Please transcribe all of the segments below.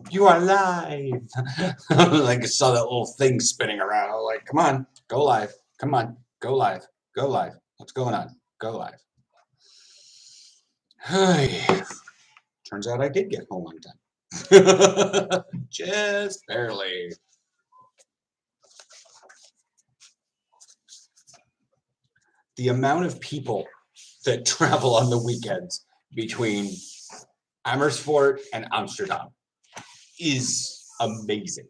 You are live. Like I saw that little thing spinning around. I was like, come on, go live. Come on, go live. Go live. What's going on? Go live. Turns out I did get home on time. Just barely. The amount of people that travel on the weekends between Amersfoort and Amsterdam is amazing.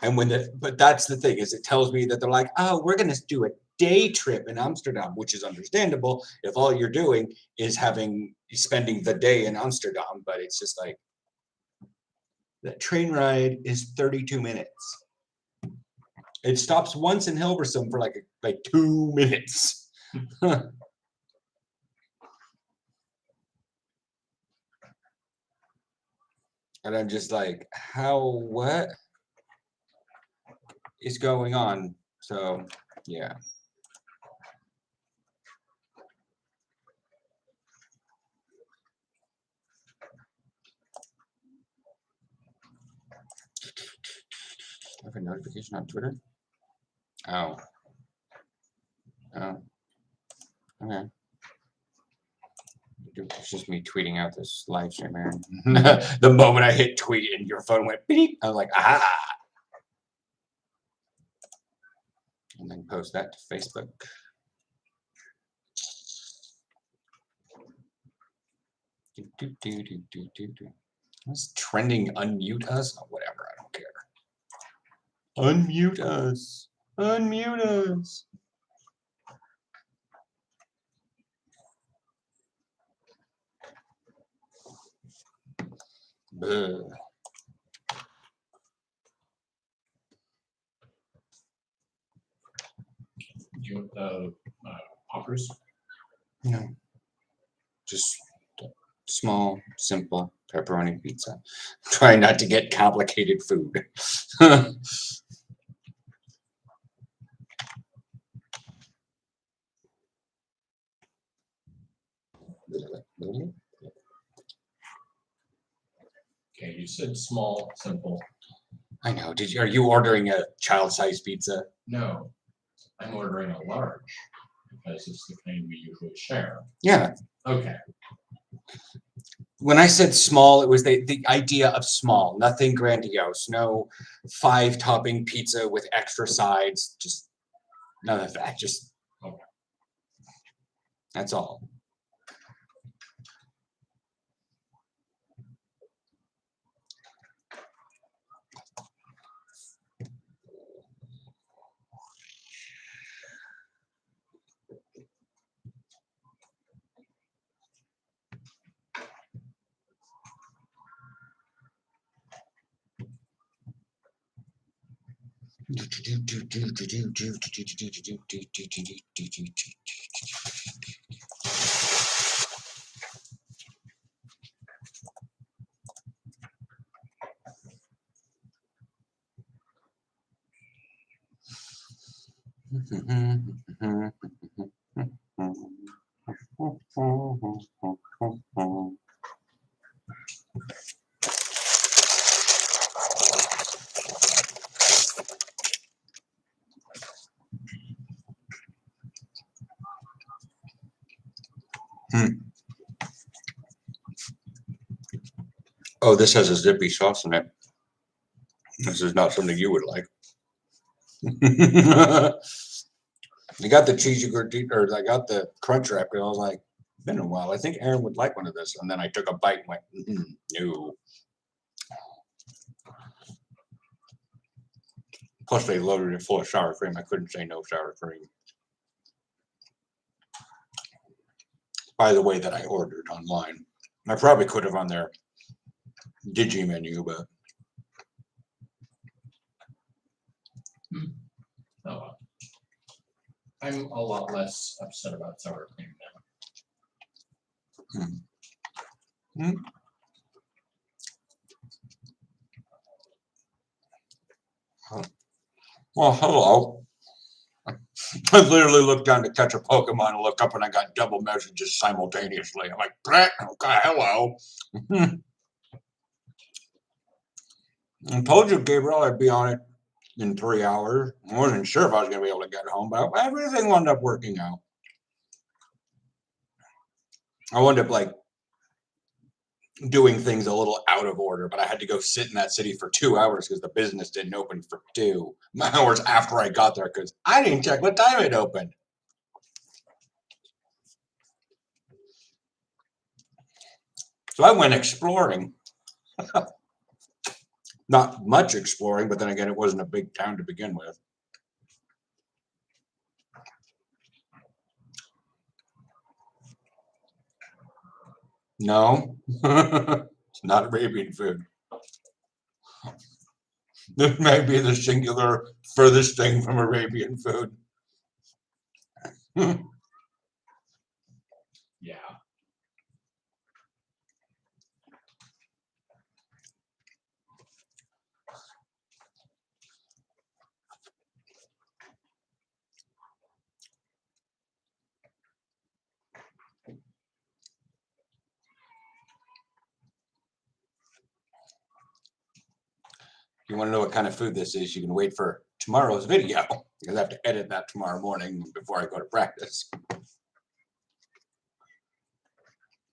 And but that's the thing, is it tells me that they're like, oh, we're going to do a day trip in Amsterdam, which is understandable if all you're doing is spending the day in Amsterdam. But it's just like, that train ride is 32 minutes. It stops once in Hilversum for like 2 minutes. And I'm just like, what is going on? So, yeah. I have a notification on Twitter. Oh. Oh. Okay. It's just me tweeting out this live stream, Aaron. The moment I hit tweet and your phone went beep, I was like, ah. And then post that to Facebook. What's trending? Unmute us? Oh, whatever, I don't care. Unmute us. Unmute us. Ugh. Do you want poppers? No. Just small, simple pepperoni pizza. Try not to get complicated food. Okay, you said small, simple. I know. Are you ordering a child-sized pizza? No, I'm ordering a large because it's the kind we usually share. Yeah. Okay. When I said small, it was the idea of small, nothing grandiose. No 5-topping pizza with extra sides. Just none of that. Just okay. That's all. Oh, this has a zippy sauce in it. This is not something you would like. You got the cheesy gordita, or I got the crunch wrap, and I was like, been a while. I think Aaron would like one of this. And then I took a bite and went, no. Plus, they loaded it full of sour cream. I couldn't say no sour cream. By the way, that I ordered online. I probably could have on their Digi menu, but. Oh, well. I'm a lot less upset about sour cream now. Well, hello. I literally looked down to catch a Pokemon and look up and I got double messages simultaneously. I'm like, okay, hello. I told you, Gabriel, I'd be on it in 3 hours. I wasn't sure if I was going to be able to get home, but everything wound up working out. I wound up like doing things a little out of order, but I had to go sit in that city for 2 hours because the business didn't open for 2 hours after I got there because I didn't check what time it opened. So I went exploring. Not much exploring, but then again, it wasn't a big town to begin with. No, it's not Arabian food. This may be the singular furthest thing from Arabian food. Yeah. If you want to know what kind of food this is, you can wait for tomorrow's video because I have to edit that tomorrow morning before I go to practice.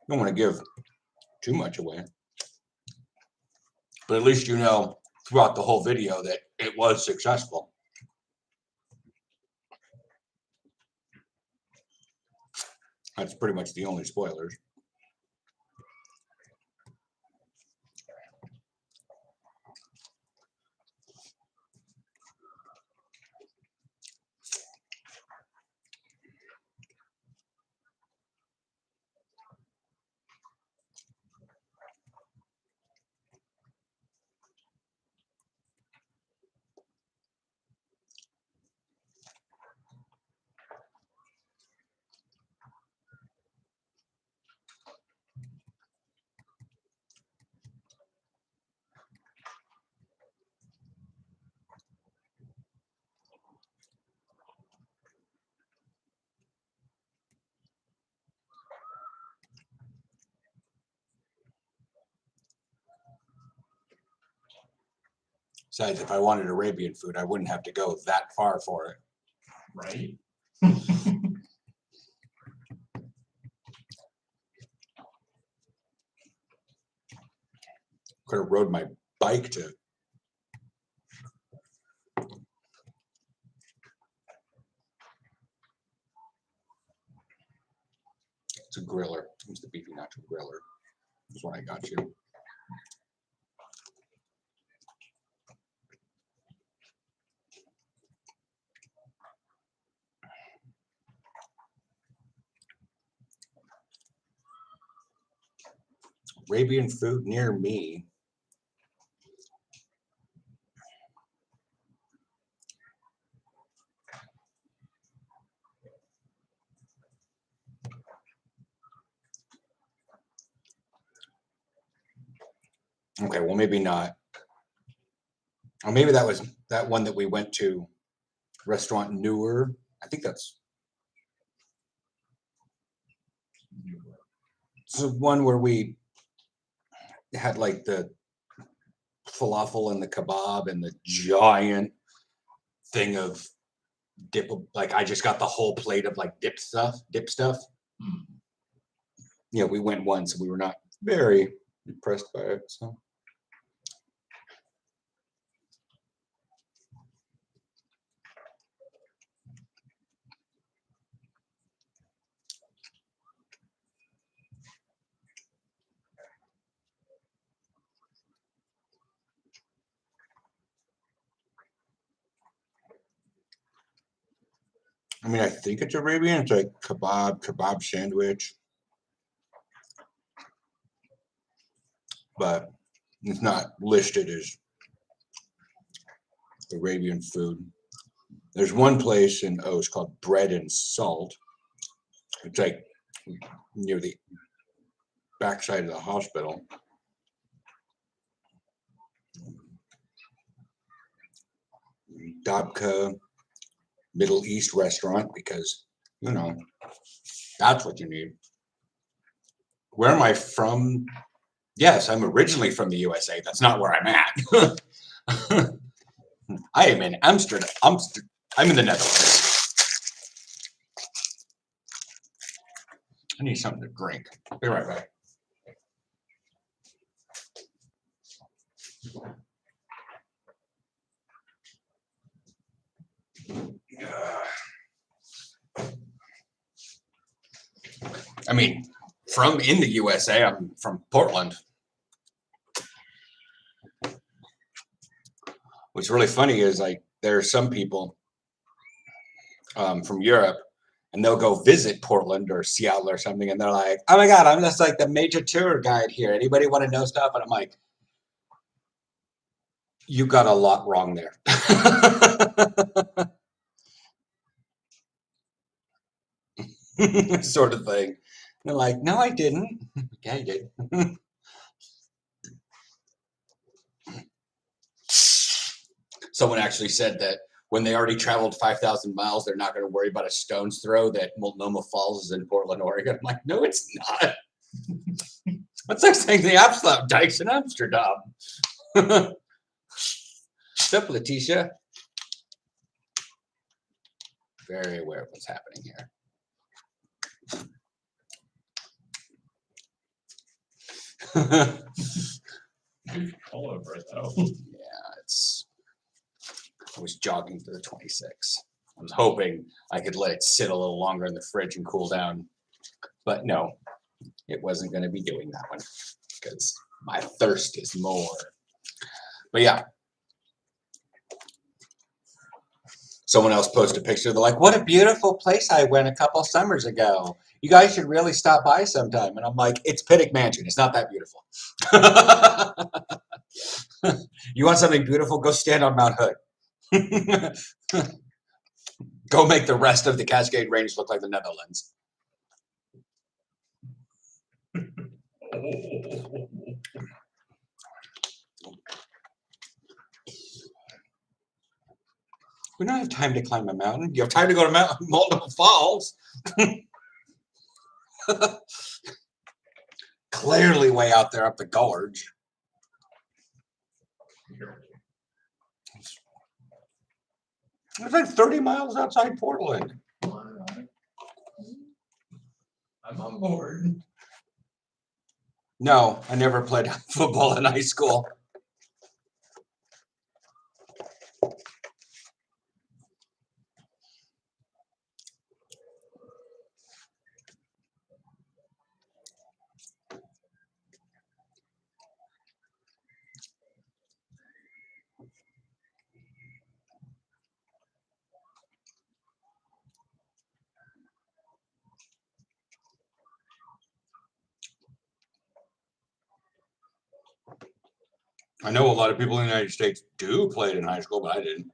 Don't want to give too much away, but at least you know throughout the whole video that it was successful. That's pretty much the only spoilers. Besides, if I wanted Arabian food, I wouldn't have to go that far for it. Right? Could have rode my bike to. It's a griller. It's the beefy nacho griller. That's what I got you. Arabian food near me. Okay, well, maybe not. Or maybe that was that one that we went to, restaurant Newer. I think that's the one where we had like the falafel and the kebab and the giant thing of dip. Like I just got the whole plate of like dip stuff. Hmm. Yeah, we went once and we were not very impressed by it. So. I mean, I think it's Arabian. It's like kebab sandwich, but it's not listed as Arabian food. There's one place in O's called Bread and Salt. It's like near the backside of the hospital. Dabka Middle East restaurant because, you know, that's what you need. Where am I from? Yes, I'm originally from the USA. That's not where I'm at. I am in Amsterdam. I'm in the Netherlands. I need something to drink. Be right back. I mean, from in the USA, I'm from Portland. What's really funny is like there are some people from Europe, and they'll go visit Portland or Seattle or something, and they're like, "Oh my God, I'm just like the major tour guide here. Anybody want to know stuff?" And I'm like, "You got a lot wrong there." Sort of thing. And they're like, "No, I didn't." Yeah, you did. Someone actually said that when they already traveled 5,000 miles, they're not going to worry about a stone's throw that Multnomah Falls is in Portland, Oregon. I'm like, no, it's not. That's like saying the Afsluit Dike's in Amsterdam. What's up, Letitia? Very aware of what's happening here. All over it though. Yeah, I was jogging to the 26. I was hoping I could let it sit a little longer in the fridge and cool down. But no, it wasn't going to be doing that one because my thirst is more. But yeah. Someone else posted a picture. They're like, what a beautiful place I went a couple summers ago. You guys should really stop by sometime. And I'm like, it's Pittock Mansion. It's not that beautiful. You want something beautiful? Go stand on Mount Hood. Go make the rest of the Cascade Range look like the Netherlands. We don't have time to climb a mountain. You have time to go to Multnomah Falls. Clearly way out there up the gorge. It's like 30 miles outside Portland. I'm on board. No, I never played football in high school. I know a lot of people in the United States do play it in high school, but I didn't.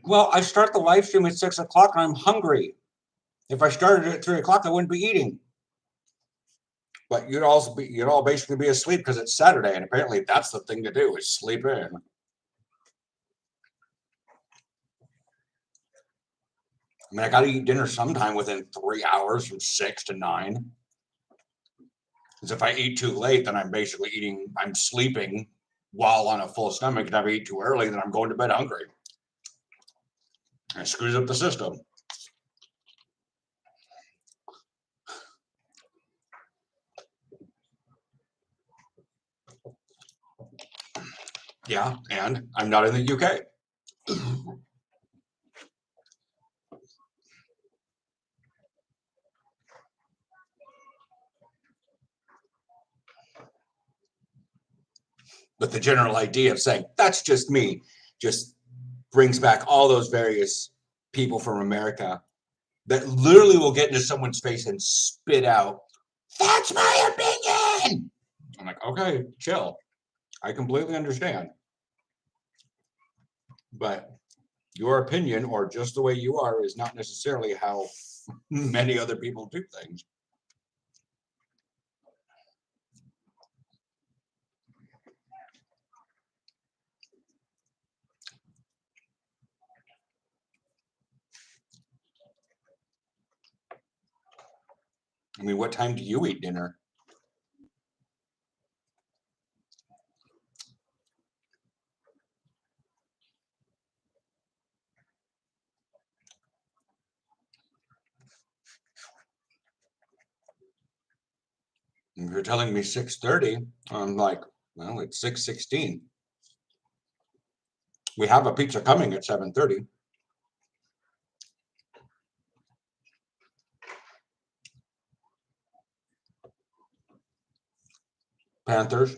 Well, I start the live stream at 6 o'clock and I'm hungry. If I started at 3 o'clock, I wouldn't be eating. But you'd all basically be asleep because it's Saturday, and apparently that's the thing to do is sleep in. I mean, I gotta eat dinner sometime within 3 hours from 6 to 9. Because if I eat too late, then I'm basically I'm sleeping while on a full stomach. And if I eat too early, then I'm going to bed hungry. And it screws up the system. Yeah, and I'm not in the UK. But the general idea of saying, that's just me, just brings back all those various people from America that literally will get into someone's face and spit out, that's my opinion. I'm like, okay, chill. I completely understand. But Your opinion or just the way you are is not necessarily how many other people do things. I mean, what time do you eat dinner? If you're telling me 6:30, I'm like, well, it's 6:16. We have a pizza coming at 7:30. Panthers.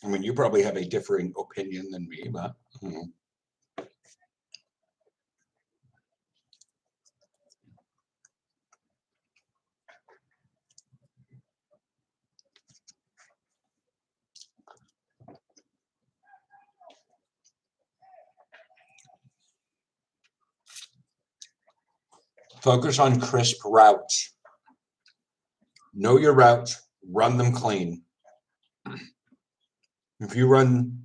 I mean, you probably have a differing opinion than me, but focus on crisp routes. Know your routes, run them clean. If you run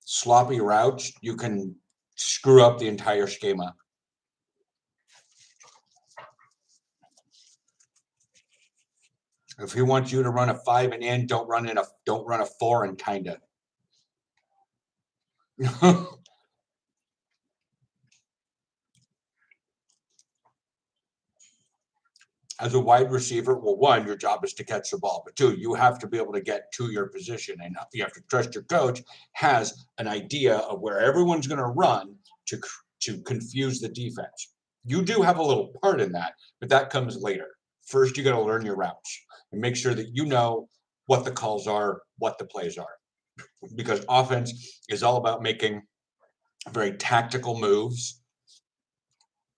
sloppy routes, you can screw up the entire schema. If he wants you to run a 5 and in, don't run a 4 and kinda. As a wide receiver, well, one, your job is to catch the ball, but two, you have to be able to get to your position, and you have to trust your coach has an idea of where everyone's going to run to confuse the defense. You do have a little part in that, but that comes later. First, you got to learn your routes and make sure that you know what the calls are, what the plays are, because offense is all about making very tactical moves.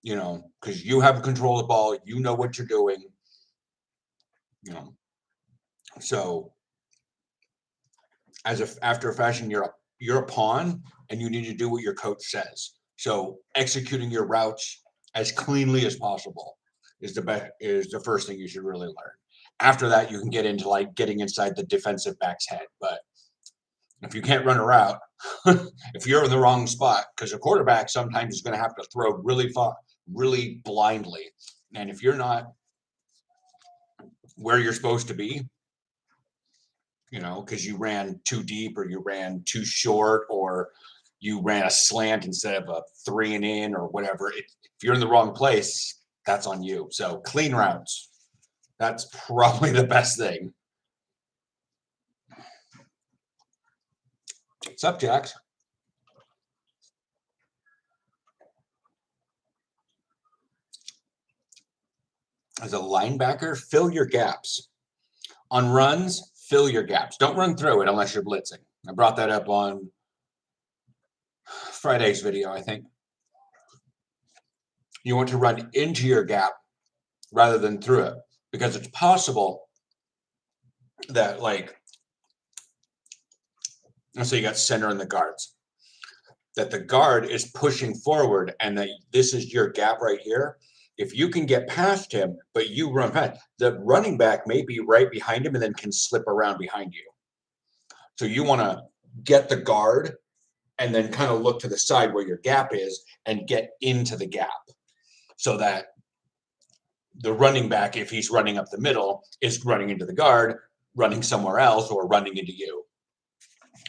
Because you have control of the ball, you know what you're doing. So after a fashion, you're a pawn, and you need to do what your coach says. So executing your routes as cleanly as possible is the first thing you should really learn. After that, you can get into like getting inside the defensive back's head. But if you can't run a route, if you're in the wrong spot, because a quarterback sometimes is going to have to throw really far, really blindly, and if you're not where you're supposed to be, because you ran too deep or you ran too short or you ran a slant instead of a 3 and in or whatever. If you're in the wrong place, that's on you. So clean routes. That's probably the best thing. What's up, Jax? As a linebacker, fill your gaps. On runs, fill your gaps. Don't run through it unless you're blitzing. I brought that up on Friday's video, I think. You want to run into your gap rather than through it, because it's possible that, like, let's say you got center and the guards, that the guard is pushing forward and that this is your gap right here. If you can get past him, but you run past, the running back may be right behind him and then can slip around behind you. So you want to get the guard and then kind of look to the side where your gap is and get into the gap so that the running back, if he's running up the middle, is running into the guard, running somewhere else, or running into you.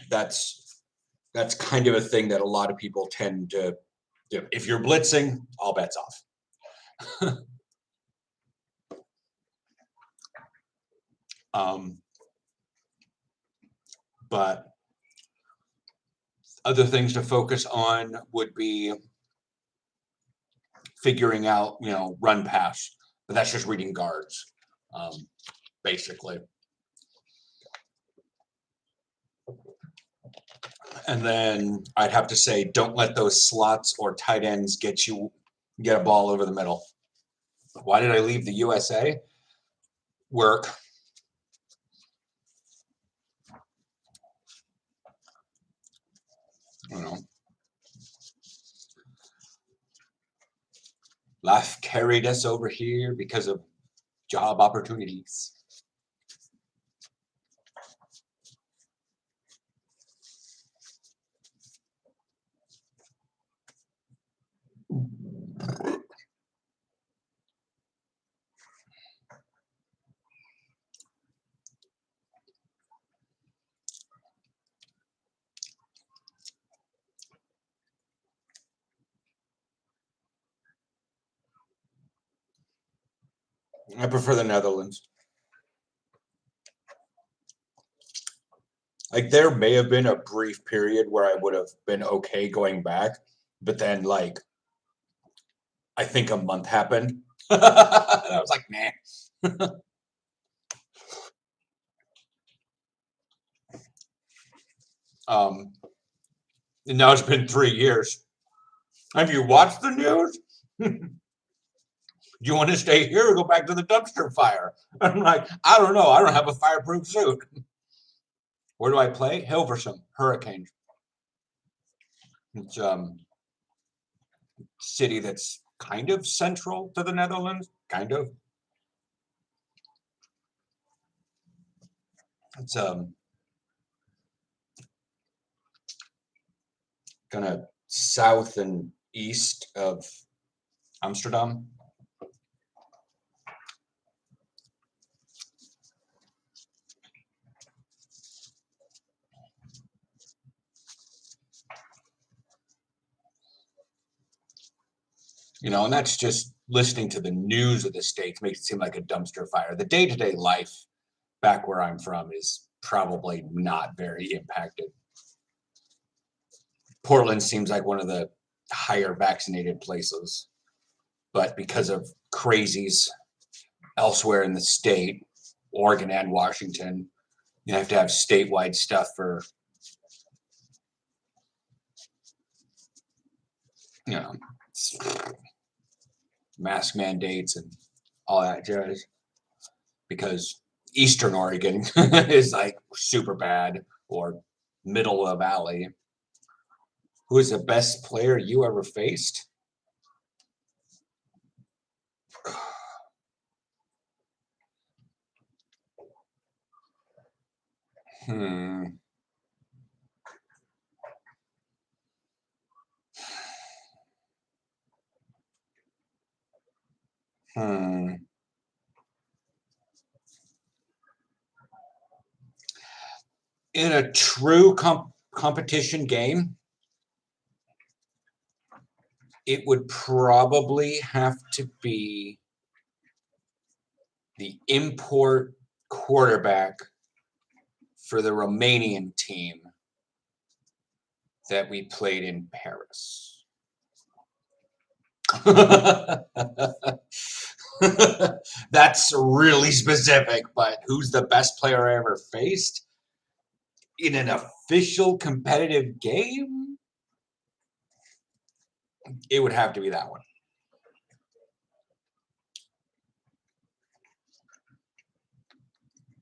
That's kind of a thing that a lot of people tend to If you're blitzing, all bets off. But other things to focus on would be figuring out, run pass, but that's just reading guards, basically. And then I'd have to say, don't let those slots or tight ends get a ball over the middle. Why did I leave the USA? Work. Life carried us over here because of job opportunities. I prefer the Netherlands. Like, there may have been a brief period where I would have been okay going back, but then, like, I think a month happened. I was like, nah. And now it's been 3 years. Have you watched the news? Do you want to stay here or go back to the dumpster fire? I'm like, I don't know. I don't have a fireproof suit. Where do I play? Hilversum, Hurricanes. It's city that's kind of central to the Netherlands, kind of. It's kind of south and east of Amsterdam. And that's just listening to the news of the States makes it seem like a dumpster fire. The day-to-day life back where I'm from is probably not very impacted. Portland seems like one of the higher vaccinated places, but because of crazies elsewhere in the state, Oregon and Washington, you have to have statewide stuff for, mask mandates and all that jazz. Because Eastern Oregon is like super bad, or middle of the valley. Who is the best player you ever faced? In a true competition game, it would probably have to be the import quarterback for the Romanian team that we played in Paris. That's really specific, but who's the best player I ever faced in an official competitive game? It would have to be that one.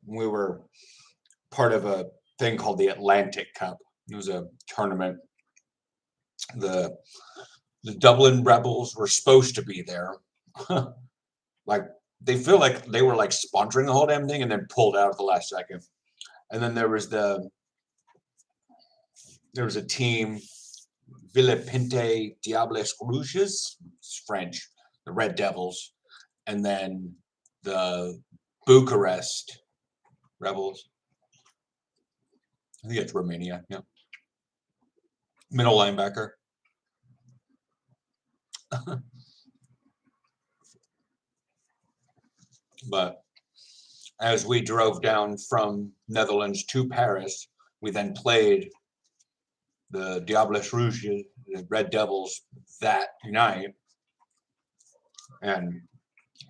We were part of a thing called the Atlantic Cup. It was a tournament. The Dublin Rebels were supposed to be there. Like, they feel like they were like sponsoring the whole damn thing and then pulled out at the last second. And then there was a team, Villepinte Diables Rouges, it's French, the Red Devils, and then the Bucharest Rebels. I think it's Romania, yeah. Middle linebacker. But as we drove down from Netherlands to Paris, we then played the Diables Rouges, the Red Devils, that night. And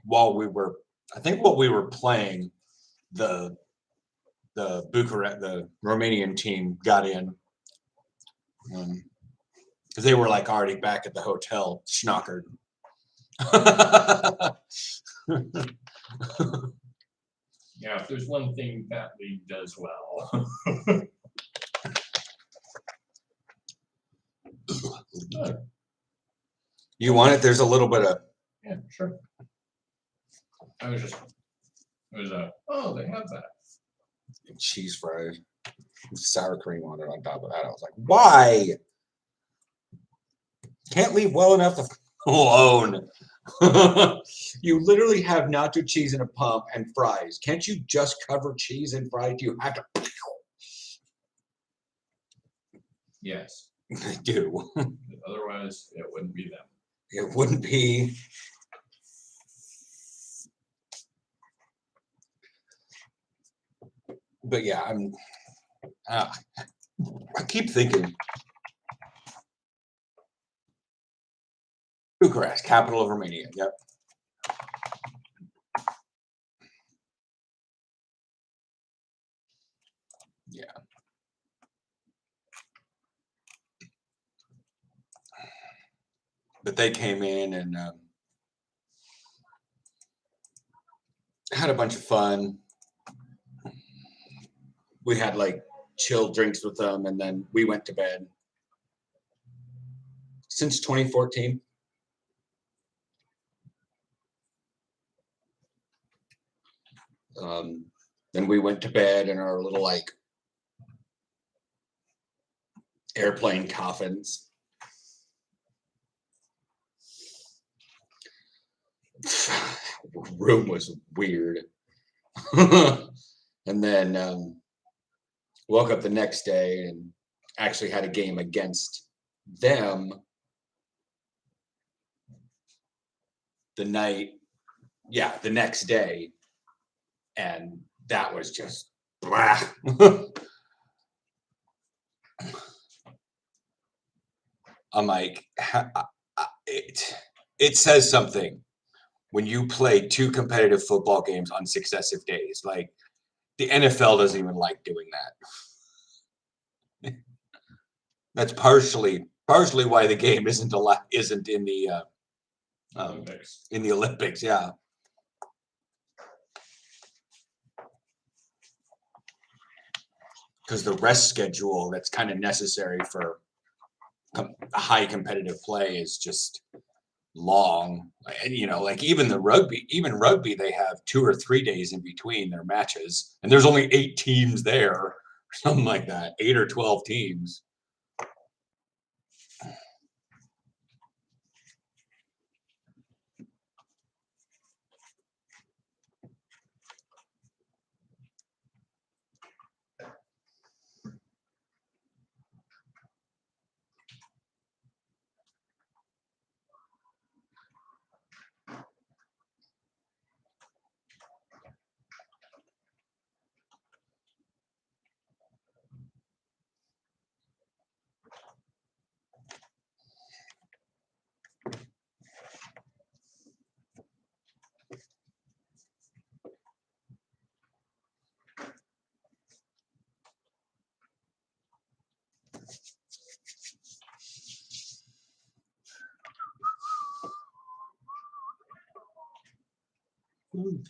while we were, I think while we were playing, the Bucharest, the Romanian team got in. Because they were like already back at the hotel, schnockered. Yeah, if there's one thing that league does well. You want it? There's a little bit of. Yeah, sure. I was just, it was oh, they have that. Cheese fries, sour cream on it on top of that. I was like, why? Can't leave well enough alone. You literally have nacho cheese in a pump and fries. Can't you just cover cheese and fries? You have to. Yes. They do. Otherwise, it wouldn't be them. It wouldn't be. But yeah, I keep thinking Bucharest, capital of Romania. Yep. Yeah. But they came in and had a bunch of fun. We had like chill drinks with them, and then we went to bed. Since 2014. Then we went to bed in our little like airplane coffins. Room was weird. And then woke up the next day and actually had a game against them the next day. And that was just blah. I'm like, it says something when you play 2 competitive football games on successive days. Like, the NFL doesn't even like doing that. That's partially why the game isn't in the Olympics. In the Olympics, yeah. Because the rest schedule that's kind of necessary for high competitive play is just long. And like even rugby, they have 2 or 3 days in between their matches, and there's only 8 teams there, or something like that, 8 or 12 teams.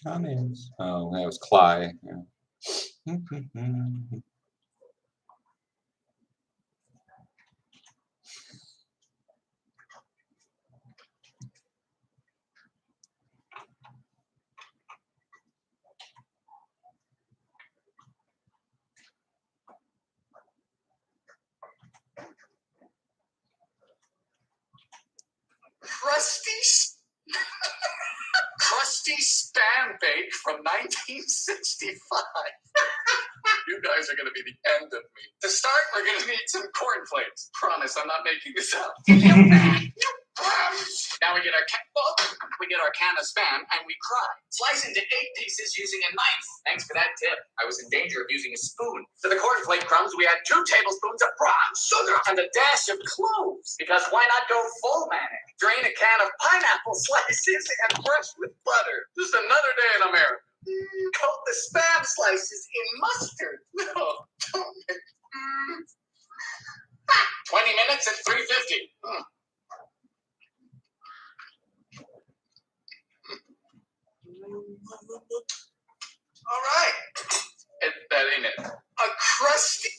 Comments. Oh, that was Cly. Yeah. Crusty spam bake from 1965. You guys are going to be the end of me. To start, we're going to need some cornflakes. Promise, I'm not making this up. You Now we get our can of Spam and we cry. Slice into 8 pieces using a knife. Thanks for that tip. I was in danger of using a spoon. To the cornflake crumbs, we add 2 tablespoons of brown sugar and a dash of cloves. Because why not go full manic? Drain a can of pineapple slices and brush with butter. Just another day in America. Coat the Spam slices in mustard. No, don't make 20 minutes at 350. All right. That ain't it. A crusty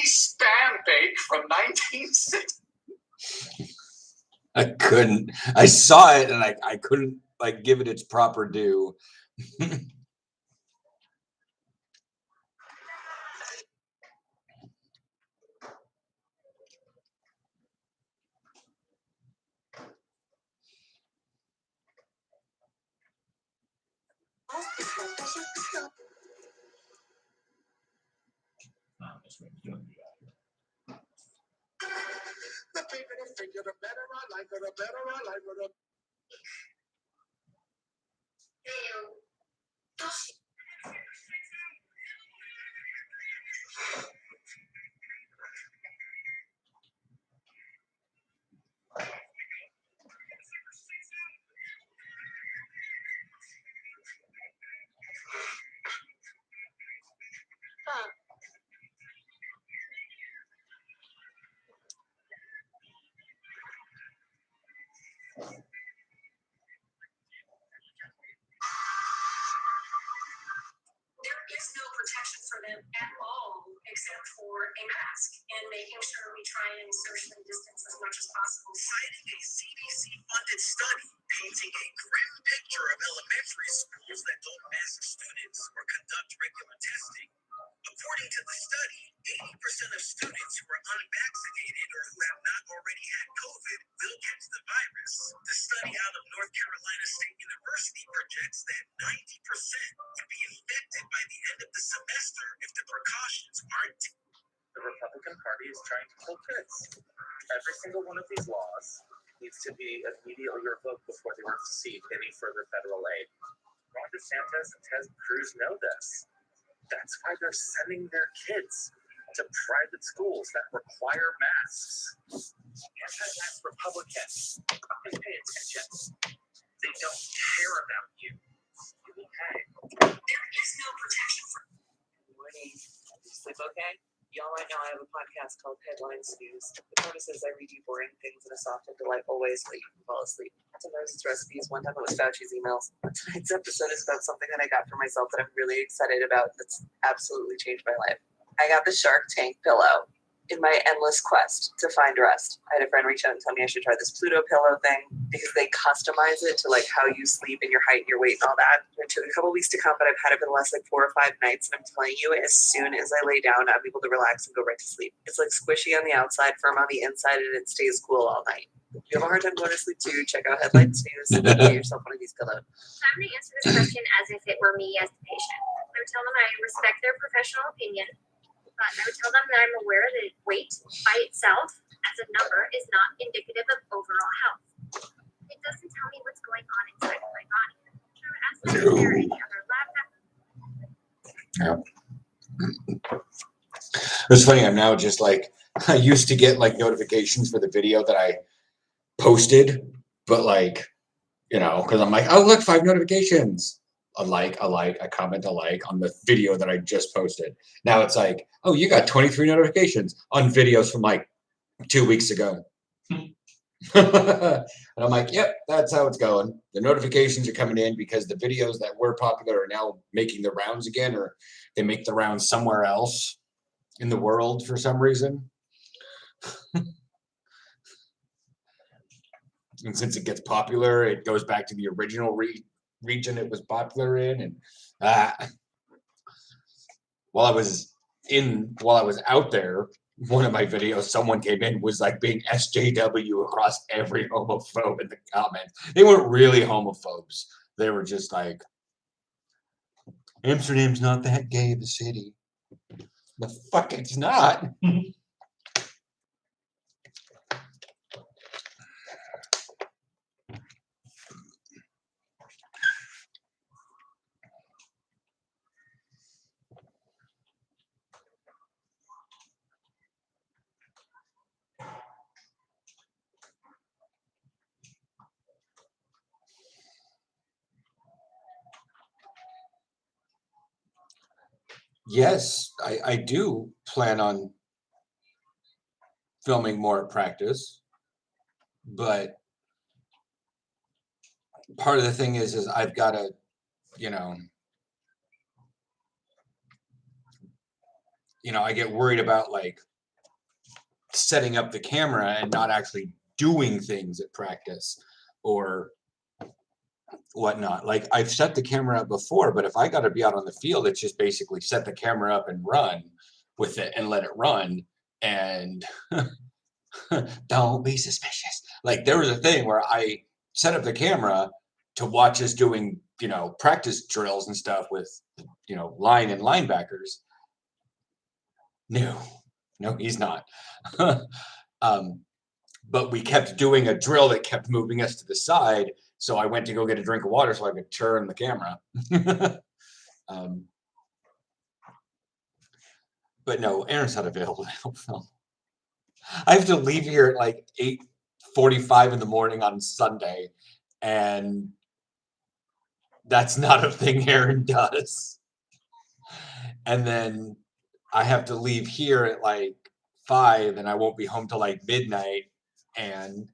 Spam bake from 1960. I couldn't. I saw it and I couldn't like give it its proper due. The bigger the figure, the better I like her, the better I like her. There is no protection for them at all, except for a mask and making sure we try and socially distance as much as possible. Citing a CDC-funded study painting a grim picture of elementary schools that don't mask students or conduct regular testing. According to the study, 80% of students who are unvaccinated or who have not already had COVID will catch the virus. The study out of North Carolina State University projects that 90% would be infected by the end of the semester if the precautions aren't taken. The Republican Party is trying to kill kids. Every single one of these laws needs to be immediately revoked before they receive any further federal aid. Ron DeSantis and Ted Cruz know this. That's why they're sending their kids to private schools that require masks. Anti-mask Republicans, fucking pay attention. They don't care about you. You will pay. There is no protection for. Good morning. Did you sleep okay? Y'all right now I have a podcast called Headlines News. The premise is I read you boring things in a soft and delightful way so that you can fall asleep. Sometimes it's recipes. One time it was Fauci's emails. Tonight's episode is about something that I got for myself that I'm really excited about that's absolutely changed my life. I got the Shark Tank pillow in my endless quest to find rest. I had a friend reach out and tell me I should try this Pluto pillow thing because they customize it to like how you sleep and your height and your weight and all that. It took a couple weeks to come, but I've had it for the last like 4 or 5 nights. And I'm telling you, as soon as I lay down, I'm able to relax and go right to sleep. It's like squishy on the outside, firm on the inside, and it stays cool all night. If you have a hard time going to sleep too, check out Headlines News and get yourself one of these pillows. So I'm going to answer this question as if it were me as the patient. I would tell them I respect their professional opinion. But I would tell them that I'm aware that weight by itself as a number is not indicative of overall health. It doesn't tell me what's going on inside of my body. So I would ask them if there are any other lab tests. It's funny. I'm now just like, I used to get like notifications for the video that I posted, but like, you know, because I'm like, oh, look, 5 notifications. A like, a comment, a like on the video that I just posted. Now it's like, oh, you got 23 notifications on videos from like 2 weeks ago. And I'm like, yep, that's how it's going. The notifications are coming in because the videos that were popular are now making the rounds again, or they make the rounds somewhere else in the world for some reason. And since it gets popular, it goes back to the original region it was popular in. And while I was out there, one of my videos, someone came in, was like being SJW across every homophobe in the comments. They weren't really homophobes. They were just like, Amsterdam's not that gay of a city. The fuck it's not. yes, I do plan on filming more at practice, but part of the thing is I've got to, you know, I get worried about like setting up the camera and not actually doing things at practice or whatnot. Like I've set the camera up before, but if I got to be out on the field, it's just basically set the camera up and run with it and let it run. And don't be suspicious. Like there was a thing where I set up the camera to watch us doing, practice drills and stuff with, line and linebackers. No, he's not. But we kept doing a drill that kept moving us to the side. So I went to go get a drink of water so I could turn the camera. But no, Aaron's not available to help film. I have to leave here at like 8:45 in the morning on Sunday, and that's not a thing Aaron does. And then I have to leave here at like 5, and I won't be home till like midnight. And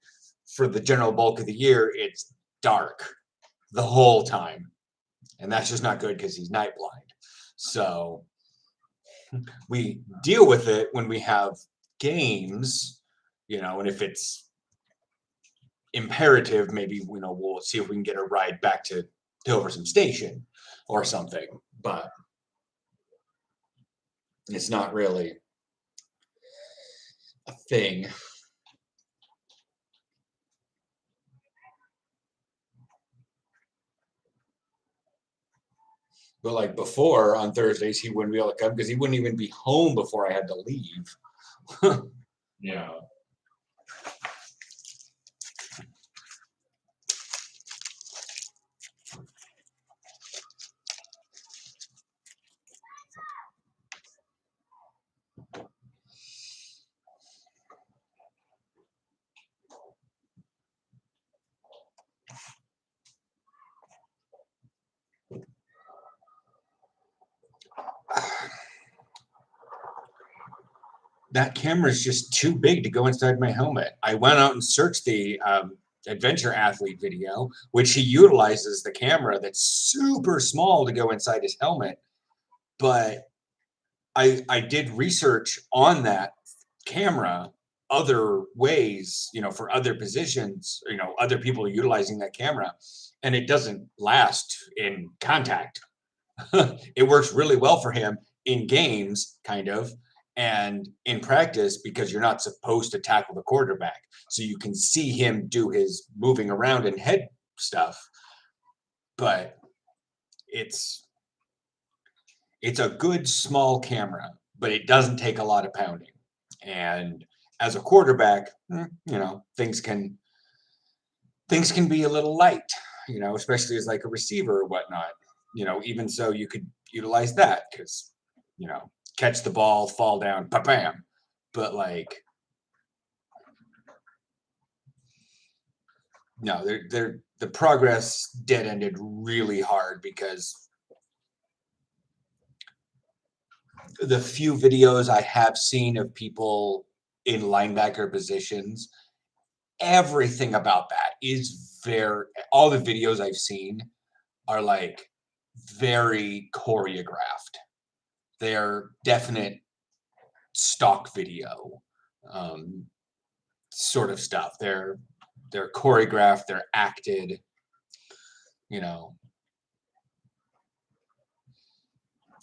for the general bulk of the year, it's dark the whole time. And that's just not good because he's night blind. So we deal with it when we have games, and if it's imperative, maybe, we'll see if we can get a ride back to Hilversum Station or something. But it's not really a thing. But like before on Thursdays, he wouldn't be able to come because he wouldn't even be home before I had to leave. Yeah. That camera is just too big to go inside my helmet. I went out and searched the adventure athlete video, which he utilizes the camera that's super small to go inside his helmet. But I did research on that camera, other ways, for other positions, other people utilizing that camera, and it doesn't last in contact. It works really well for him in games, kind of, and in practice because you're not supposed to tackle the quarterback. So you can see him do his moving around and head stuff, but it's a good small camera, but it doesn't take a lot of pounding. And as a quarterback, things can be a little light, especially as like a receiver or whatnot. Even so, you could utilize that because, catch the ball, fall down, bam. But like, no, the progress dead ended really hard because the few videos I have seen of people in linebacker positions, everything about that is all the videos I've seen are like very choreographed. They're definite stock video sort of stuff. They're choreographed, they're acted,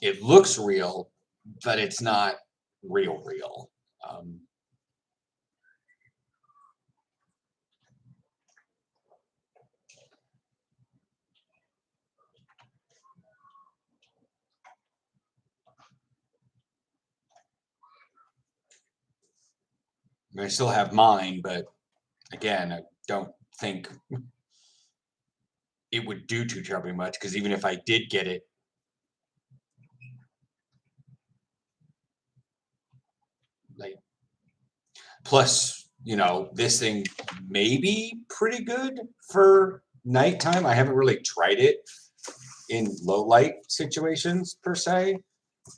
it looks real, but it's not real. I still have mine, but again, I don't think it would do too terribly much because even if I did get it, like, plus, this thing may be pretty good for nighttime. I haven't really tried it in low light situations per se.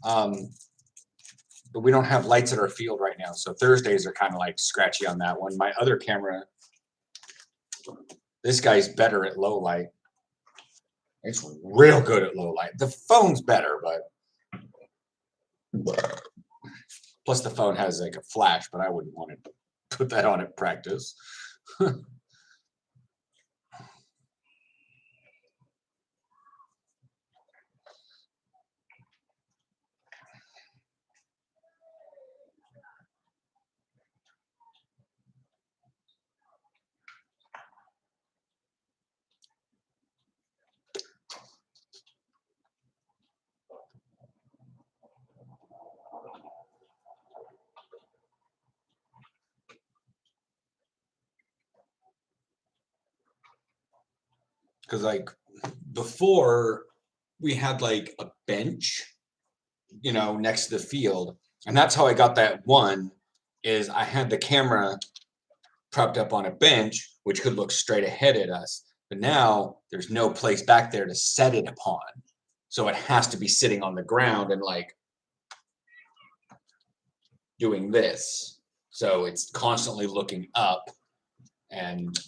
But we don't have lights at our field right now, so Thursdays are kind of like scratchy on that one. My other camera, this guy's better at low light. It's real good at low light. The phone's better, but plus the phone has like a flash, but I wouldn't want to put that on at practice. Because like before we had like a bench, you know, next to the field, and that's how I got that one. Is I had the camera propped up on a bench, which could look straight ahead at us, but now there's no place back there to set it upon, so it has to be sitting on the ground and like doing this, so it's constantly looking up, and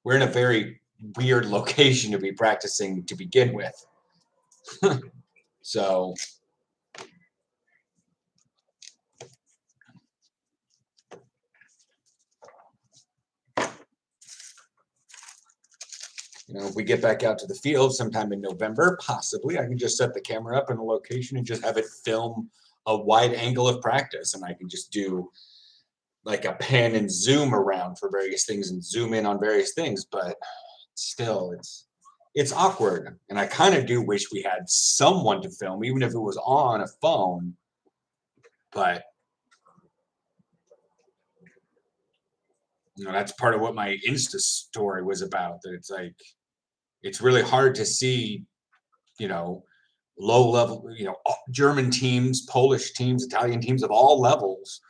we're in a very weird location to be practicing to begin with. So you know, if we get back out to the field sometime in November, possibly I can just set the camera up in a location and just have it film a wide angle of practice, and I can just do like a pan and zoom around for various things and zoom in on various things, but still it's awkward. And I kind of do wish we had someone to film, even if it was on a phone, but you know, that's part of what my Insta story was about, that it's like, it's really hard to see, you know, low level, you know, German teams, Polish teams, Italian teams of all levels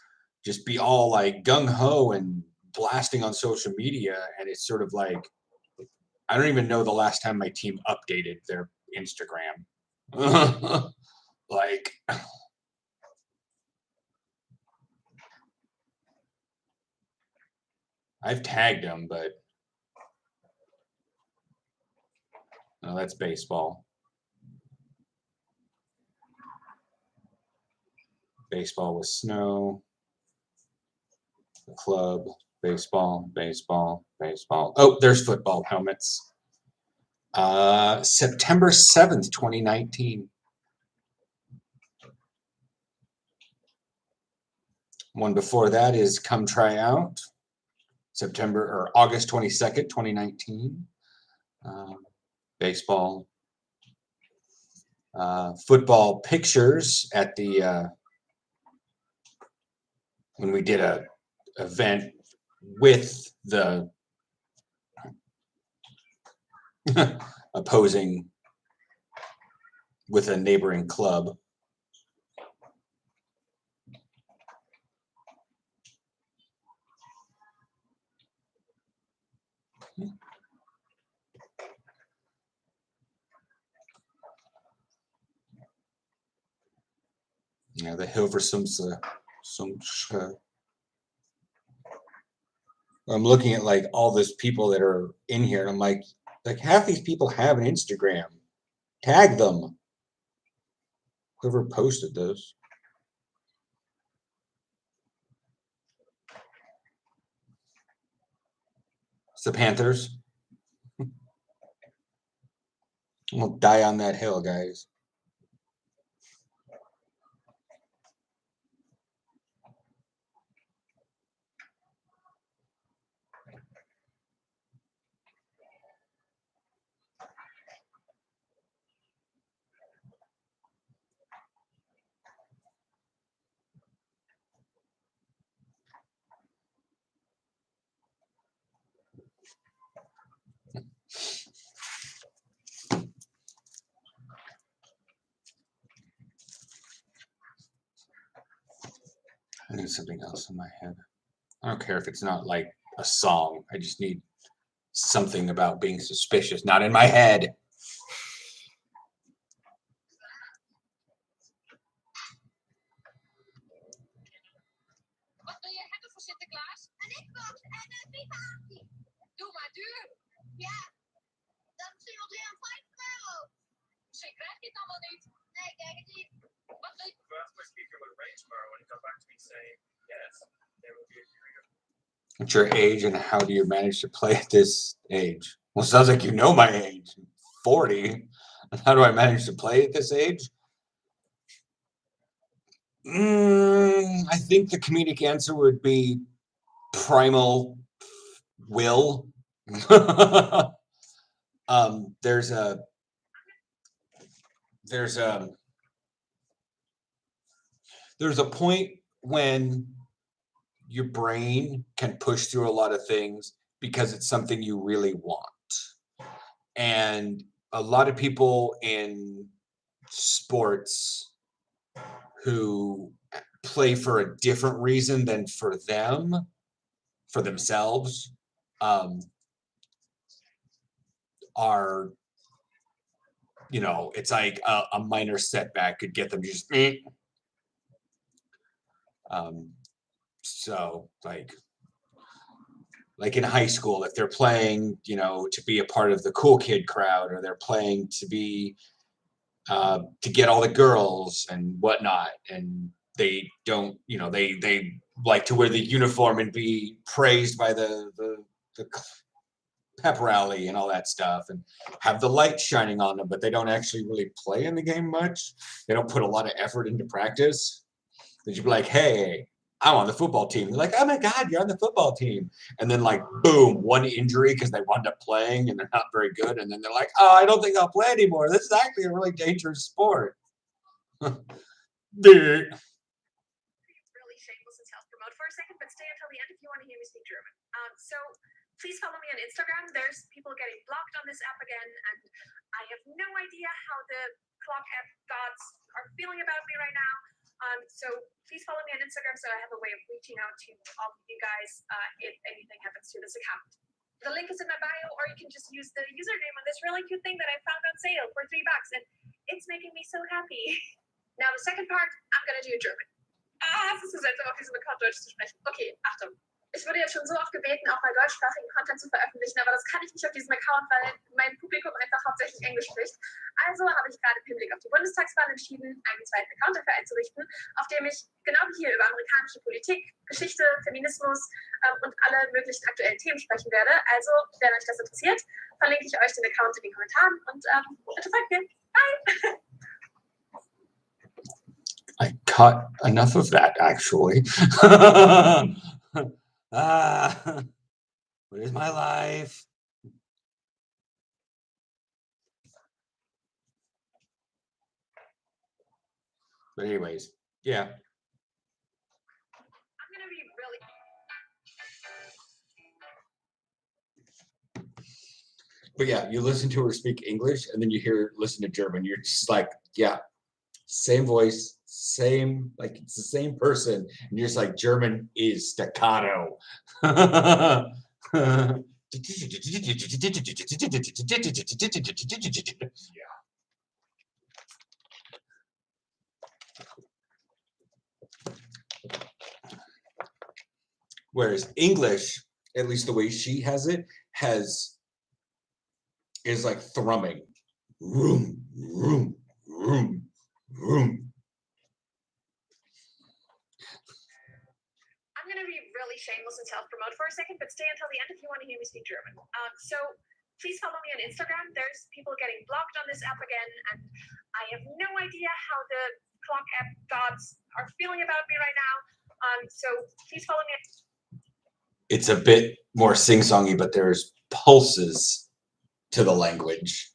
just be all like gung-ho and blasting on social media. And it's sort of like, I don't even know the last time my team updated their Instagram. Like, I've tagged them, but no, that's baseball. Baseball with snow. The club, baseball, baseball, baseball. Oh, there's football helmets. September 7th, 2019. One before that is Come Try Out. September or August 22nd, 2019. Baseball. Football pictures at the when we did a event with the opposing with a neighboring club. Yeah, the Hilversums. I'm looking at like all these people that are in here, and I'm like half these people have an Instagram. Tag them. Whoever posted this. It's the Panthers. We'll die on that hill, guys. I need something else in my head. I don't care if it's not like a song. I just need something about being suspicious, not in my head. Doe maar duur. Ja, dat is iemand die aan 5 euro. Misschien krijg je het allemaal niet. Nee, kijk het niet. Wat leuk. If my speaker would arrange tomorrow and he come back to me saying yes, there will be a period. What's your age and how do you manage to play at this age? Well, it sounds like you know my age. 40. How do I manage to play at this age? I think the comedic answer would be primal will. There's a point when your brain can push through a lot of things because it's something you really want. And a lot of people in sports who play for a different reason than for themselves, are, it's like a minor setback could get them just so like in high school, if they're playing, to be a part of the cool kid crowd, or they're playing to be to get all the girls and whatnot, and they don't, they like to wear the uniform and be praised by the pep rally and all that stuff, and have the light shining on them, but they don't actually really play in the game much. They don't put a lot of effort into practice. That you'd be like, hey, I'm on the football team. They're like, oh my God, you're on the football team. And then like, boom, one injury because they wound up playing and they're not very good. And then they're like, oh, I don't think I'll play anymore. This is actually a really dangerous sport. Really shameless and self-promote for a second, but stay until the end if you want to hear me speak German. So please follow me on Instagram. There's people getting blocked on this app again, and I have no idea how the clock app gods are feeling about me right now. So please follow me on Instagram so I have a way of reaching out to all of you guys if anything happens to this account. The link is in my bio, or you can just use the username on this really cute thing that I found on sale for $3, and it's making me so happy. Now the second part, I'm gonna do German. Es ist so seltsam, auf diesem Account Deutsch zu sprechen. Okay, Achtung. Ich wurde jetzt schon so oft gebeten, auch mal deutschsprachigen Content zu veröffentlichen, aber das kann ich nicht auf diesem Account, weil mein Publikum einfach hauptsächlich Englisch spricht. Also habe ich gerade im Hinblick auf die Bundestagswahl entschieden, einen zweiten Account dafür einzurichten, auf dem ich genau wie hier über amerikanische Politik, Geschichte, Feminismus und alle möglichen aktuellen Themen sprechen werde. Also, wenn euch das interessiert, verlinke ich euch den Account in den Kommentaren und bitte folgt mir. Bye! I caught enough of that, actually. What is my life? But anyways, yeah. I'm gonna be really. But yeah, you listen to her speak English and then you hear her listen to German. You're just like, yeah, same voice, same, like it's the same person. And you're just like, German is staccato. Yeah. Whereas English, at least the way she has it, is like thrumming. Room, room, room, room. I'm gonna be really shameless and self-promote for a second, but stay until the end if you want to hear me speak German. So please follow me on Instagram. There's people getting blocked on this app again, and I have no idea how the clock app gods are feeling about me right now. So please follow me. It's a bit more sing-songy, but there's pulses to the language.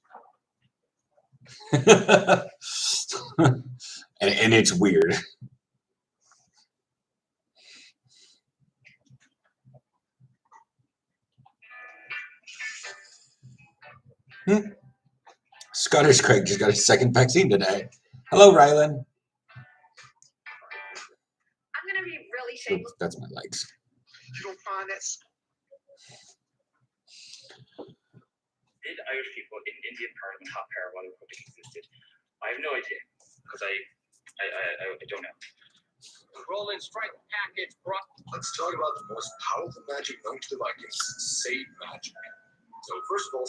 and it's weird. Scottish Craig just got his second vaccine today. Hello, Rylan. I'm gonna be really shameless. Oops, that's my legs. You don't find that Did Irish people in Indian part of the top pair while the Republic existed? I have no idea because I don't know. Roll-in strike package brought. Let's talk about the most powerful magic known to the Vikings, save magic. So first of all,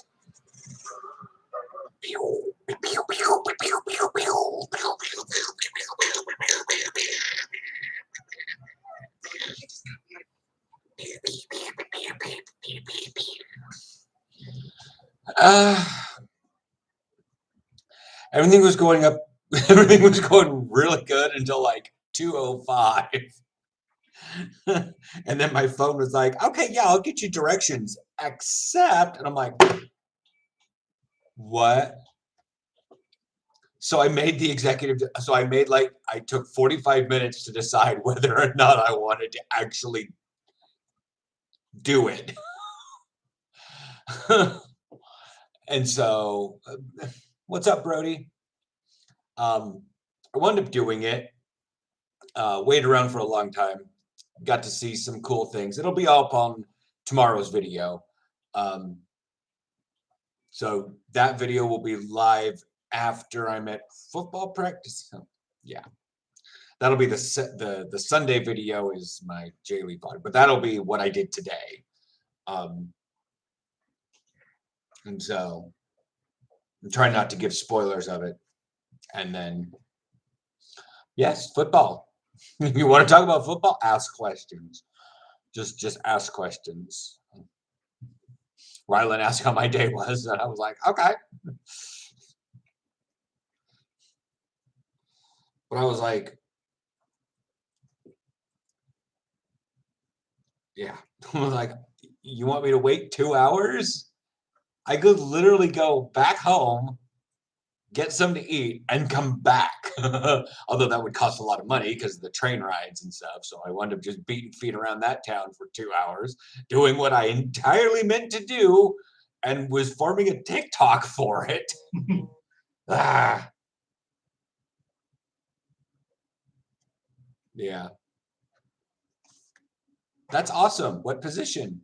everything was going up. Everything was going really good until like 2:05. And then my phone was like, okay, yeah, I'll get you directions, except, and I'm like, what? So I made the executive, so I made like, I took 45 minutes to decide whether or not I wanted to actually do it. And so, what's up, Brody? I wound up doing it, waited around for a long time, got to see some cool things. It'll be up on tomorrow's video. So that video will be live after I'm at football practice. So, yeah, that'll be the Sunday video is my J League vlog, but that'll be what I did today. And so I'm trying not to give spoilers of it. And then, yes, football. If you want to talk about football, ask questions. Just ask questions. Rylan asked how my day was, and I was like, okay. But I was like, yeah. I was like, you want me to wait 2 hours? I could literally go back home, get something to eat, and come back. Although that would cost a lot of money because of the train rides and stuff. So I wound up just beating feet around that town for 2 hours, doing what I entirely meant to do, and was forming a TikTok for it. Yeah. That's awesome. What position?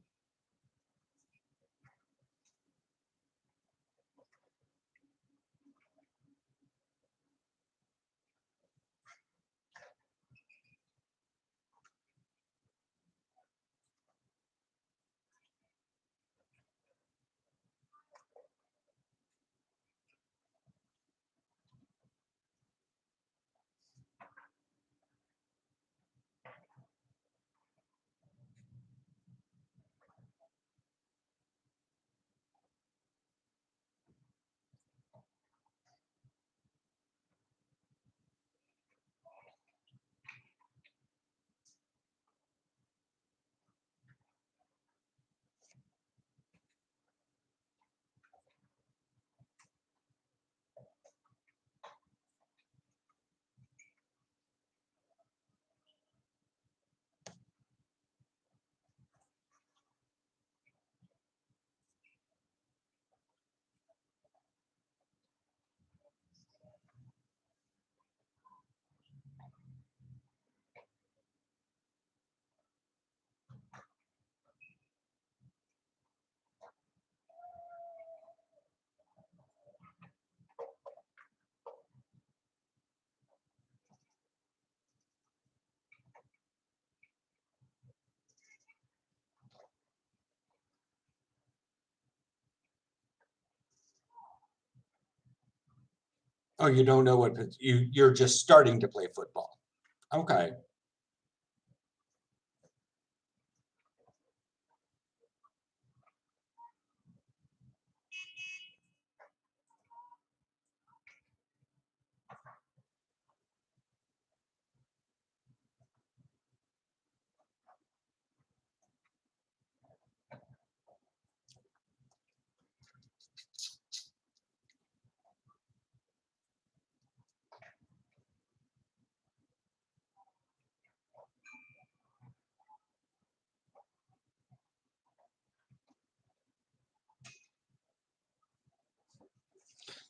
Oh, you don't know what you're just starting to play football. Okay.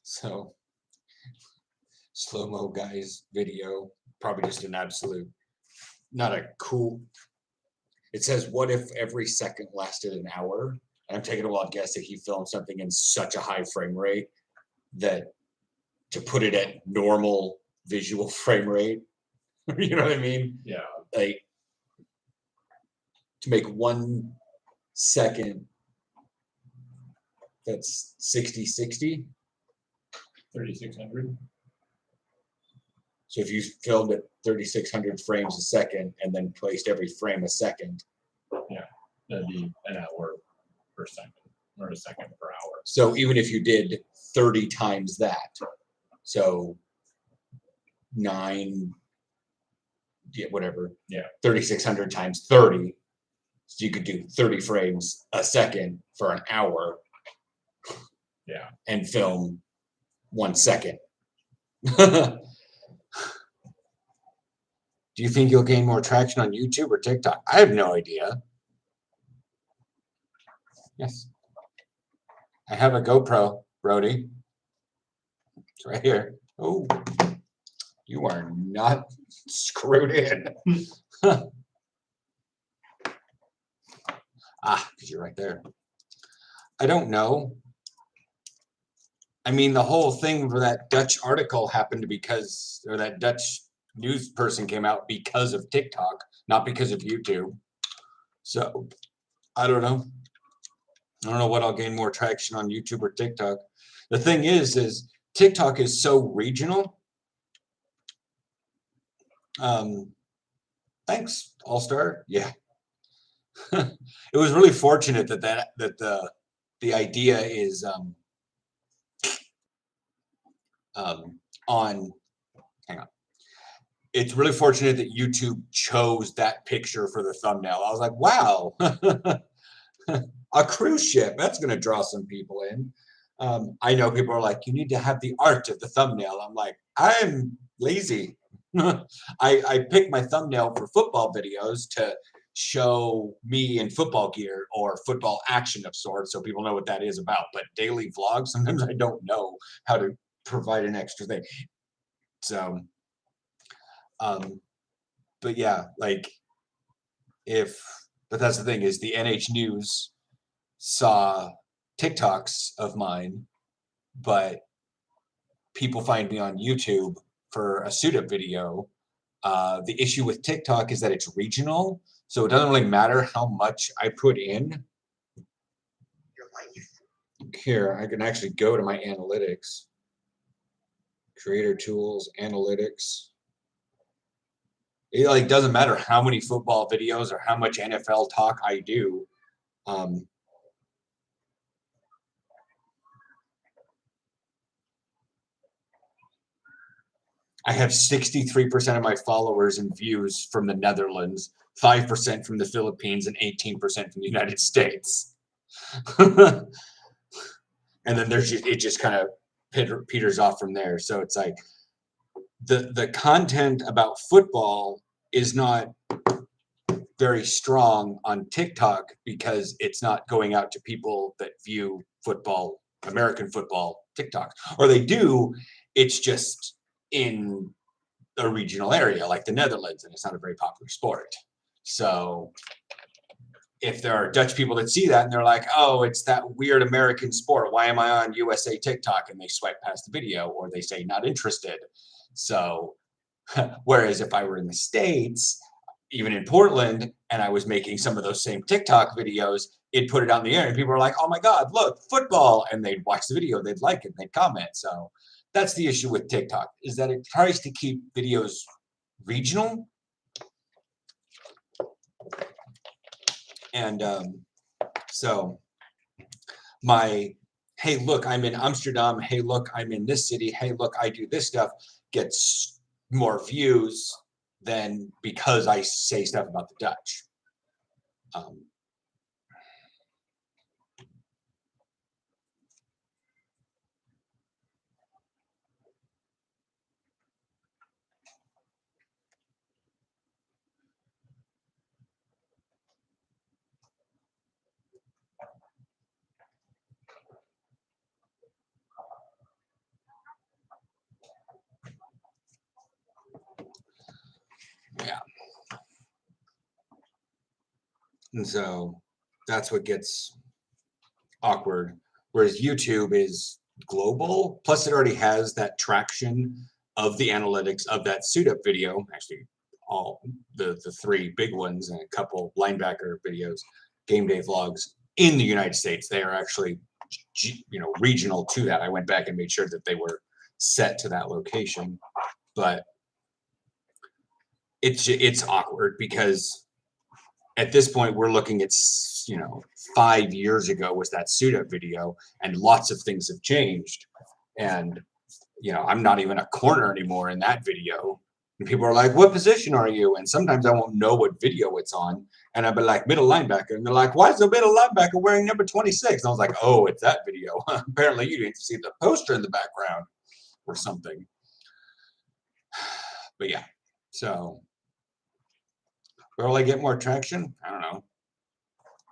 So slow-mo guys video, probably just an absolute, not a cool. It says, what if every second lasted an hour? And I'm taking a wild guess that he filmed something in such a high frame rate that to put it at normal visual frame rate You know what I mean? Yeah. Like to make 1 second, that's 60. 3,600. So if you filmed at 3,600 frames a second and then placed every frame a second, That'd be an hour per second, or a second per hour. so even if you did 30 times that, so 9, whatever, 3,600 times 30, so you could do 30 frames a second for an hour. Yeah. And film 1 second. Do you think you'll gain more traction on YouTube or TikTok? I have no idea. Yes. I have a GoPro, Brody. It's right here. Oh, you are not screwed in. Because you're right there. I don't know. I mean, the whole thing for that Dutch article happened because, or that Dutch news person came out because of TikTok, not because of YouTube. So, I don't know. I don't know what I'll gain more traction on YouTube or TikTok. The thing is TikTok is so regional. Thanks, All-Star. Yeah. It was really fortunate that the idea is on, hang on. It's really fortunate that YouTube chose that picture for the thumbnail. I was like, wow, a cruise ship, that's going to draw some people in. I know people are like, you need to have the art of the thumbnail. I'm like, I'm lazy. I pick my thumbnail for football videos to show me in football gear or football action of sorts, so people know what that is about. But daily vlogs, sometimes I don't know how to provide an extra thing. So, but yeah, like but that's the thing is the NH News saw TikToks of mine, but people find me on YouTube for a suit up video. The issue with TikTok is that it's regional, so it doesn't really matter how much I put in. Here, I can actually go to my analytics. Creator tools, analytics. It like doesn't matter how many football videos or how much NFL talk I do. I have 63% of my followers and views from the Netherlands, 5% from the Philippines, and 18% from the United States. And then it just kind of peters off from there. So it's like the content about football is not very strong on TikTok because it's not going out to people that view football, American football, TikTok. Or they do, it's just in a regional area like the Netherlands, and it's not a very popular sport. So if there are Dutch people that see that and they're like, oh, it's that weird American sport, why am I on USA TikTok? And they swipe past the video, or they say not interested. So whereas if I were in the States, even in Portland, and I was making some of those same TikTok videos, it'd put it out in the air and people are like, oh my God, look, football. And they'd watch the video, they'd like it, they'd comment. So that's the issue with TikTok, is that it tries to keep videos regional. And so my, hey, look, I'm in Amsterdam. Hey, look, I'm in this city. Hey, look, I do this stuff gets more views than because I say stuff about the Dutch. Yeah. And so that's what gets awkward. Whereas YouTube is global, plus it already has that traction of the analytics of that suit up video. Actually, all the three big ones and a couple linebacker videos, game day vlogs in the United States. They are actually, regional to that. I went back and made sure that they were set to that location, but it's awkward because at this point we're looking at 5 years ago was that suit up video, and lots of things have changed, and I'm not even a corner anymore in that video, and people are like, what position are you? And sometimes I won't know what video it's on, and I'll be like, middle linebacker, and they're like, why is the middle linebacker wearing number 26? And I was like, oh, it's that video. Apparently you didn't see the poster in the background or something. But yeah, so will I get more traction? I don't know.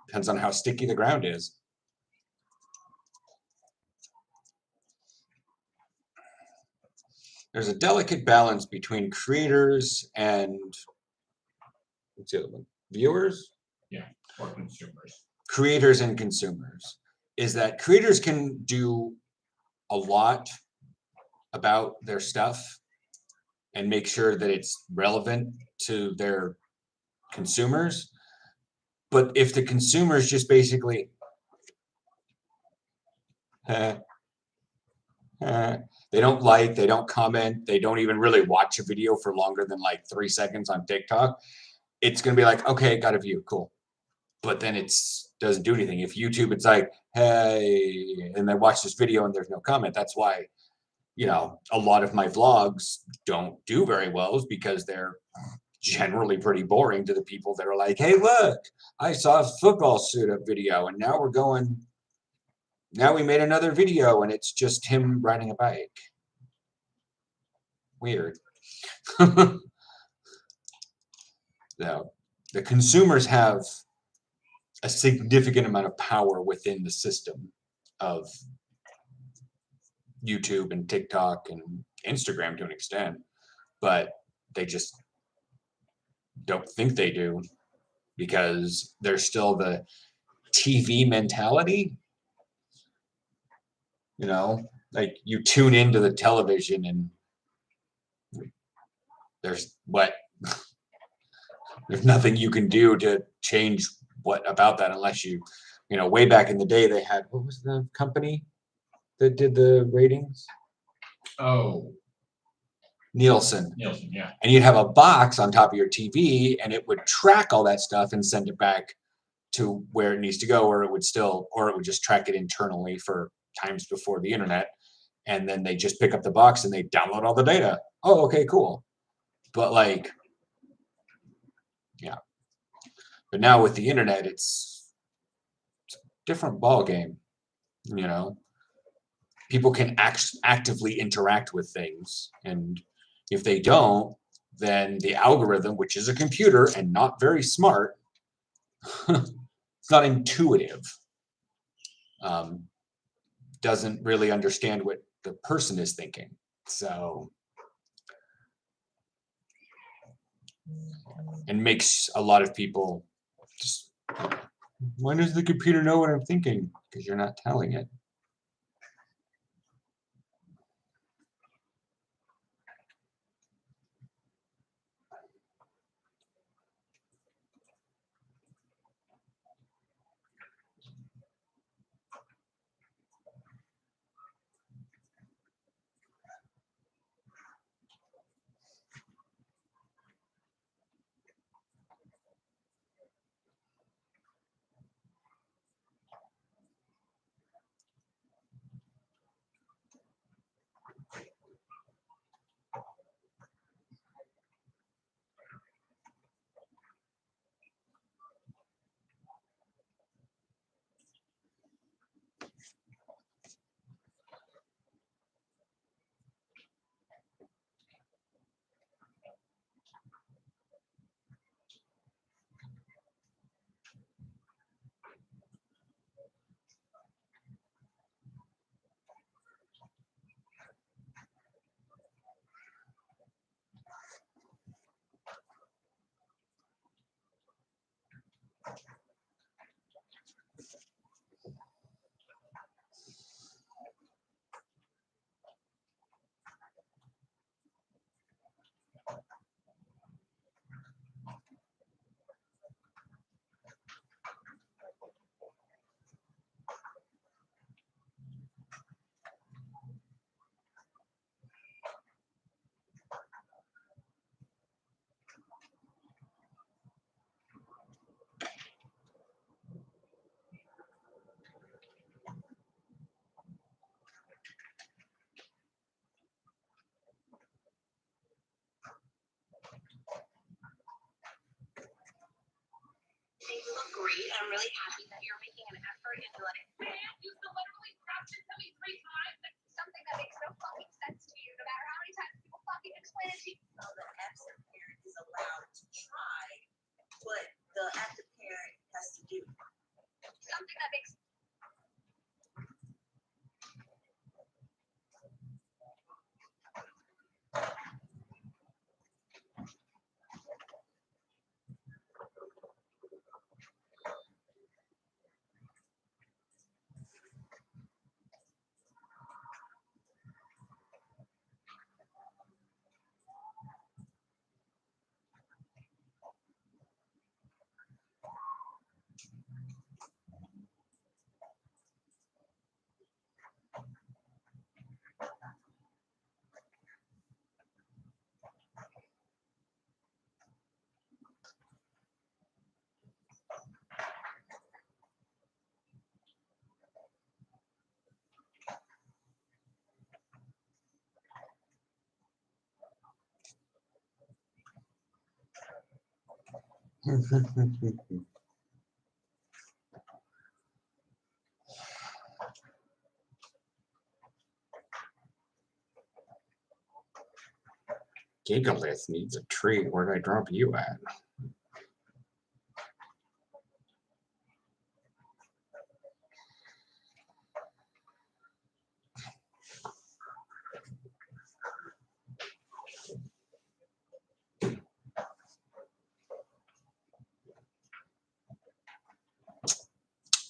Depends on how sticky the ground is. There's a delicate balance between creators and what's the other one? Viewers? Yeah, or consumers. Creators and consumers. Is that creators can do a lot about their stuff and make sure that it's relevant to their consumers. But if the consumers just basically they don't like, they don't comment, they don't even really watch a video for longer than like 3 seconds on TikTok, it's gonna be like, okay, got a view, cool. But then it's doesn't do anything. If YouTube, it's like, hey, and they watch this video and there's no comment. That's why, a lot of my vlogs don't do very well, is because they're generally pretty boring to the people that are like, hey, look, I saw a football suit up video, and now we made another video and it's just him riding a bike. Weird. Now, the consumers have a significant amount of power within the system of YouTube and TikTok and Instagram to an extent, but they just don't think they do because there's still the TV mentality. Like you tune into the television and there's nothing you can do to change what about that unless way back in the day they had, what was the company that did the ratings? Oh, Nielsen. Nielsen, yeah. And you'd have a box on top of your TV and it would track all that stuff and send it back to where it needs to go, or it would just track it internally for times before the internet. And then they just pick up the box and they download all the data. Oh, okay, cool. But yeah. But now with the internet, it's a different ball game. People can actively interact with things, and if they don't, then the algorithm, which is a computer and not very smart, it's not intuitive, doesn't really understand what the person is thinking. So, and makes a lot of people just, why does the computer know what I'm thinking? Because you're not telling it. great. I'm really happy that you're making an effort into like, man, you still literally scratched it to me 3 times. Like, something that makes no fucking sense to you, no matter how many times people fucking explain it to you. So the absent parent is allowed to try what the active parent has to do. Something that makes Gigalith needs a tree. Where'd I drop you at?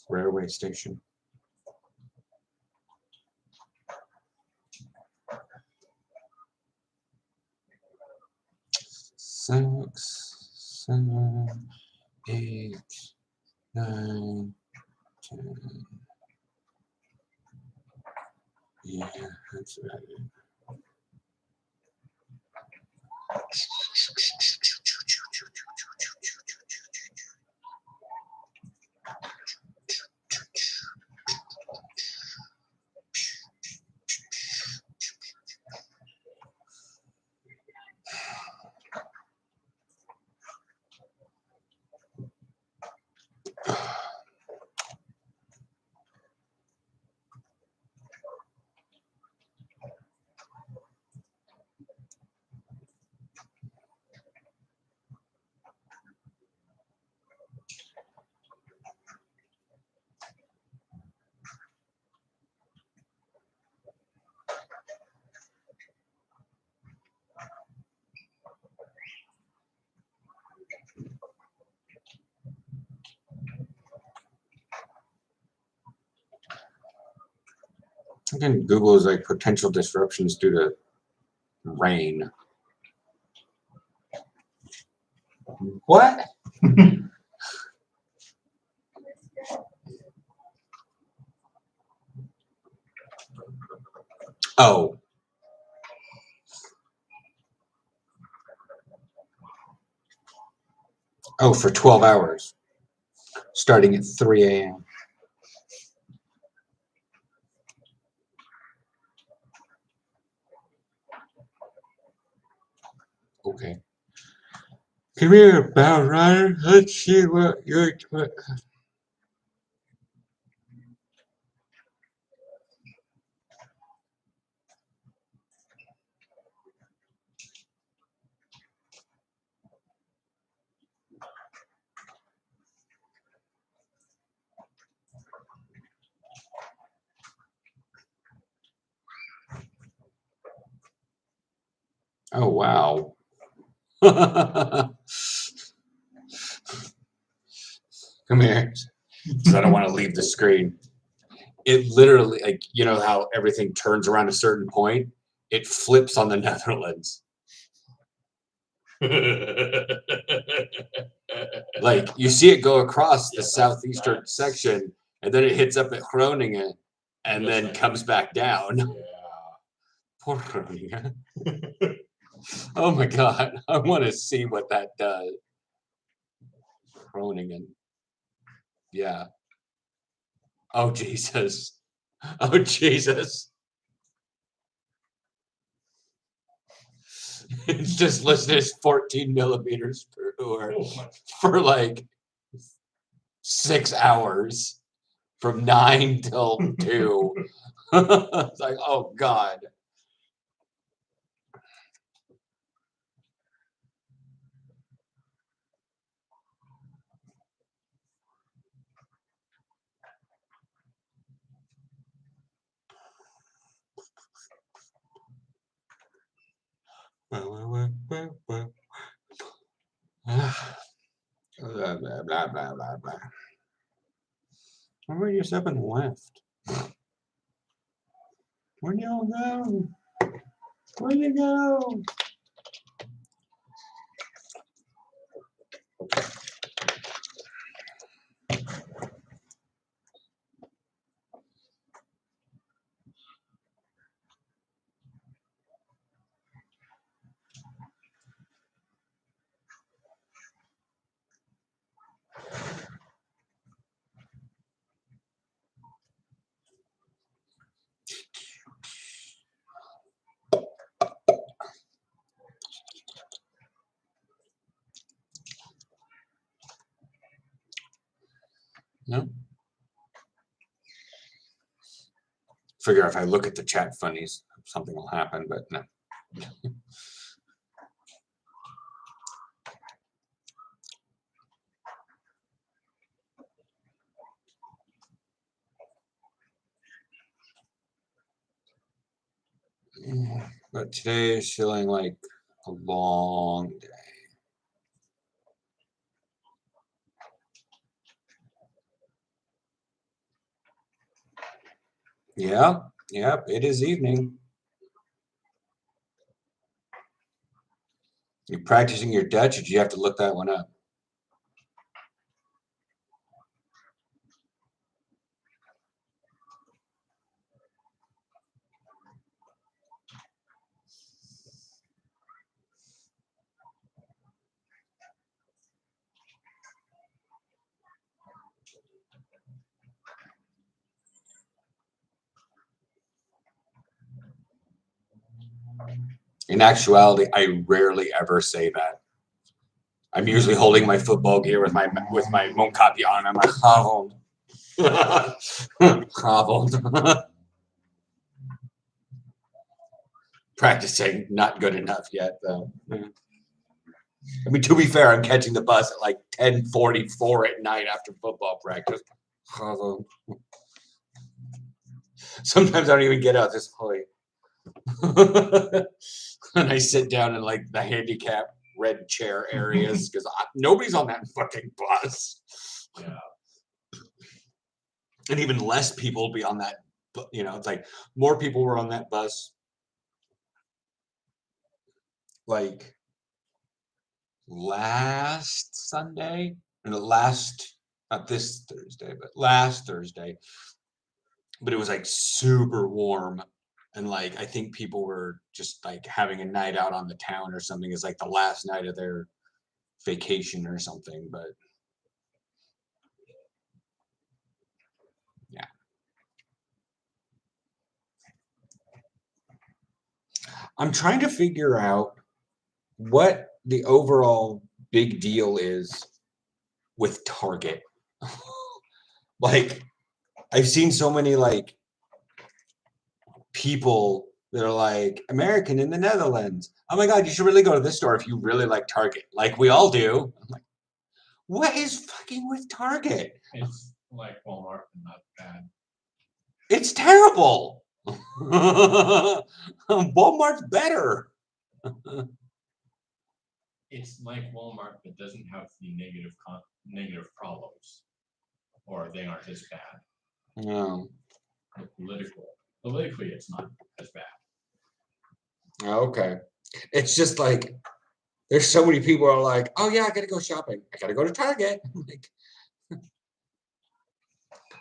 Railway station. Six, 7, 8, 9, 10. Yeah, that's about it. Again, Google is like potential disruptions due to rain. What? Oh. Oh, for 12 hours, starting at 3 a.m. Okay. Come here, Bow Rider. Let's see what you're. Oh, wow. Come here. Because I don't want to leave the screen. It literally, like, you know how everything turns around a certain point? It flips on the Netherlands. Like, you see it go across the southeastern section, and then it hits up at Groningen, and then comes back down. Poor Groningen. Oh my God, I want to see what that does. Groningen. Yeah. Oh, Jesus. Oh, Jesus. It's just listed as 14 millimeters per hour for like 6 hours from 9 till 2. It's like, oh God. Blah, blah, blah, blah, blah, blah. Everybody just up and left. Where'd y'all go? Where'd you go? No. Figure if I look at the chat funnies, something will happen, but no. But today is feeling like a long day. Yeah, yep, it is evening. You practicing your Dutch, or do you have to look that one up? In actuality, I rarely ever say that. I'm usually holding my football gear with my mondkapje on. I'm like, "Havond." Havond. Practicing, not good enough yet, though. I mean, to be fair, I'm catching the bus at like 10:44 at night after football practice. Havond. Sometimes I don't even get out this hoy. And I sit down in like the handicap red chair areas because nobody's on that fucking bus. Yeah. And even less people will be on that. You know, it's like more people were on that bus. Like last Sunday, and not this Thursday, but last Thursday. But it was like super warm. And like, I think people were just like having a night out on the town or something. It's like the last night of their vacation or something. But yeah. I'm trying to figure out what the overall big deal is with Target. Like, I've seen so many like people that are like American in the Netherlands. Oh my God, you should really go to this store if you really like Target. Like we all do. I'm like, what is fucking with Target? It's like Walmart, but not bad. It's terrible. Walmart's better. It's like Walmart, but doesn't have the negative problems, or they aren't as bad. No. Politically, it's not as bad. Okay. It's just like there's so many people are like, oh yeah, I gotta go shopping. I gotta go to Target. I'm like,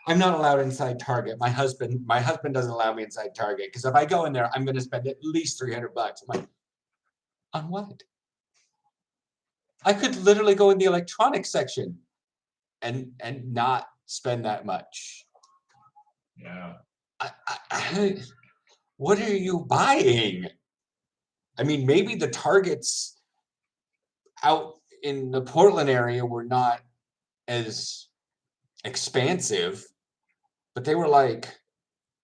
I'm not allowed inside Target. My husband doesn't allow me inside Target because if I go in there, I'm gonna spend at least $300. I'm like, on what? I could literally go in the electronics section and not spend that much. Yeah. What are you buying? I mean, maybe the Targets out in the Portland area were not as expansive, but they were like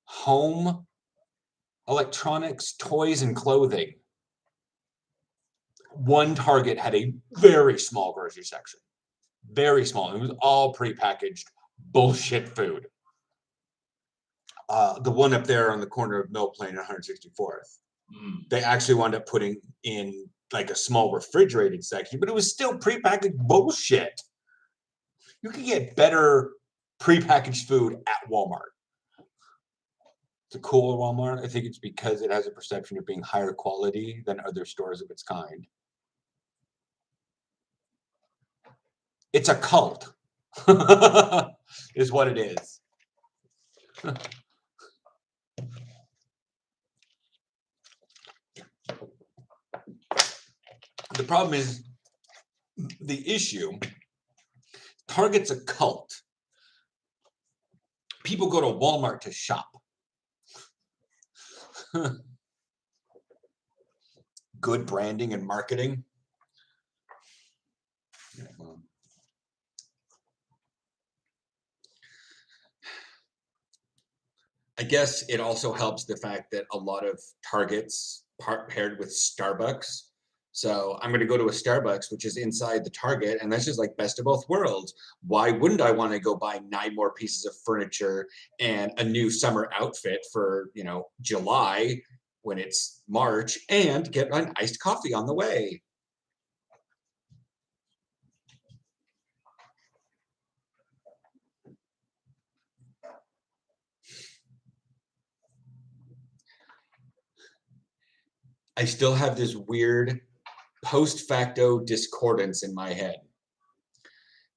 home electronics, toys, and clothing. One Target had a very small grocery section. Very small. It was all prepackaged bullshit food. The one up there on the corner of Mill Plain and 164th, they actually wound up putting in like a small refrigerated section, but it was still prepackaged bullshit. You can get better prepackaged food at Walmart. It's a cooler Walmart. I think it's because it has a perception of being higher quality than other stores of its kind. It's a cult, is what it is. The problem is the issue. Target's a cult. People go to Walmart to shop. Good branding and marketing. I guess it also helps the fact that a lot of Targets paired with Starbucks. So I'm going to go to a Starbucks, which is inside the Target, and that's just like best of both worlds. Why wouldn't I want to go buy 9 more pieces of furniture and a new summer outfit for, July when it's March, and get an iced coffee on the way? I still have this weird post facto discordance in my head.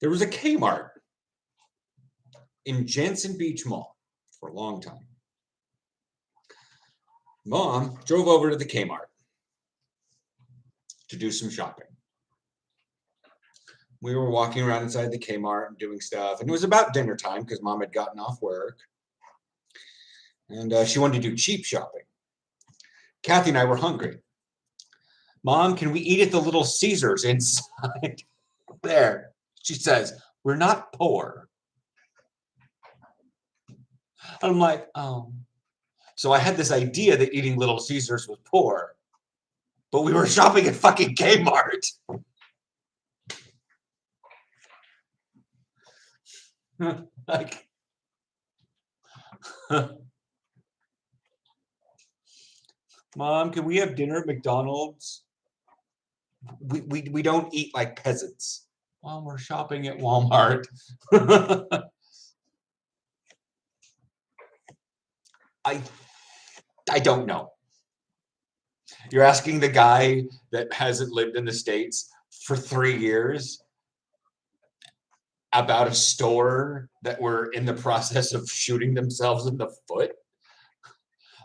There was a Kmart in Jansen Beach Mall for a long time. Mom drove over to the Kmart to do some shopping. We were walking around inside the Kmart and doing stuff, and it was about dinner time because Mom had gotten off work, and she wanted to do cheap shopping. Kathy and I were hungry. Mom, can we eat at the Little Caesars inside there? She says, we're not poor. I'm like, oh. So I had this idea that eating Little Caesars was poor, but we were shopping at fucking Kmart. Like, Mom, can we have dinner at McDonald's? We don't eat like peasants. Well, we're shopping at Walmart. I don't know. You're asking the guy that hasn't lived in the States for 3 years about a store that were in the process of shooting themselves in the foot.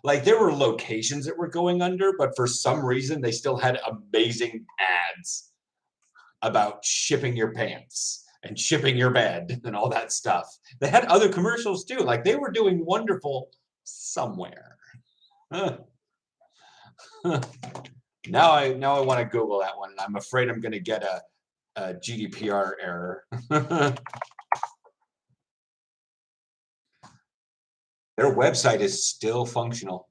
Like, there were locations that were going under, but for some reason they still had amazing ads about shipping your pants and shipping your bed and all that stuff. They had other commercials too. Like, they were doing wonderful somewhere. Now I want to Google that one, and I'm afraid I'm going to get a GDPR error. Their website is still functional.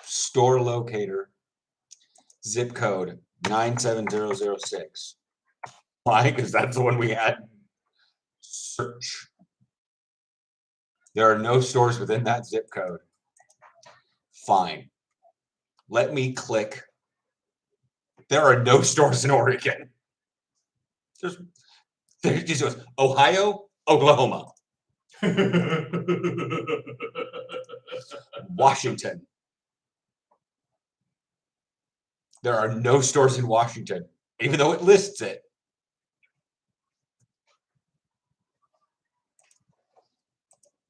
Store locator, zip code 97006. Why? Because that's the one we had. Search. There are no stores within that zip code. Fine. Let me click. There are no stores in Oregon. There just goes Ohio, Oklahoma, Washington. There are no stores in Washington, even though it lists it.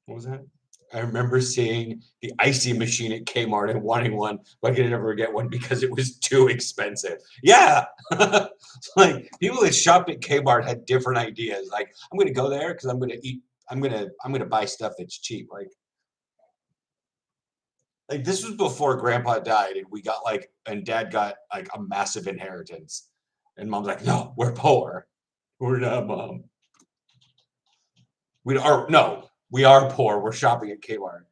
What was that? I remember seeing the icy machine at Kmart and wanting one, but I could never get one because it was too expensive. Yeah. Like, people that shopped at Kmart had different ideas. Like, I'm going to go there because I'm going to eat. I'm going to buy stuff that's cheap. Like this was before Grandpa died, and Dad got like a massive inheritance, and Mom's like, "No, we're poor." We're not, Mom. We are poor. We're shopping at Kmart.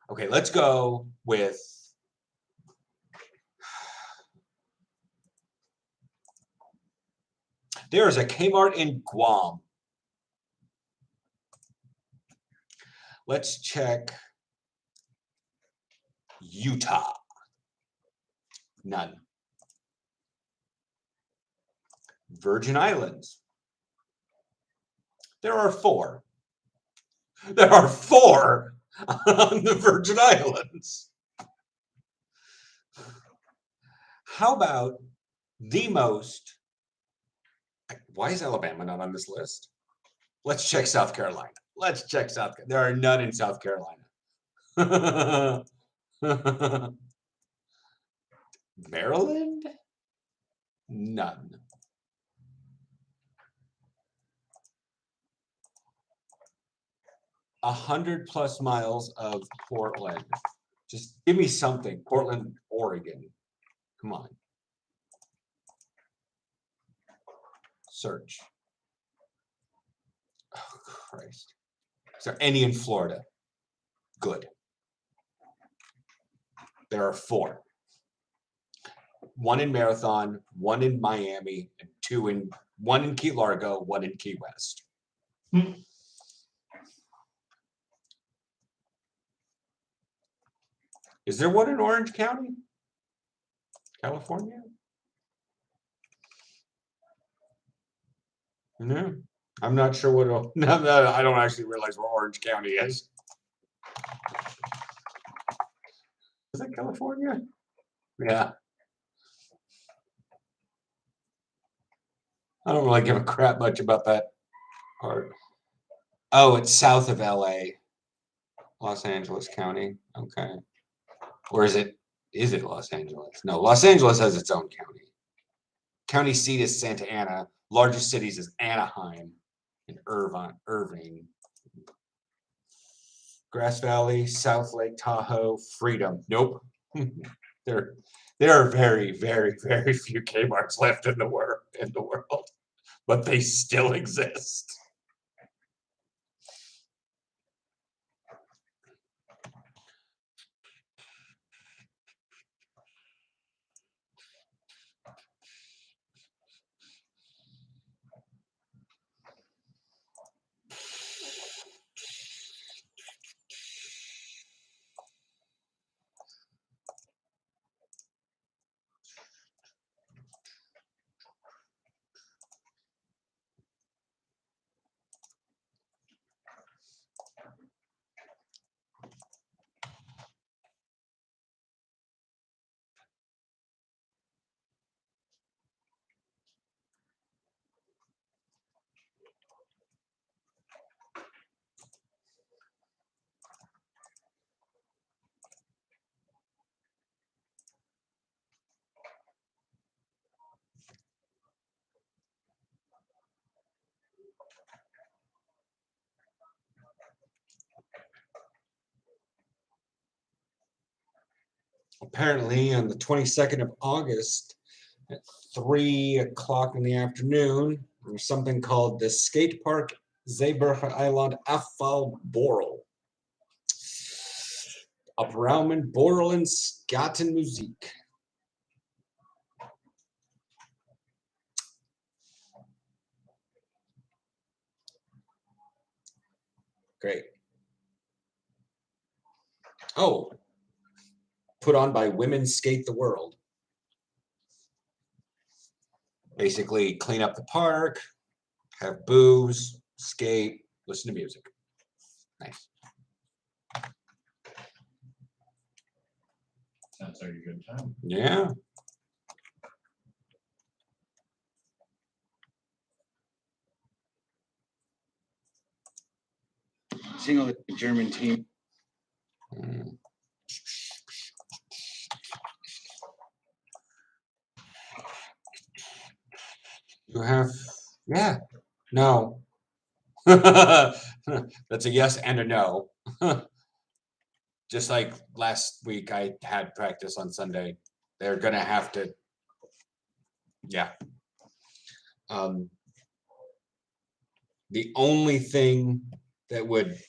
Okay, let's go with there is a Kmart in Guam. Let's check Utah. None. Virgin Islands. There are 4. There are 4 on the Virgin Islands. How about the most? Why is Alabama not on this list? Let's check South Carolina. Let's check South Carolina. There are none in South Carolina. Maryland? None. A 100+ miles of Portland. Just give me something. Portland, Oregon. Come on. Search. Oh, Christ. Is there any in Florida? Good. There are 4. 1 in Marathon, 1 in Miami, and 1 in Key Largo, 1 in Key West. Is there one in Orange County, California? No, I'm not sure what. No, I don't actually realize where Orange County is. Is that California? Yeah. I don't really give a crap much about that part. Oh, it's south of LA, Los Angeles County. Okay. Or is it Los Angeles? No, Los Angeles has its own county. County seat is Santa Ana. Largest cities is Anaheim and Irving. Grass Valley, South Lake Tahoe, Freedom. Nope. There are very, very, very few Kmarts left in the world, but they still exist. Apparently, on the 22nd of August at 3 o'clock in the afternoon, there's something called the Skate Park Zeebergeiland Afvalborrel. Op Raumen Borrelen Skatenmusik. Great. Oh, put on by Women Skate the World. Basically, clean up the park, have booze, skate, listen to music. Nice. Sounds like a good time. Yeah. Seeing the German team. You have, yeah, no. That's a yes and a no. Just like last week, I had practice on Sunday. They're gonna have to, yeah. The only thing that would,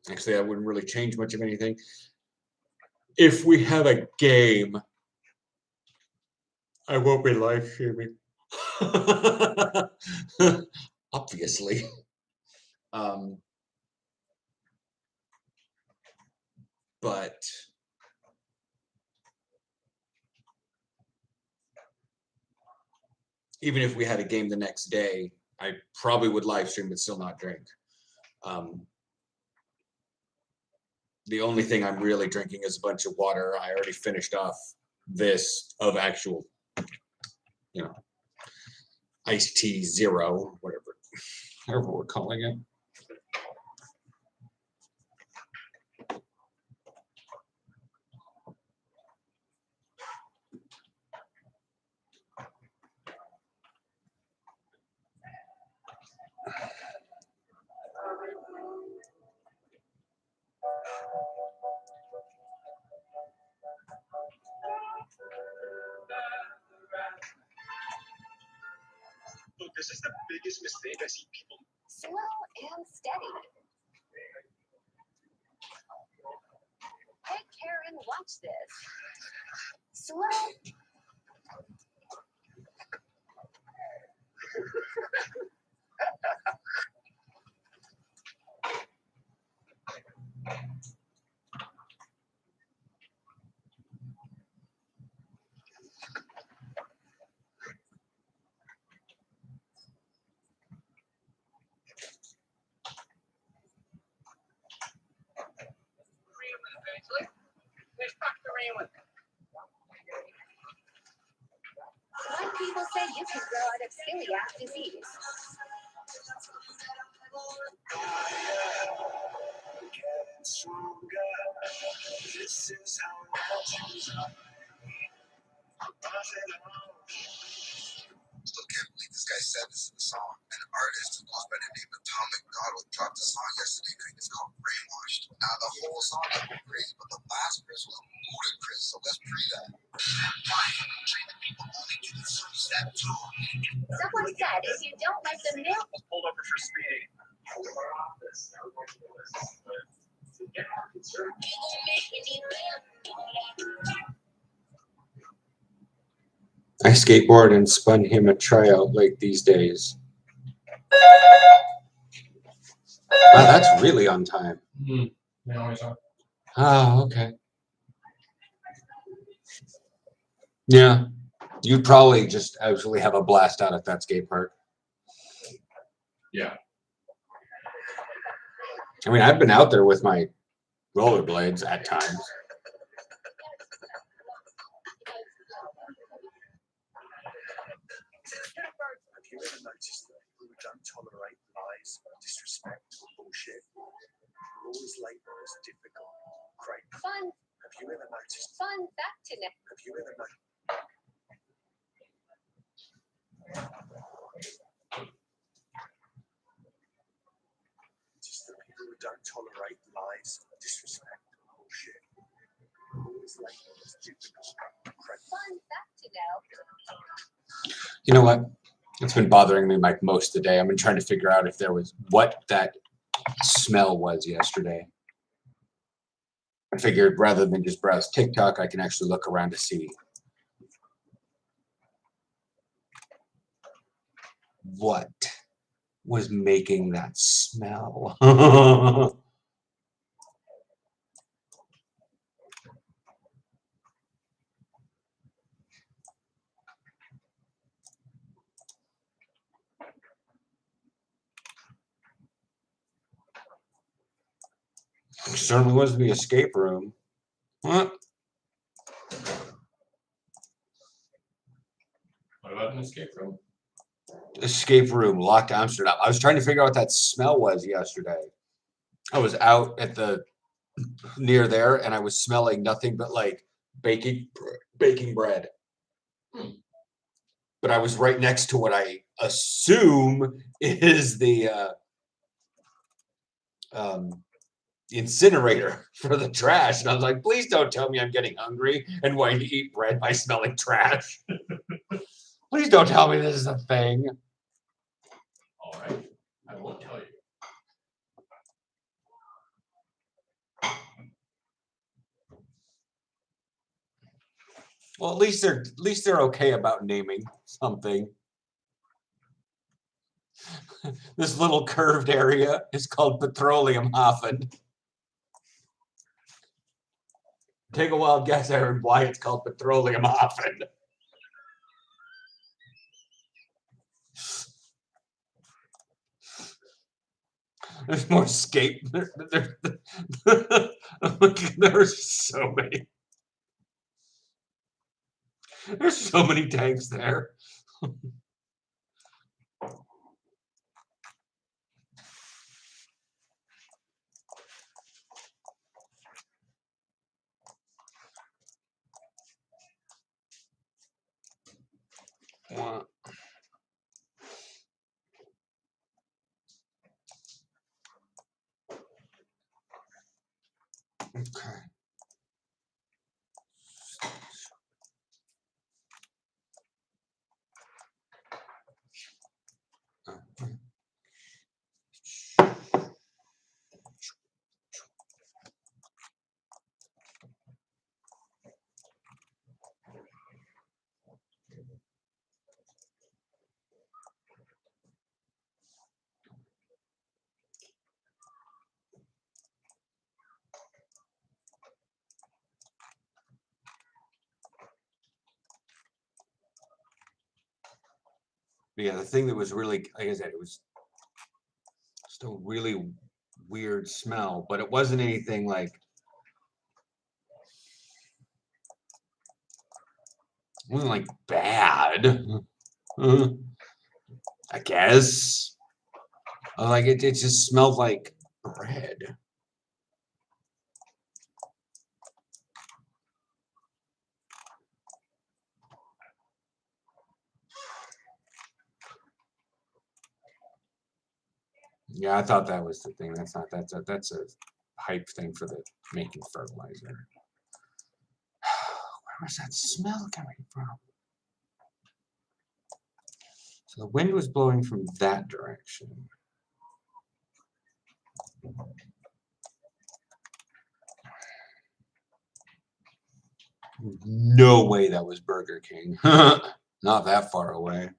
actually, I wouldn't really change much of anything. If we have a game, I won't be live streaming. Obviously. But even if we had a game the next day, I probably would live stream but still not drink. The only thing I'm really drinking is a bunch of water. I already finished off this of actual, you know, iced tea zero, whatever we're calling it. Look, this is the biggest mistake I see people. Slow and steady. Hey, Karen, watch this. Slow. Some people say you can grow out of celiac disease. Still can't believe this guy said this in the song. An artist who goes by the name Atomic Godwin dropped a song yesterday night. It's called Brainwashed. Now the whole song is crazy, but the last verse was ludicrous. So let's pre that. Someone said if you don't like the milk, Pulled over for speeding. I skateboard and spun him a tryout like these days. Wow, that's really on time. They always are. Oh, okay. Yeah, you'd probably just absolutely have a blast out at that skate park. Yeah. I mean, I've been out there with my rollerblades at times. Have you ever noticed that people who don't tolerate lies, disrespect, bullshit, are always labeled as difficult, great? fun Have you ever noticed? fact to know. Have you ever noticed? Just the people who don't tolerate lies, disrespect, bullshit, are always labeled as difficult, great? Fact to know. You know what? It's been bothering me like most of the day. I've been trying to figure out if there was what that smell was yesterday. I figured rather than just browse TikTok, I can actually look around to see what was making that smell. Certainly wasn't the escape room. Huh? What about an escape room? Escape room, locked Amsterdam. I was trying to figure out what that smell was yesterday. I was out at the near there and I was smelling nothing but like baking bread. But I was right next to what I assume is the incinerator for the trash. And I was like, please don't tell me I'm getting hungry and wanting to eat bread by smelling trash. Please don't tell me this is a thing. All right. I won't tell you. Well, at least they're okay about naming something. This little curved area is called Petroleum Hafen. Take a wild guess, Aaron, why it's called Petroleum Hafen. There's more escape. There's so many. There's so many tanks there. What? Okay. But yeah, the thing that was really, like I said, it was still really weird smell, but it wasn't anything like, it wasn't like bad. I guess. Like it just smelled like bread. Yeah, I thought that was the thing. That's not. That's a hype thing for the making fertilizer. Where was that smell coming from? So the wind was blowing from that direction. No way that was Burger King. Not that far away.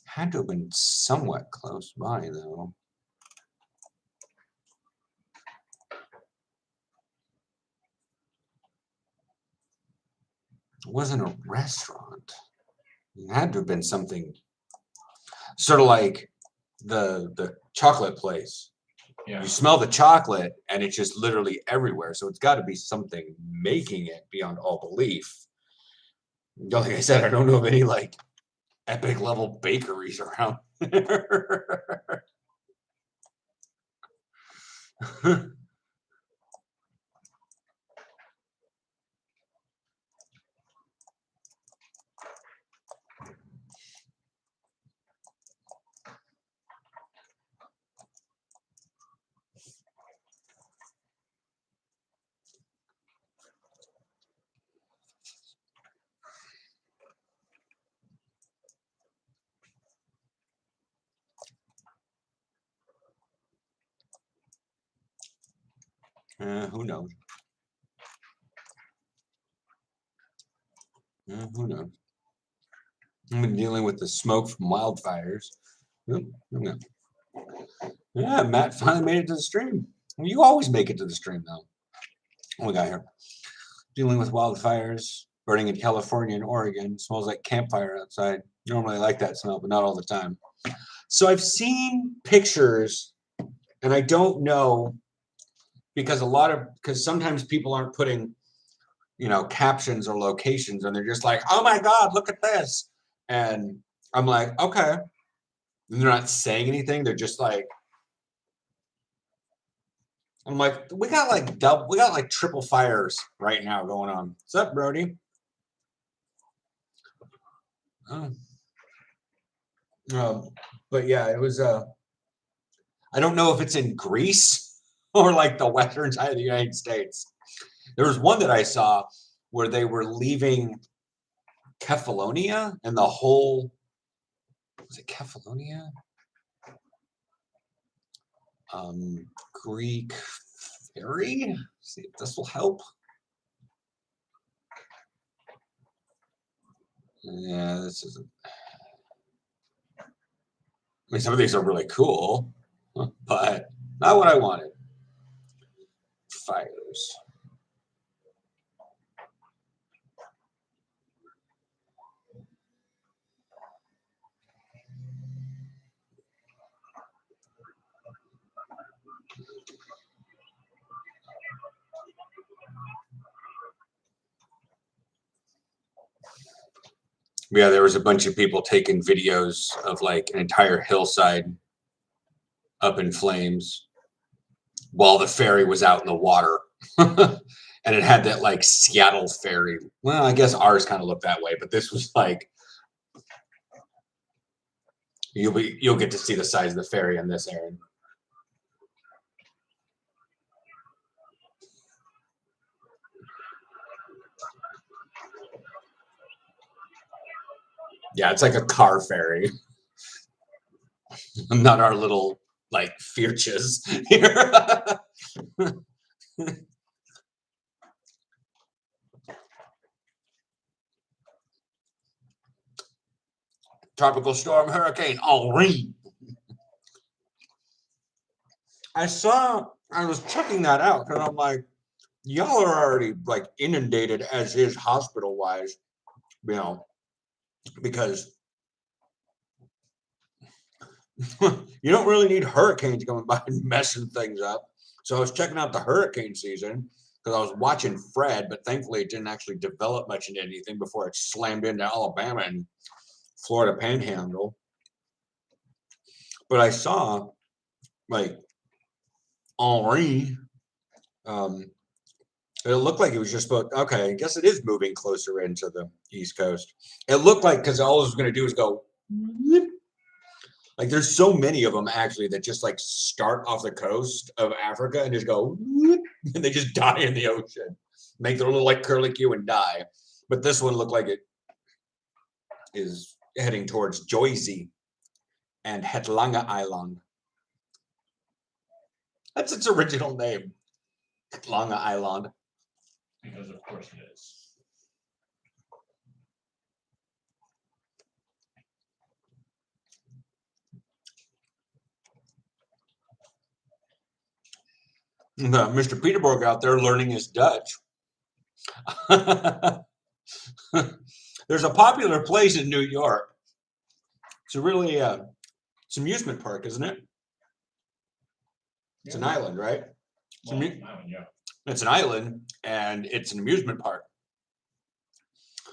Had to have been somewhat close by, though. It wasn't a restaurant. It had to have been something sort of like the chocolate place. Yeah. You smell the chocolate, and it's just literally everywhere. So it's got to be something making it beyond all belief. Like I said, I don't know of any like epic level bakeries around there. Who knows? Who knows? I've been dealing with the smoke from wildfires. Who knows? Yeah, Matt finally made it to the stream. Well, you always make it to the stream, though. What we got here? Dealing with wildfires, burning in California and Oregon. Smells like campfire outside. Normally I like that smell, but not all the time. So I've seen pictures, and I don't know because sometimes people aren't putting, captions or locations, and they're just like, "Oh my God, look at this," and I'm like, okay. And they're not saying anything. They're just like, I'm like, we got like triple fires right now going on. What's up, Brody? But yeah, it was. I don't know if it's in Greece or like the western side of the United States. There was one that I saw where they were leaving Kefalonia, and the whole Was it Cephalonia? Greek fairy. See if this will help. Yeah, this isn't. I mean, some of these are really cool, but not what I wanted. Fires. Yeah, there was a bunch of people taking videos of like an entire hillside up in flames while the ferry was out in the water. And it had that like Seattle ferry. Well, I guess ours kind of looked that way, but this was like you'll get to see the size of the ferry in this, Aaron. Yeah, it's like a car ferry. Not our little like Fierches here. Tropical storm hurricane Henri. I was checking that out and I'm like, y'all are already like inundated as is hospital wise, you know, because you don't really need hurricanes coming by and messing things up. So I was checking out the hurricane season because I was watching Fred, but thankfully it didn't actually develop much into anything before it slammed into Alabama and Florida Panhandle. But I saw like Henri, it looked like it was just about, okay, I guess it is moving closer into the East Coast. It looked like, because all it was going to do is go, whoop. Like there's so many of them actually that just like start off the coast of Africa and just go, whoop, and they just die in the ocean, make their little like curlicue and die. But this one looked like it is heading towards Jersey and Hetlanga Island. That's its original name, Hetlanga Island. Because of course it is. Mr. Peterborg out there learning his Dutch. There's a popular place in New York. It's a really it's an amusement park, isn't it? It's an island, right? Well, an island, yeah. It's an island and it's an amusement park.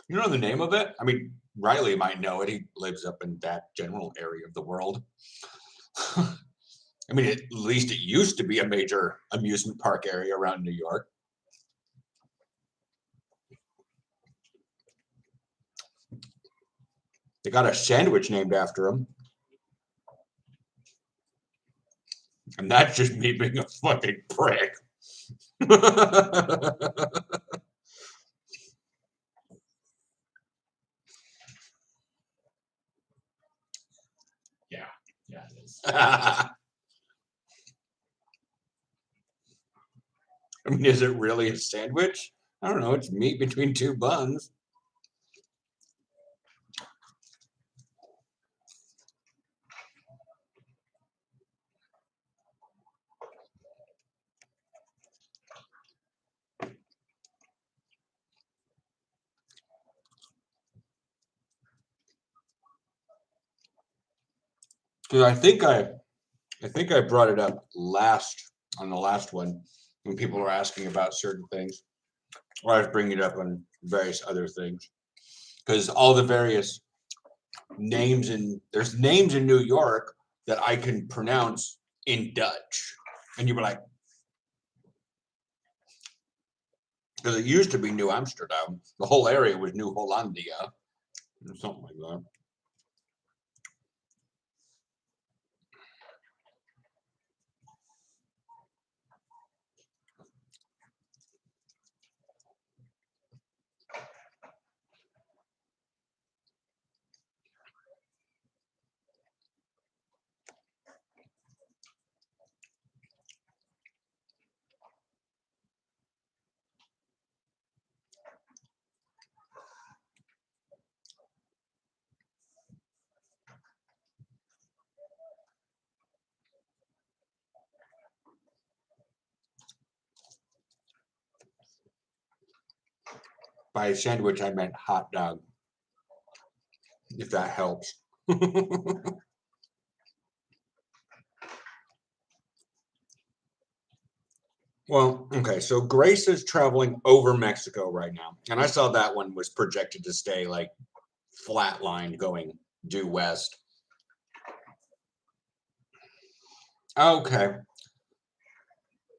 You know the name of it? I mean, Riley might know it. He lives up in that general area of the world. I mean, at least it used to be a major amusement park area around New York. They got a sandwich named after him. And that's just me being a fucking prick. Yeah, it is. I mean, is it really a sandwich? I don't know. It's meat between two buns. Because I think I brought it up on the last one when people were asking about certain things, or I was bringing it up on various other things. Because all the various names there's names in New York that I can pronounce in Dutch, and you were like, because it used to be New Amsterdam, the whole area was New Hollandia, or something like that. by sandwich, I meant hot dog. If that helps. Well, okay, so Grace is traveling over Mexico right now. And I saw that one was projected to stay like flatlined going due west. Okay.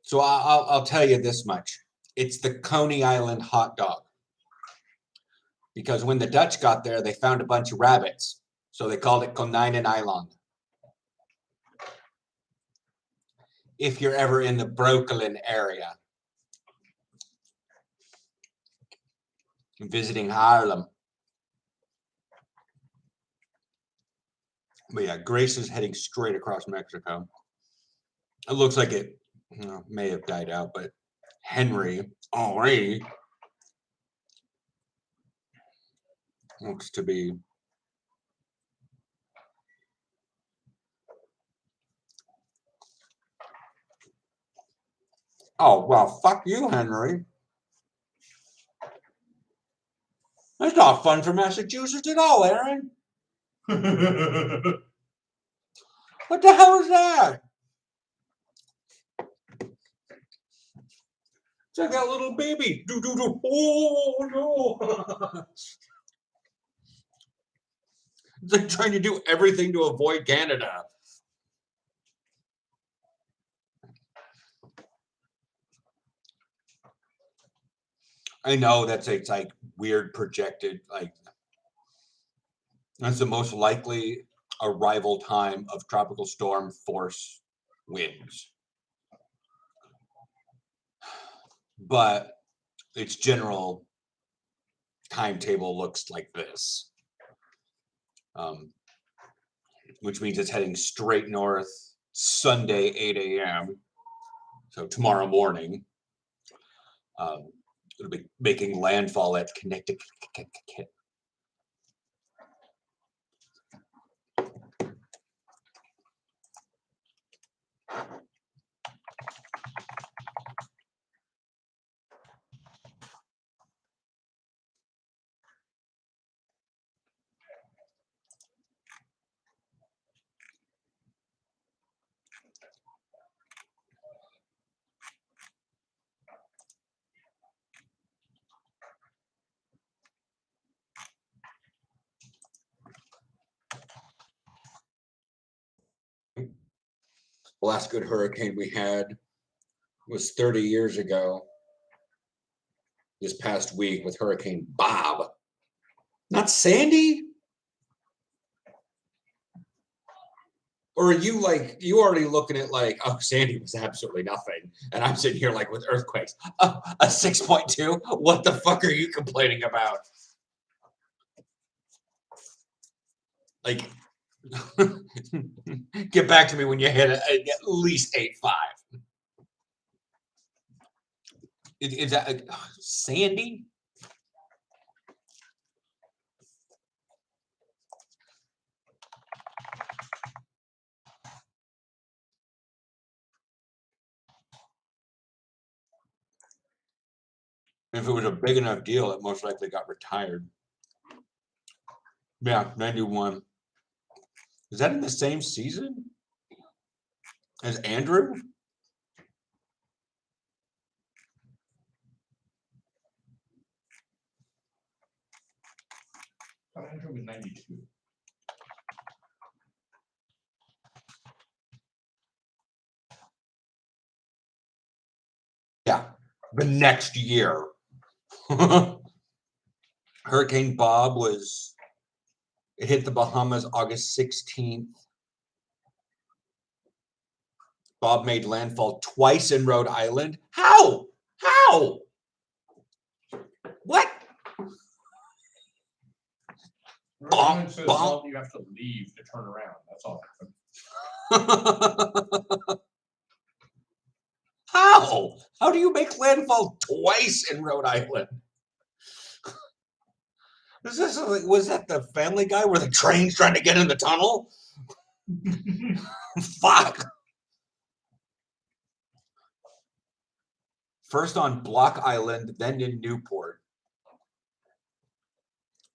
So I'll tell you this much. It's the Coney Island hot dog. Because when the Dutch got there, they found a bunch of rabbits. So they called it Konijnen Island. If you're ever in the Brooklyn area, visiting Harlem. But yeah, Grace is heading straight across Mexico. It looks like it may have died out, but Henry looks to be. Oh, well, fuck you, Henry. That's not fun for Massachusetts at all, Aaron. What the hell is that? It's like that little baby. Oh, no. It's like trying to do everything to avoid Canada. I know it's like weird projected, like that's the most likely arrival time of tropical storm force winds. But its general timetable looks like this, which means it's heading straight north Sunday, 8 a.m. So tomorrow morning. It'll be making landfall at Connecticut. The last good hurricane we had was 30 years ago. This past week with Hurricane Bob. Not Sandy? Or are you already looking at like, oh, Sandy was absolutely nothing. And I'm sitting here like with earthquakes. Oh, a 6.2? What the fuck are you complaining about? Like, get back to me when you hit at least 8.5. Is that Sandy? If it was a big enough deal, it most likely got retired. Yeah, 91. Is that in the same season as Andrew? Andrew was 92. Yeah, the next year. Hurricane Bob it hit the Bahamas August 16th. Bob made landfall twice in Rhode Island. How? What? Rhode Island says all you have to leave to turn around. That's all. How? How do you make landfall twice in Rhode Island? Was that the Family Guy where the train's trying to get in the tunnel? Fuck. First on Block Island, then in Newport.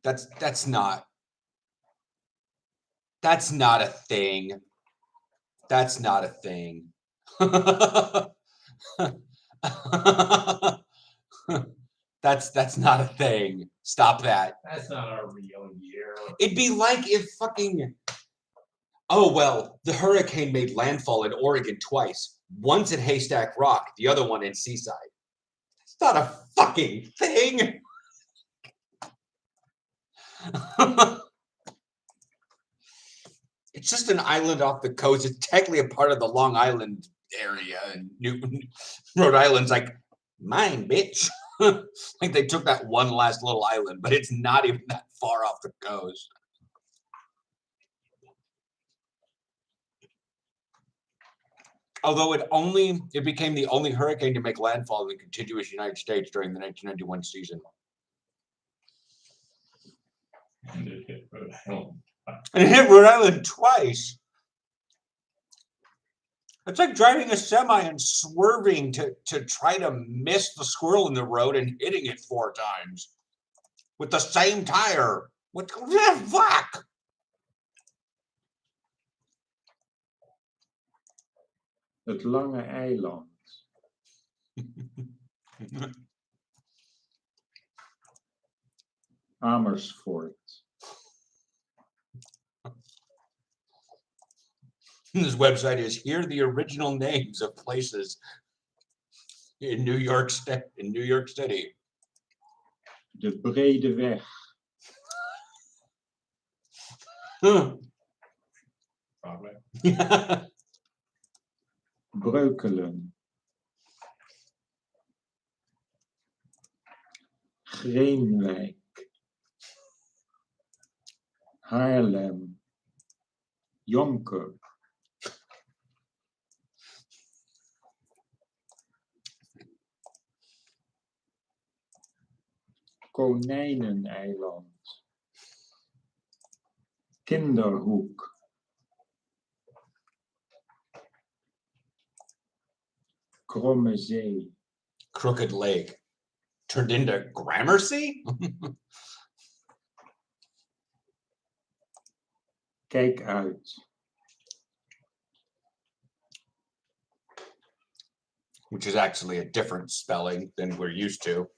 That's not a thing. That's not a thing. That's not a thing. Stop that. That's not our real year. It'd be like if fucking, oh well, the hurricane made landfall in Oregon twice. Once at Haystack Rock, the other one in Seaside. It's not a fucking thing. It's just an island off the coast. It's technically a part of the Long Island area, and Rhode Island's like, mine, bitch. Like they took that one last little island, but it's not even that far off the coast. Although it became the only hurricane to make landfall in the contiguous United States during the 1991 season. And it hit Rhode Island. And it hit Rhode Island twice. It's like driving a semi and swerving to try to miss the squirrel in the road and hitting it 4 times with the same tire. What the fuck? Het lange eiland. Amersfoort. This website is here are the original names of places in New York City. De Brede Weg. Broadway. Breukelen. Greenwijk. Haarlem. Jonker. Konijneneiland. Kinderhoek. Kromme Zee. Crooked Lake. Turned into Gramercy? Kijk uit. Which is actually a different spelling than we're used to.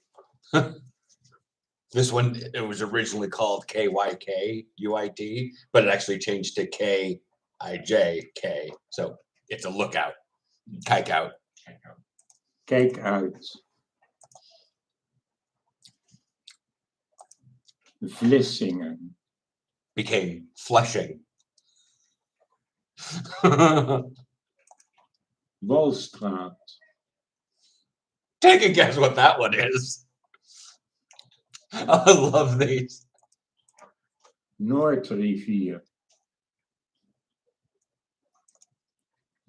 This one, it was originally called KYKUIT, but it actually changed to KIJK. So it's a lookout. Kijk out. Kijk uit. Vlissingen. Became Flushing. Walstraat. Take a guess what that one is. I love these. Noordrivier.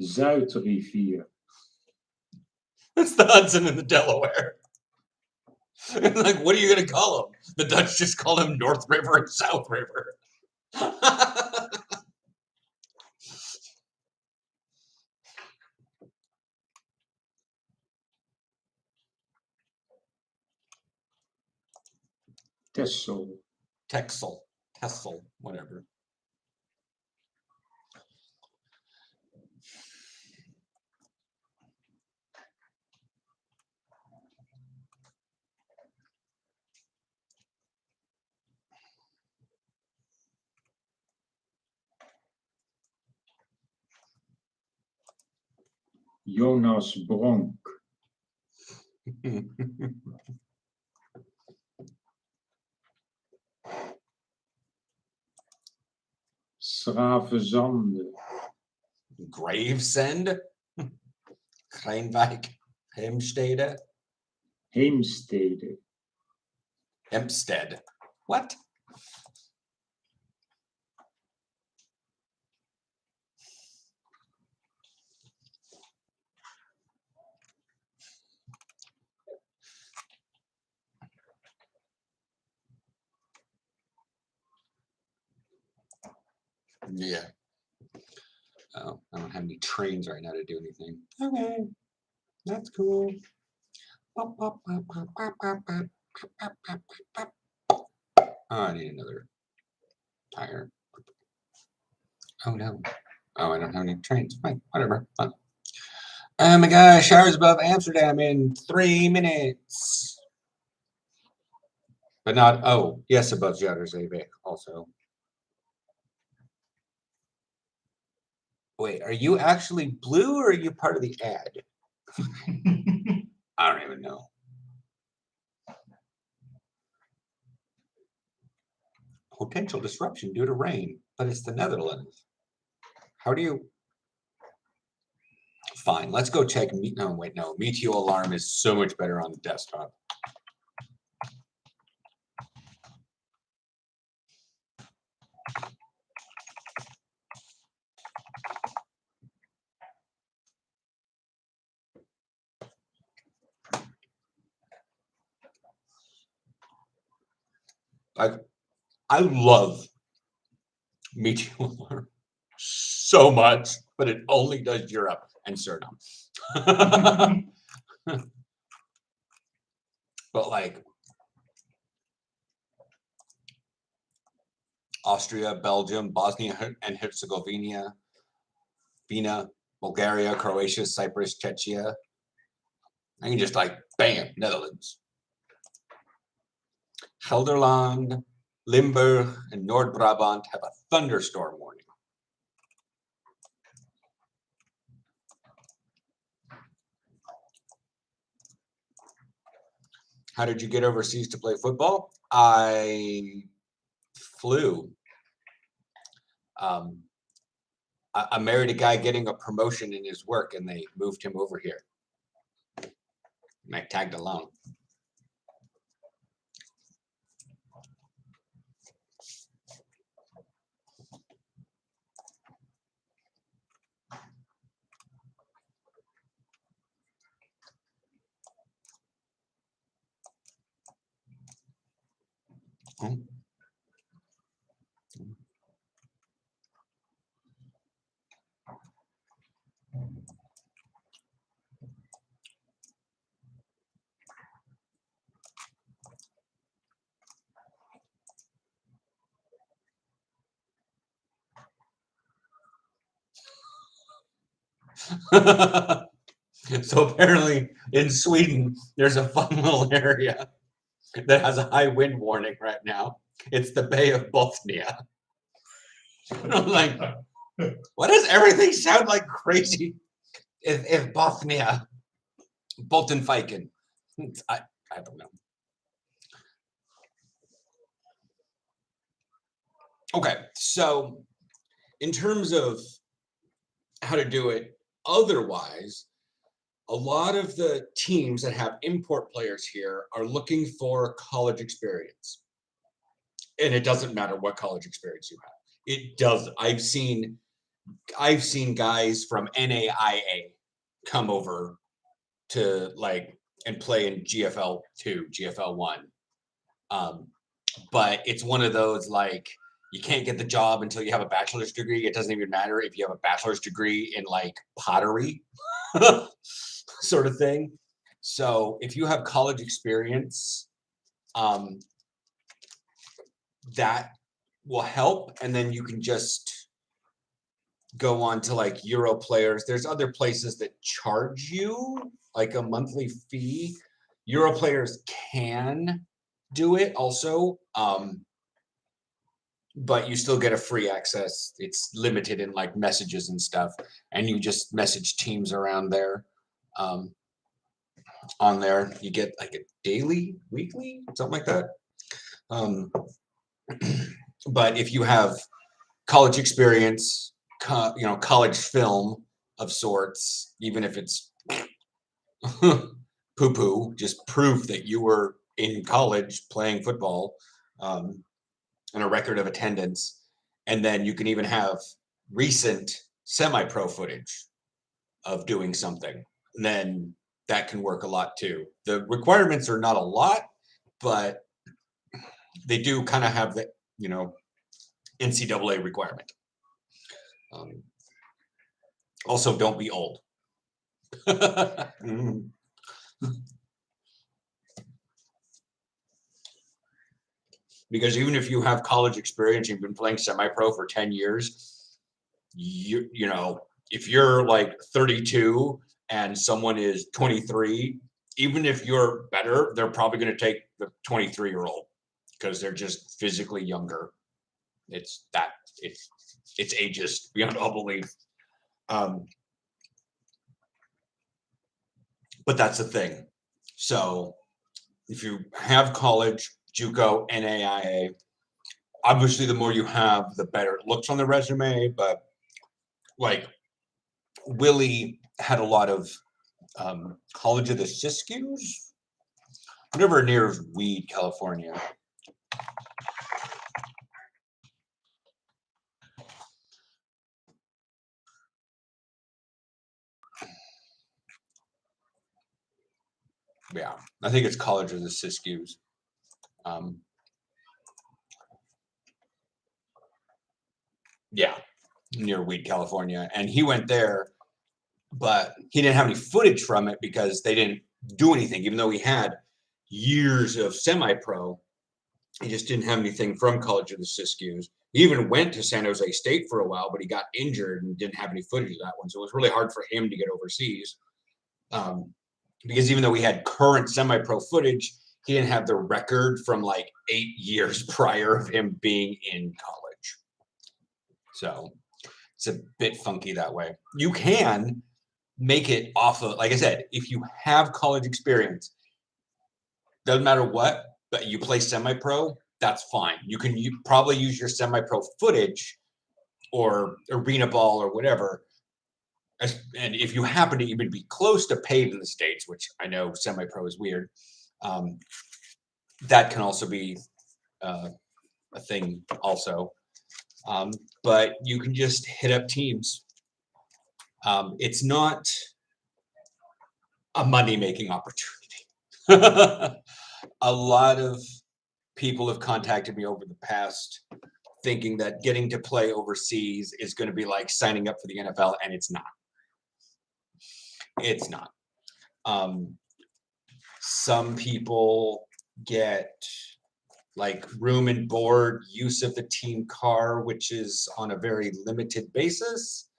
Zuidrivier. It's the Hudson and the Delaware. Like, what are you going to call them? The Dutch just call them North River and South River. Texel. Texel, whatever. Jonas Bronk. Schravenzande. Gravesend. Kleinwijk. Hemstede. Heemstede. Hempstead. What? Yeah. Oh, I don't have any trains right now to do anything. Okay. That's cool. Oh, I need another tire. Oh no. Oh, I don't have any trains. Fine, whatever. Fine. Oh my gosh, showers above Amsterdam in 3 minutes. But not, oh, yes, above Zuiderzee also. Wait, are you actually blue or are you part of the ad? I don't even know. Potential disruption due to rain, but it's the Netherlands. How do you? Fine, let's go check. No, wait, no. Meteo alarm is so much better on the desktop. I love Meteo alarm so much, but it only does Europe and Suriname. But like Austria, Belgium, Bosnia and Herzegovina, Bulgaria, Croatia, Cyprus, Czechia. I can just like bam, Netherlands. Gelderland, Limburg, and Noord-Brabant have a thunderstorm warning. How did you get overseas to play football? I flew. I married a guy getting a promotion in his work, and they moved him over here. And I tagged along. So apparently in Sweden, there's a fun little area that has a high wind warning right now. It's the Bay of Bothnia. And I'm like, why does everything sound like crazy? If Bothnia, Boltenfeiken, I don't know. Okay, so in terms of how to do it otherwise, a lot of the teams that have import players here are looking for college experience. And it doesn't matter what college experience you have. It does. I've seen guys from NAIA come over to like and play in GFL 2, GFL 1. But it's one of those like you can't get the job until you have a bachelor's degree. It doesn't even matter if you have a bachelor's degree in like pottery sort of thing. So if you have college experience, that will help. And then you can just go on to like Euro players. There's other places that charge you like a monthly fee. Euro players can do it also. But you still get a free access. It's limited in like messages and stuff. And you just message teams around there. On there, you get like a daily, weekly, something like that. But if you have college experience, college film of sorts, even if it's poo-poo, just proof that you were in college playing football, and a record of attendance. And then you can even have recent semi-pro footage of doing something. And then that can work a lot too. The requirements are not a lot, but they do kind of have the, NCAA requirement. Also, don't be old. Because even if you have college experience, you've been playing semi-pro for 10 years, you know, if you're like 32 and someone is 23, even if you're better, they're probably going to take the 23-year-old because they're just physically younger. It's ageist beyond all belief. But that's the thing. So if you have college, JUCO, NAIA, obviously the more you have, the better it looks on the resume. But like Willie had a lot of College of the SISUs, whatever near Weed, California. Yeah, I think it's College of the SISUs. Yeah, near Weed, California. And he went there, but he didn't have any footage from it because they didn't do anything, even though he had years of semi-pro. He just didn't have anything from College of the SISUs. He even went to San Jose State for a while, but he got injured and didn't have any footage of that one. So it was really hard for him to get overseas. Because even though he had current semi-pro footage, he didn't have the record from like 8 years prior of him being in college. So it's a bit funky that way. You can make it off of, like I said, if you have college experience, doesn't matter what, but you play semi-pro, that's fine. You can probably use your semi-pro footage or arena ball or whatever. And if you happen to even be close to paid in the States, which I know semi-pro is weird, that can also be a thing also. But you can just hit up teams. It's not a money-making opportunity. A lot of people have contacted me over the past thinking that getting to play overseas is going to be like signing up for the NFL, and it's not. It's not. Some people get like room and board use of the team car, which is on a very limited basis.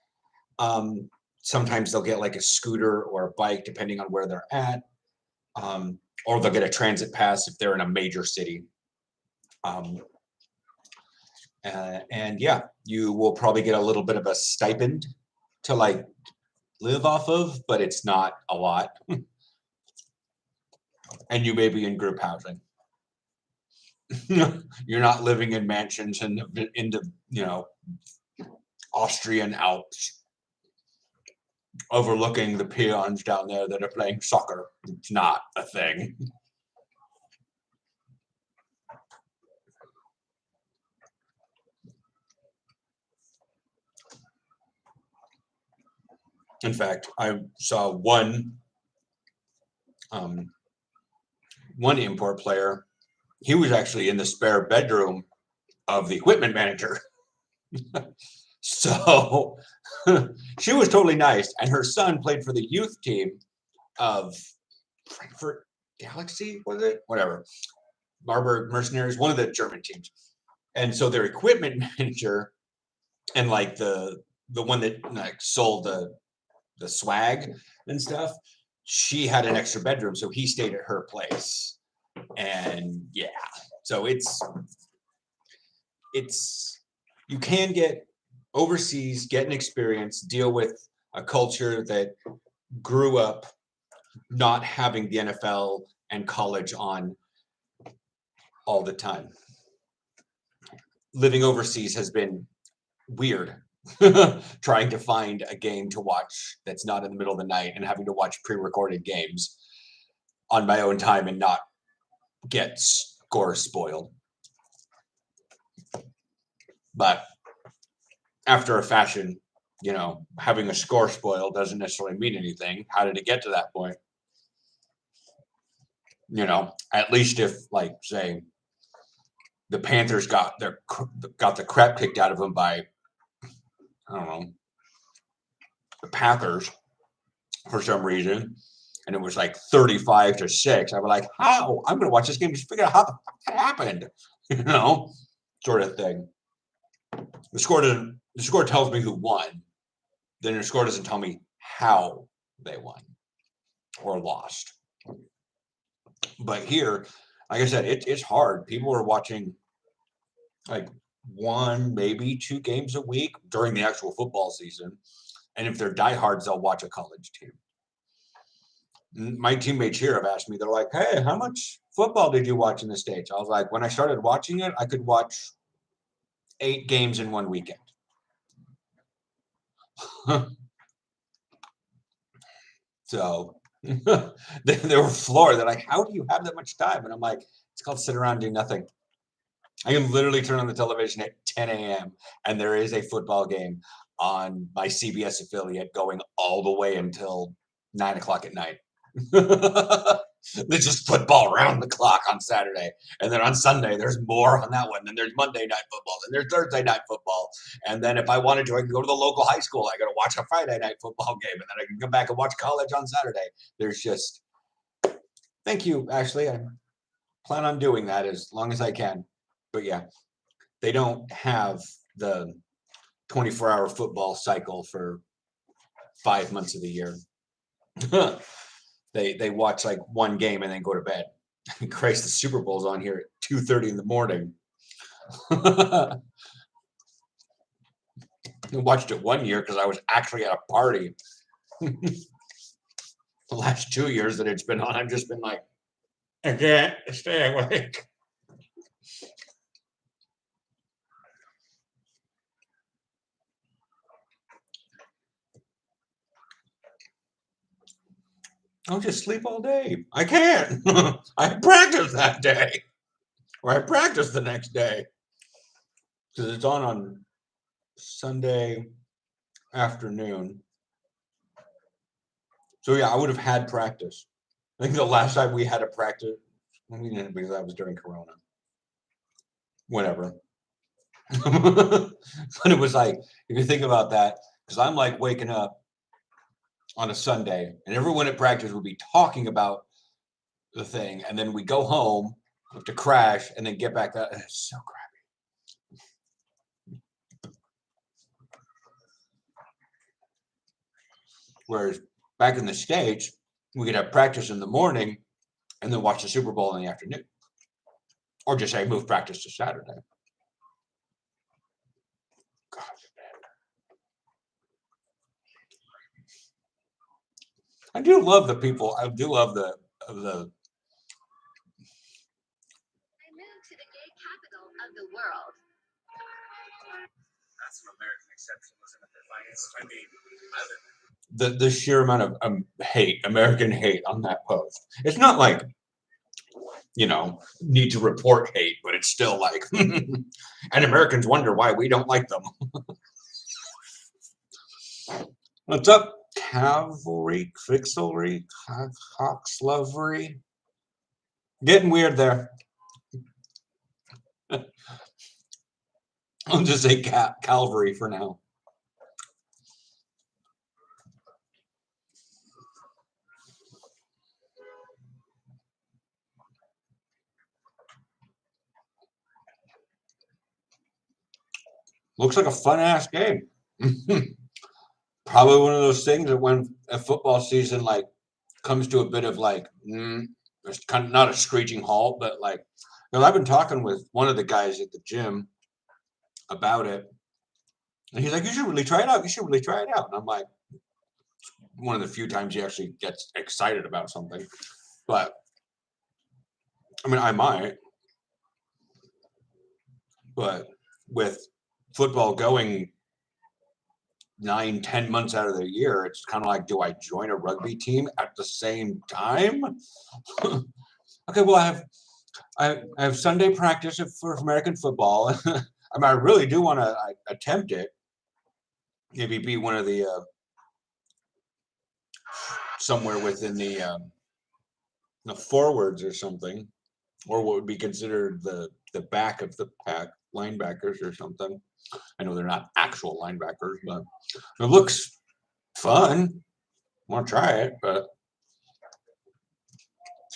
Sometimes they'll get like a scooter or a bike, depending on where they're at. Or they'll get a transit pass if they're in a major city. And yeah, you will probably get a little bit of a stipend to like live off of, but it's not a lot. And you may be in group housing. You're not living in mansions in the Austrian Alps overlooking the peons down there that are playing soccer. It's not a thing. In fact, I saw one import player. He was actually in the spare bedroom of the equipment manager. So she was totally nice. And her son played for the youth team of Frankfurt Galaxy, was it? Whatever. Marburg Mercenaries, one of the German teams. And so their equipment manager and like the one that like sold the swag and stuff, she had an extra bedroom, so he stayed at her place. And yeah, so it's you can get overseas, get an experience, deal with a culture that grew up not having the NFL and college on all the time. Living overseas has been weird. Trying to find a game to watch that's not in the middle of the night and having to watch pre-recorded games on my own time and not get score spoiled. But after a fashion, having a score spoiled doesn't necessarily mean anything. How did it get to that point? At least if, like, say, the Panthers got the crap kicked out of them by, I don't know, the Packers for some reason, and it was like 35-6. I was like, how? I'm going to watch this game to figure out how the fuck that happened. you know, sort of thing. The score tells me who won. Then the score doesn't tell me how they won or lost. But here, like I said, it's hard. People are watching like 1, maybe 2 games a week during the actual football season. And if they're diehards, they'll watch a college team. My teammates here have asked me, they're like, hey, how much football did you watch in the States? I was like, when I started watching it, I could watch 8 games in one weekend. So they were floored. They're like, how do you have that much time? And I'm like, it's called sit around and do nothing. I can literally turn on the television at 10 a.m. and there is a football game on my CBS affiliate going all the way until 9 o'clock at night. There's just football around the clock on Saturday. And then on Sunday, there's more on that one. Then there's Monday night football. Then there's Thursday night football. And then if I wanted to, I can go to the local high school. I got to watch a Friday night football game. And then I can come back and watch college on Saturday. There's just, thank you, Ashley. I plan on doing that as long as I can. But yeah, they don't have the 24-hour football cycle for 5 months of the year. They watch like one game and then go to bed. Christ, the Super Bowl's on here at 2:30 in the morning. I watched it one year because I was actually at a party. The last 2 years that it's been on, I've just been like, I can't stay awake. I'll just sleep all day. I can't. I practice that day. Or I practice the next day. Because it's on Sunday afternoon. So yeah, I would have had practice. I think the last time we had a practice, we didn't because that was during Corona. Whatever. But it was like, if you think about that, because I'm like waking up on a Sunday and everyone at practice would be talking about the thing, and then we go home, have to crash, and then get back. That it's so crappy. Whereas back in the States, we could have practice in the morning and then watch the Super Bowl in the afternoon, or just say move practice to Saturday. God. I do love the people. I do love the. I moved to the gay capital of the world. That's an American exceptionalism at the finest. I mean, The sheer amount of hate, American hate on that post. It's not like, need to report hate, but it's still like, and Americans wonder why we don't like them. What's up, Cavalry, Fixelry, Hawkslovery? Getting weird there. I'll just say Calvary for now. Looks like a fun ass game. Probably one of those things that when a football season like comes to a bit of like, it's kind of not a screeching halt, but like, I've been talking with one of the guys at the gym about it, and he's like, "You should really try it out. You should really try it out." And I'm like, one of the few times he actually gets excited about something, but I mean, I might, but with football going 9-10 months out of the year, it's kind of like, do I join a rugby team at the same time? Okay, well, I have Sunday practice for American football. I mean, I really do want to attempt it. Maybe be one of the somewhere within the forwards or something, or what would be considered the back of the pack, linebackers or something. I know they're not actual linebackers, but it looks fun. I want to try it, but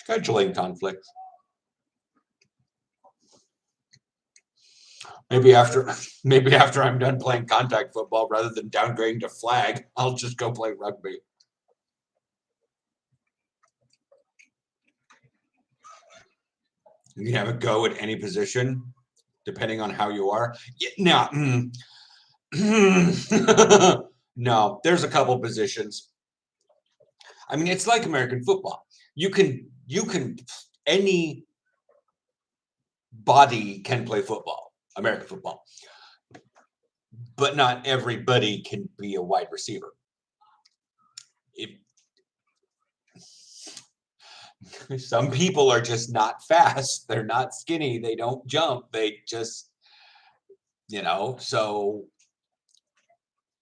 scheduling conflicts. Maybe after I'm done playing contact football, rather than downgrading to flag, I'll just go play rugby. You can have a go at any position, depending on how you are. Yeah, no, no. There's a couple positions. I mean, it's like American football. You can any body can play football, American football, but not everybody can be a wide receiver. Some people are just not fast. They're not skinny. They don't jump. They just, so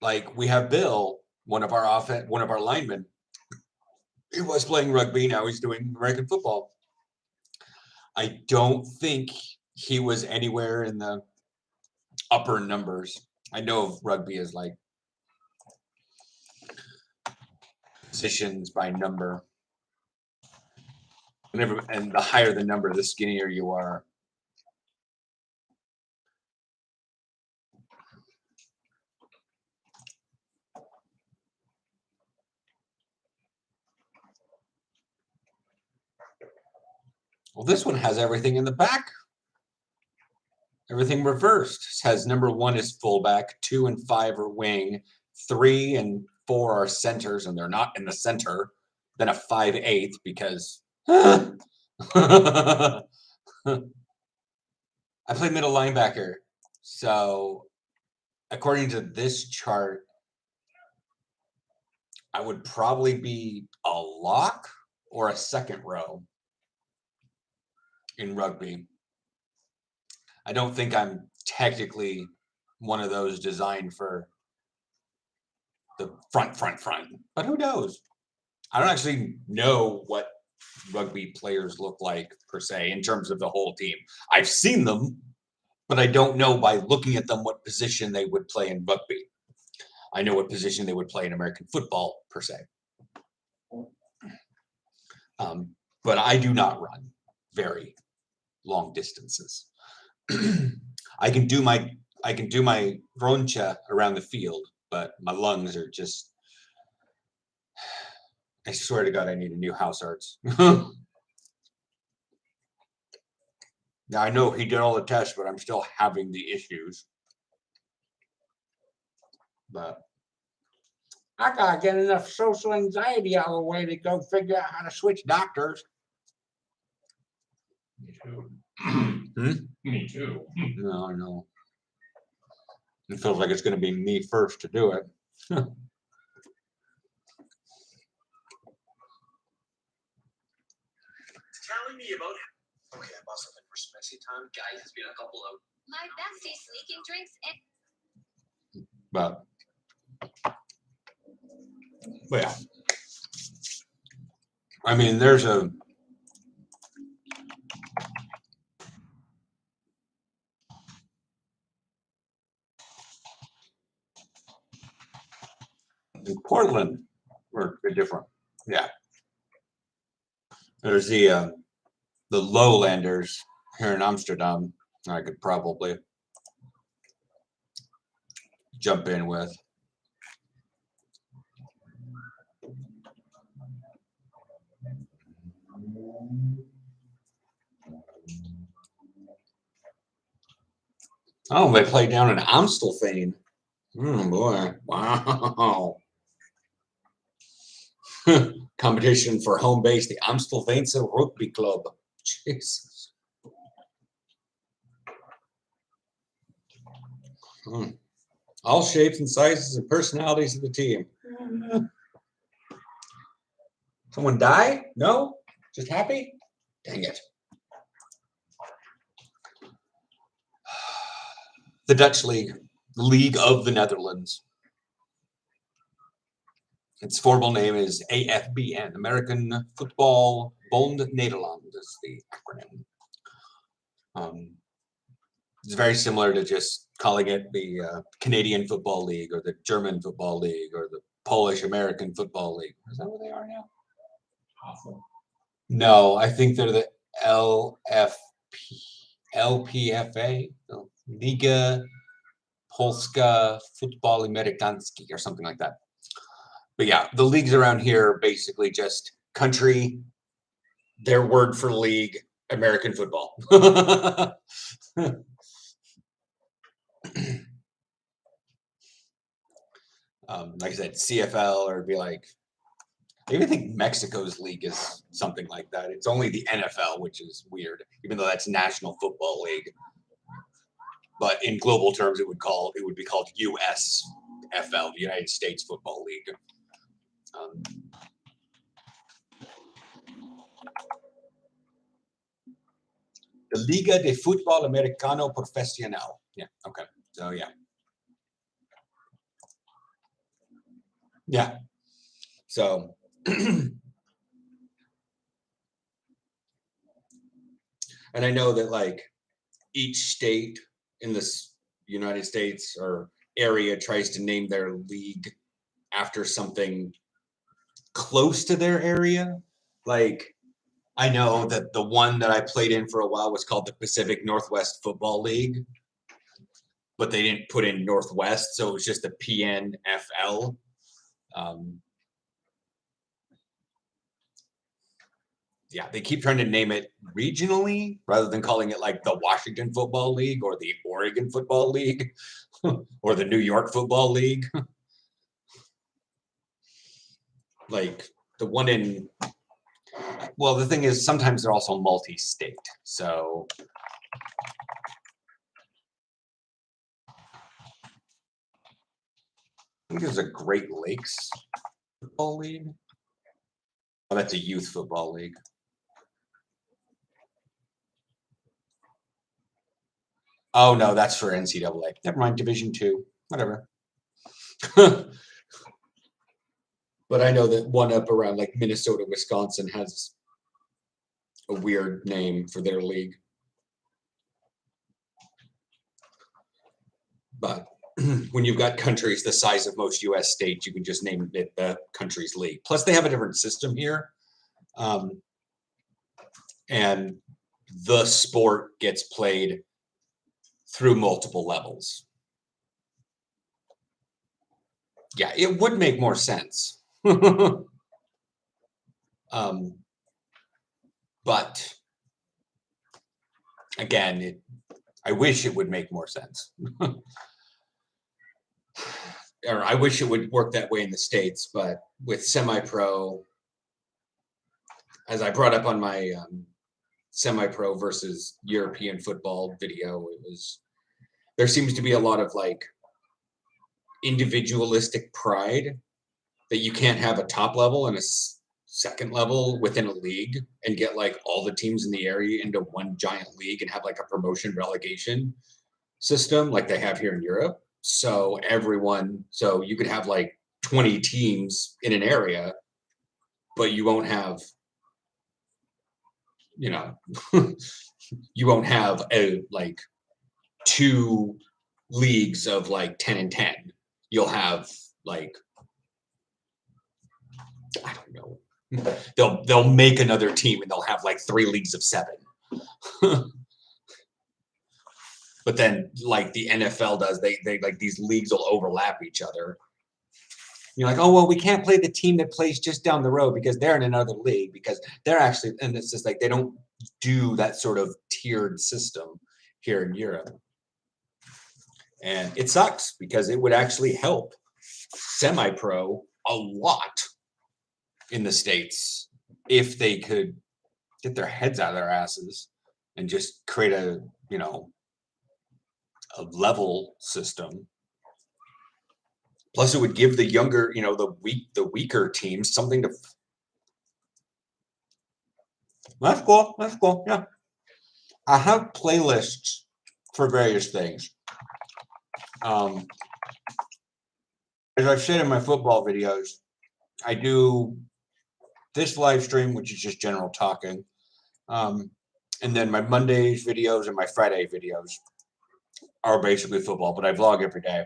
like we have Bill, one of our linemen. He was playing rugby. Now he's doing American football. I don't think he was anywhere in the upper numbers. I know rugby is like positions by number. And the higher the number, the skinnier you are. Well, this one has everything in the back. Everything reversed. It has number 1 is fullback, 2 and 5 are wing, 3 and 4 are centers, and they're not in the center. Then a 5/8 because I play middle linebacker. So according to this chart, I would probably be a lock or a second row in rugby. I don't think I'm technically one of those designed for the front, but who knows? I don't actually know what rugby players look like per se in terms of the whole team. I've seen them, but I don't know by looking at them what position they would play in rugby. I know what position they would play in American football per se. But I do not run very long distances. I can do my roncha around the field, but my lungs are just. I swear to God, I need a new house arts. Now I know he did all the tests, but I'm still having the issues. But I gotta get enough social anxiety out of the way to go figure out how to switch doctors. Me too. Hmm? Me too. No, I know. It feels like it's going to be me first to do it. Telling me about. Okay, I bought something for Smexy time. Guys, it's been a couple of. My bestie sneaking drinks in. But yeah. I mean, there's a. In Portland, we're different. Yeah. There's the lowlanders here in Amsterdam. I could probably jump in with. Oh, they play down in Amstelveen. Boy, wow. Competition for home base, the Amstelveense Rugby Club. Jesus. All shapes and sizes and personalities of the team. Someone die? No? Just happy? Dang it. The Dutch League, the League of the Netherlands. Its formal name is AFBN, American Football Bond Nederland is the acronym. It's very similar to just calling it the Canadian Football League or the German Football League or the Polish American Football League. Is that what they are now? Awful. No, I think they're the LPFA, the Liga Polska Futbol Amerykański or something like that. But yeah, the leagues around here are basically just country, their word for league, American football. Like I said, CFL, or it'd be like, I even think Mexico's league is something like that. It's only the NFL, which is weird, even though that's National Football League. But in global terms, it would be called USFL, the United States Football League. The Liga de Fútbol Americano Profesional. Yeah. Okay. So yeah. Yeah. So. And I know that like each state in this United States or area tries to name their league after something close to their area. Like I know that the one that I played in for a while was called the Pacific Northwest Football League, but they didn't put in Northwest, so it was just the PNFL. Yeah, they keep trying to name it regionally rather than calling it like the Washington Football League or the Oregon Football League or the New York Football League. Like the one in, well, the thing is sometimes they're also multi-state. So I think there's a Great Lakes Football League. Oh, that's a youth football league. Oh no, that's for NCAA. Never mind, Division II. Whatever. But I know that one up around like Minnesota, Wisconsin has a weird name for their league. But when you've got countries the size of most US states, you can just name it the country's league. Plus, they have a different system here. And the sport gets played through multiple levels. Yeah, it would make more sense. But again, I wish it would make more sense. Or I wish it would work that way in the States, but with semi-pro, as I brought up on my semi-pro versus European football video, there seems to be a lot of like individualistic pride that you can't have a top level and a second level within a league and get like all the teams in the area into one giant league and have like a promotion relegation system like they have here in Europe. So you could have like 20 teams in an area, but you won't have, you won't have like two leagues of like 10 and 10. You'll have like, I don't know. They'll make another team and they'll have like 3 leagues of 7. But then like the NFL does, they like these leagues will overlap each other. You're like, oh, well, we can't play the team that plays just down the road because they're in another league because they're actually, and it's just like they don't do that sort of tiered system here in Europe. And it sucks because it would actually help semi-pro a lot in the States if they could get their heads out of their asses and just create a level system. Plus, it would give the younger, the weaker teams something to. That's cool. That's cool. Yeah, I have playlists for various things. As I've said in my football videos, I do this live stream, which is just general talking, and then my Mondays videos and my Friday videos are basically football, but I vlog every day.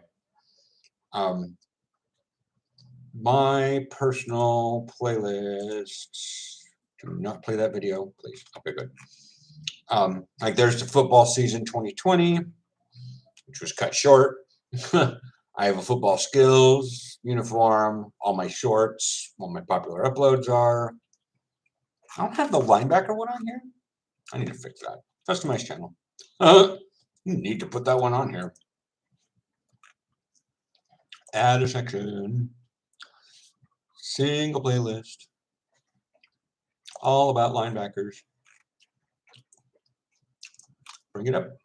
My personal playlist. Do not play that video, please. Okay, good. Like there's the football season 2020. which was cut short. I have a football skills uniform, all my shorts, all my popular uploads are. I don't have the linebacker one on here. I need to fix that. Customize channel. You need to put that one on here. Add a section. Single playlist. All about linebackers. Bring it up.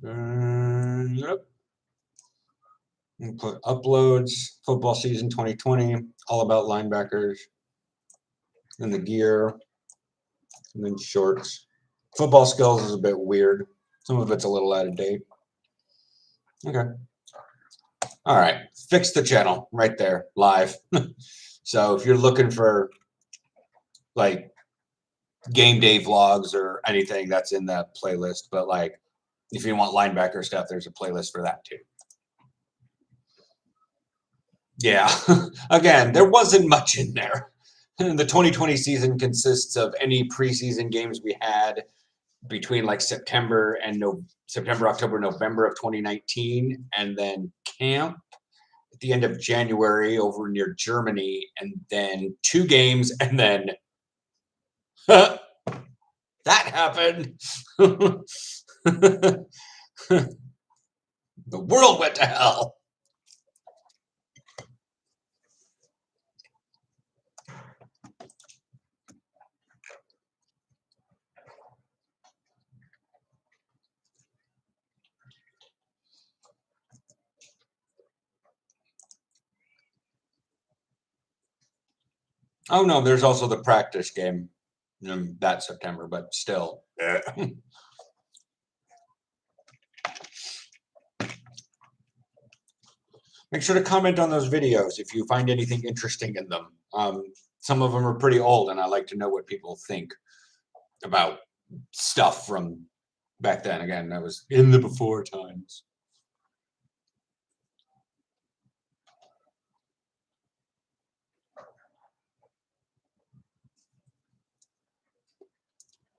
Yep. And put uploads, football season 2020, all about linebackers. And the gear. And then shorts. Football skills is a bit weird. Some of it's a little out of date. Okay. All right. Fix the channel right there, live. So if you're looking for like game day vlogs or anything, that's in that playlist. But like if you want linebacker stuff, there's a playlist for that too. Yeah. Again, there wasn't much in there. The 2020 season consists of any preseason games we had between like September, October, November of 2019, and then camp at the end of January over near Germany, and then 2 games, and then that happened. The world went to hell. Oh no, there's also the practice game that September, but still. Make sure to comment on those videos if you find anything interesting in them. Some of them are pretty old, and I like to know what people think about stuff from back then. Again, that was in the before times.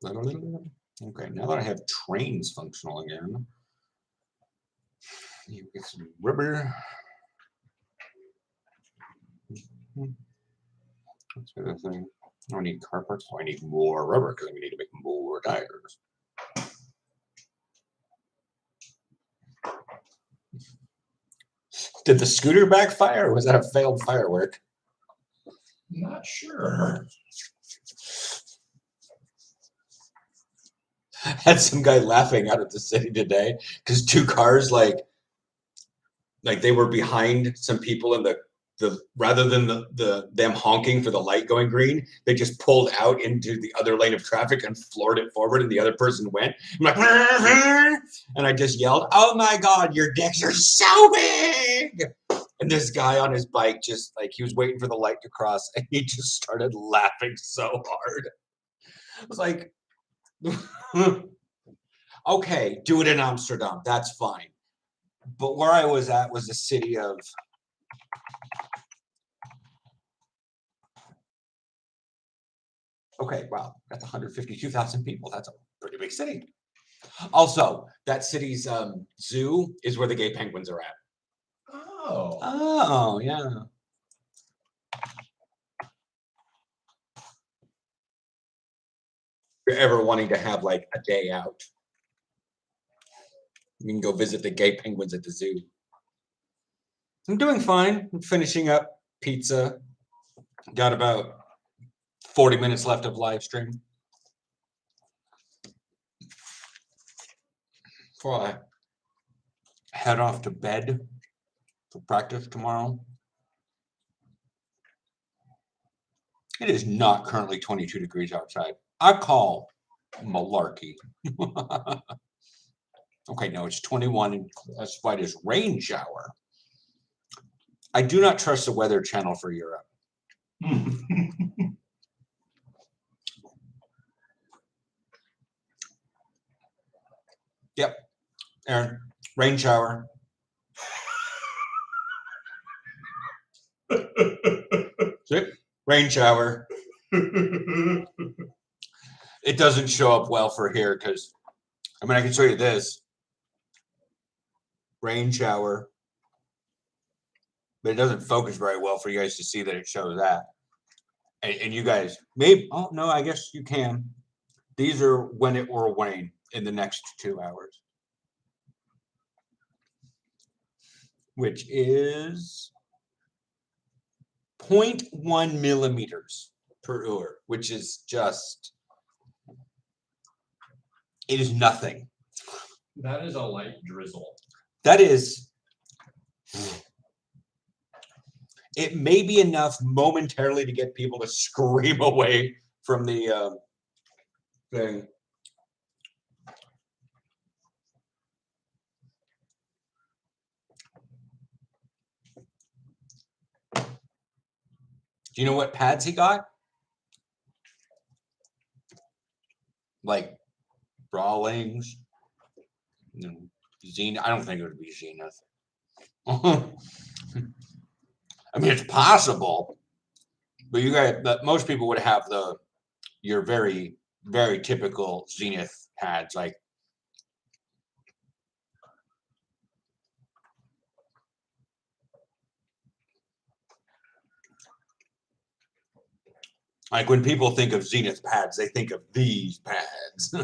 Okay, now that I have trains functional again, you get some rubber. That's the other thing. I don't need car parts, so I need more rubber because we need to make more tires. Did the scooter backfire, or was that a failed firework? Not sure. Had some guy laughing out of the city today because 2 cars like they were behind some people in the rather than them honking for the light going green, they just pulled out into the other lane of traffic and floored it forward, and the other person went. I'm like, and I just yelled, "Oh my God, your dicks are so big!" And this guy on his bike just like he was waiting for the light to cross, and he just started laughing so hard. I was like, okay, do it in Amsterdam. That's fine. But where I was at was a city of wow, that's 152,000 people. That's a pretty big city. Also, that city's zoo is where the gay penguins are at. Oh. Oh, yeah. If you're ever wanting to have like a day out, you can go visit the gay penguins at the zoo. I'm doing fine. I'm finishing up pizza. Got about 40 minutes left of live stream before I head off to bed for practice tomorrow. It is not currently 22 degrees outside. I call malarkey. Okay, no, it's 21 and classified as rain shower. I do not trust the Weather Channel for Europe. Yep, Aaron, rain shower. See? Rain shower. It doesn't show up well for here because I mean, I can show you this. Rain shower. But it doesn't focus very well for you guys to see that it shows that. And you guys, maybe, oh no, I guess you can. These are when it will wane in the next 2 hours. Which is 0.1 millimeters per hour, which is just, it is nothing. That is a light drizzle. That is, it may be enough momentarily to get people to scream away from the thing. Do you know what pads he got? Like Brawlings, Zenith. I don't think it would be Zenith. I mean, it's possible, but but most people would have your very, very typical Zenith pads, like when people think of Zenith pads, they think of these pads.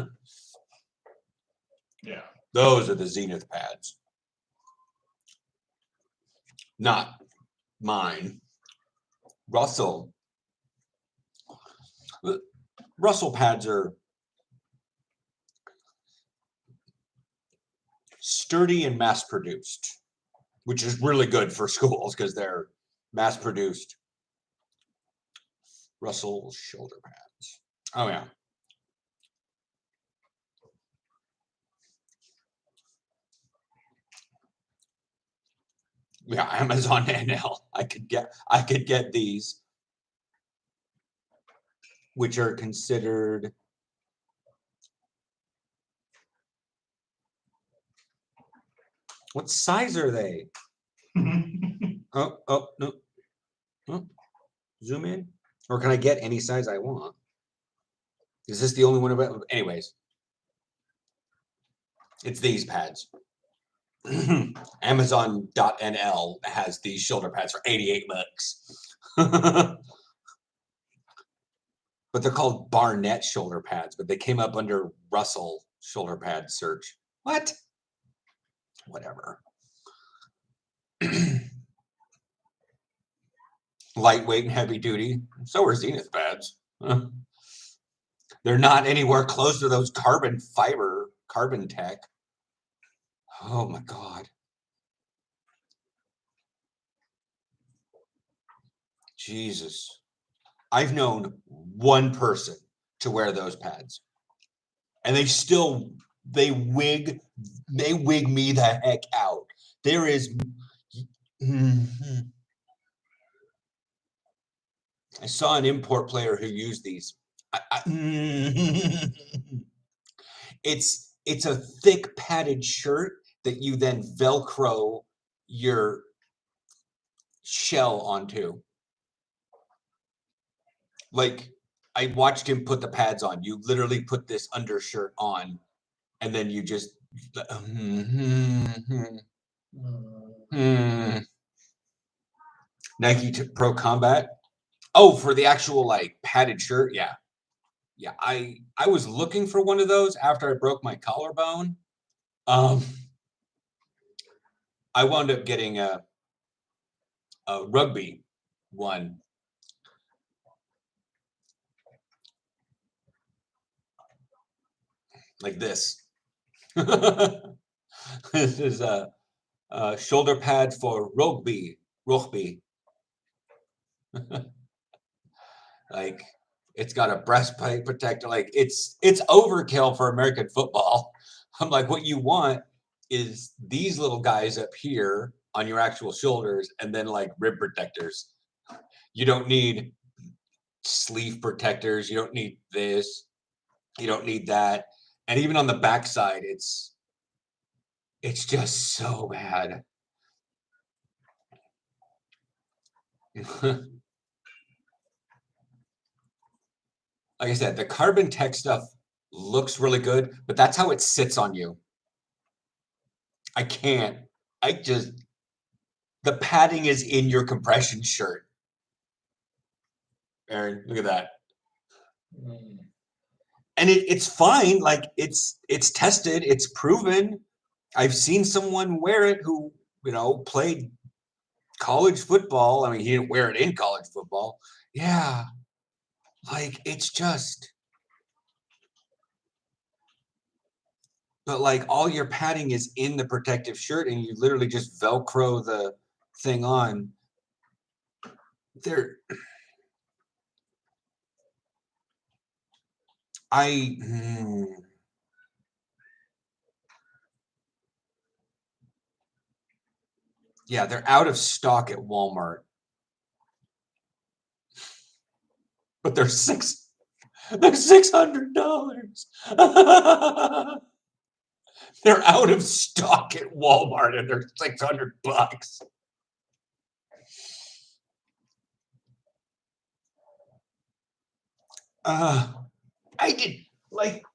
Yeah. Those are the Zenith pads. Not mine. Russell pads are sturdy and mass produced, which is really good for schools because they're mass produced. Russell shoulder pads. Oh yeah. Yeah, Amazon NL. I could get these, which are considered what size are they? Oh no. Oh, zoom in. Or can I get any size I want? Is this the only one about? Anyways, it's these pads. Amazon.nl has these shoulder pads for $88. But they're called Barnett shoulder pads, but they came up under Russell shoulder pad search. What? Whatever. Lightweight and heavy duty. So are Zenith pads. They're not anywhere close to those carbon tech. Oh my God. Jesus. I've known one person to wear those pads. And they wig me the heck out. There is I saw an import player who used these. It's a thick padded shirt that you then Velcro your shell onto. Like I watched him put the pads on. You literally put this undershirt on, and then you just Nike Pro Combat. Oh, for the actual like padded shirt, yeah. Yeah, I was looking for one of those after I broke my collarbone. I wound up getting a rugby one. Like this. This is a shoulder pad for rugby. Like it's got a breastplate protector. Like it's overkill for American football. I'm like, what you want is these little guys up here on your actual shoulders, and then like rib protectors. You don't need sleeve protectors. You don't need this. You don't need that. And even on the backside, it's just so bad. Like I said, the carbon tech stuff looks really good, but that's how it sits on you. I can't. The padding is in your compression shirt. Aaron, look at that. And it's fine. Like it's tested, it's proven. I've seen someone wear it who, played college football. I mean, he didn't wear it in college football. Yeah. Like it's just, but like all your padding is in the protective shirt and you literally just Velcro the thing on. Yeah, they're out of stock at Walmart. But they're $600. They're out of stock at Walmart and they're $600.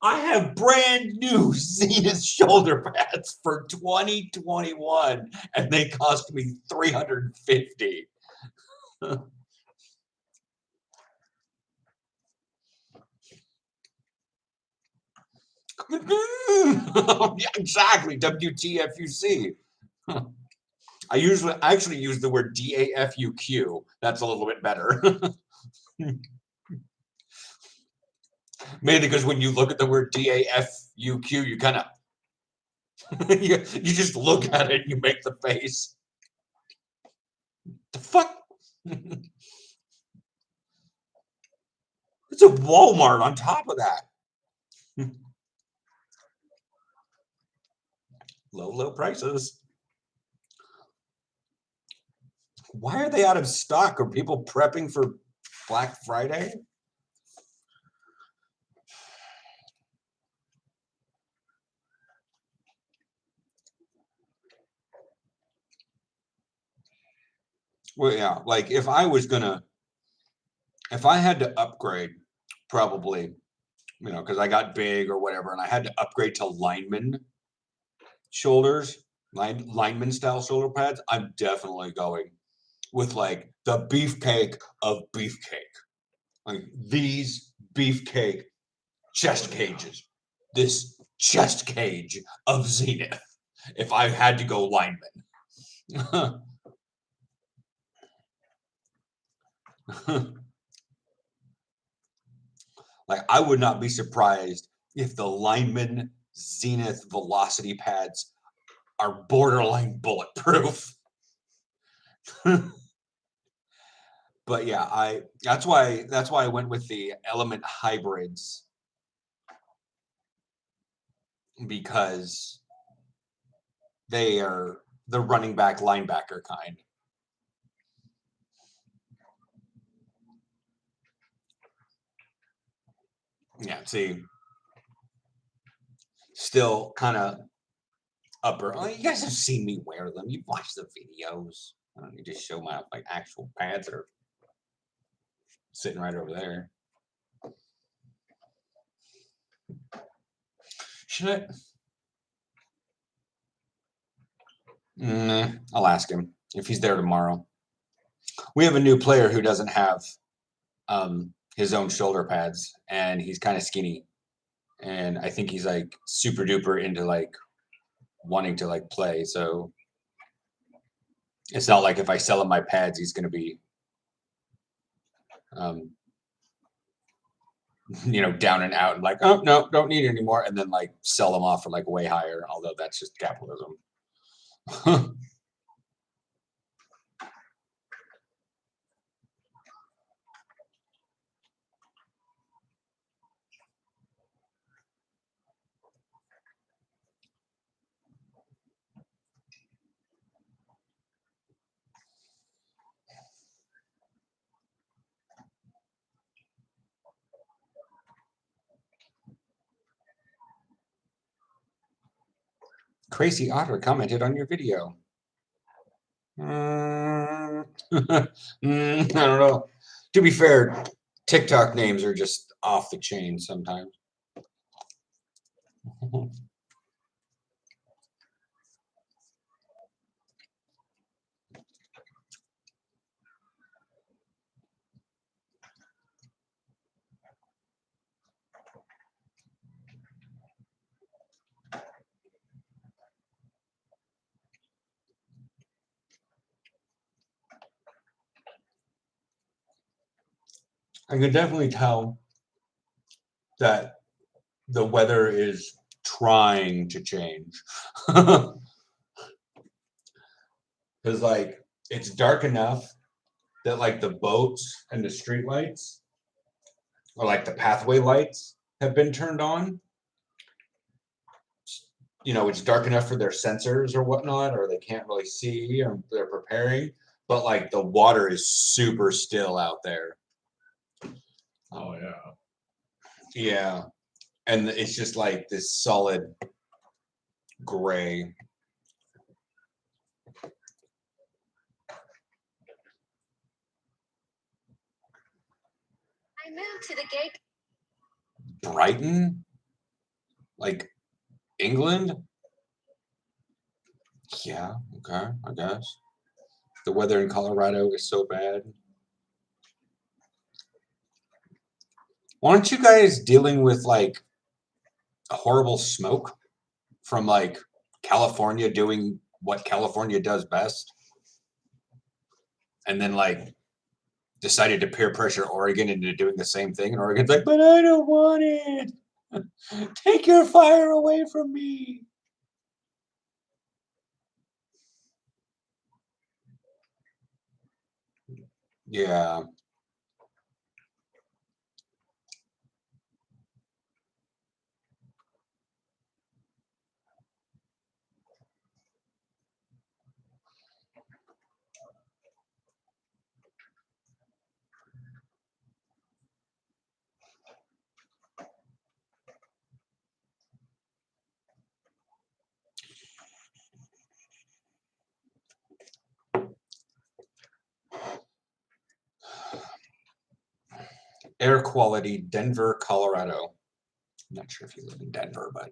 I have brand new Zenith shoulder pads for 2021 and they cost me $350. Yeah, exactly. WTFUC. I actually use the word DAFUQ. That's a little bit better. Mainly because when you look at the word DAFUQ, you kind of you just look at it and you make the face. The fuck? It's a Walmart on top of that. Low prices. Why are they out of stock? Are people prepping for Black Friday? Well, yeah, like if I had to upgrade, probably, because I got big or whatever, and I had to upgrade to lineman style shoulder pads, I'm definitely going with like the beefcake of beefcake. Like these beefcake chest cages. This chest cage of Zenith. If I had to go lineman. Like I would not be surprised if the lineman Zenith velocity pads are borderline bulletproof. But yeah, that's why I went with the Element hybrids, because they are the running back linebacker kind. Yeah, see, still kind of upper. Oh, you guys have seen me wear them. You've watched the videos. I don't need to show my actual pads that are sitting right over there. Should I? Nah, I'll ask him if he's there tomorrow. We have a new player who doesn't have his own shoulder pads, and he's kind of skinny, and I think he's like super duper into like wanting to like play. So it's not like if I sell him my pads, he's going to be down and out and like, oh no, don't need it anymore, and then like sell them off for like way higher. Although that's just capitalism. Crazy Otter commented on your video. I don't know. To be fair, TikTok names are just off the chain sometimes. I can definitely tell that the weather is trying to change. Because, like, it's dark enough that, like, the boats and the street lights, or like the pathway lights, have been turned on. You know, it's dark enough for their sensors or whatnot, or they can't really see, or they're preparing. But, like, the water is super still out there. Oh, yeah. Yeah. And it's just like this solid gray. I moved to the gay Brighton? Like England? Yeah, okay, I guess. The weather in Colorado is so bad. Aren't you guys dealing with like horrible smoke from like California doing what California does best? And then like decided to peer pressure Oregon into doing the same thing. And Oregon's like, but I don't want it. Take your fire away from me. Yeah. Air quality, Denver, Colorado. I'm not sure if you live in Denver, but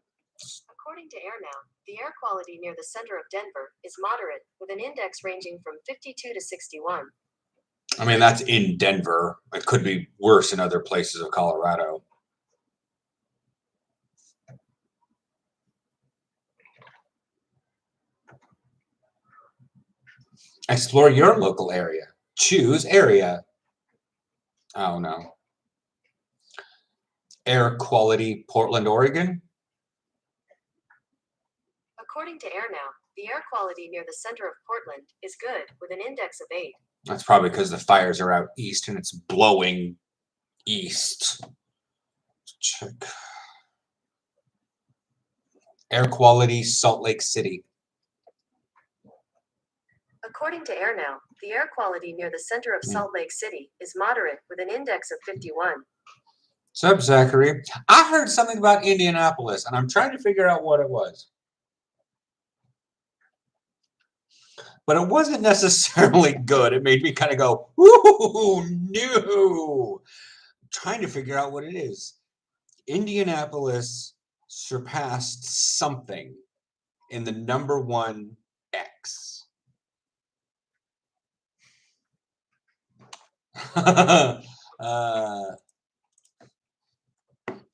According to AirNow, the air quality near the center of Denver is moderate, with an index ranging from 52 to 61. I mean, that's in Denver. It could be worse in other places of Colorado. Explore your local area. Choose area. Oh no. Air quality, Portland, Oregon. According to AirNow, the air quality near the center of Portland is good, with an index of 8. That's probably because the fires are out east and it's blowing east. Check. Air quality, Salt Lake City. According to AirNow, the air quality near the center of Salt Lake City is moderate, with an index of 51. Sup, Zachary? I heard something about Indianapolis, and I'm trying to figure out what it was. But it wasn't necessarily good. It made me kind of go, ooh, no. I'm trying to figure out what it is. Indianapolis surpassed something in the number one X.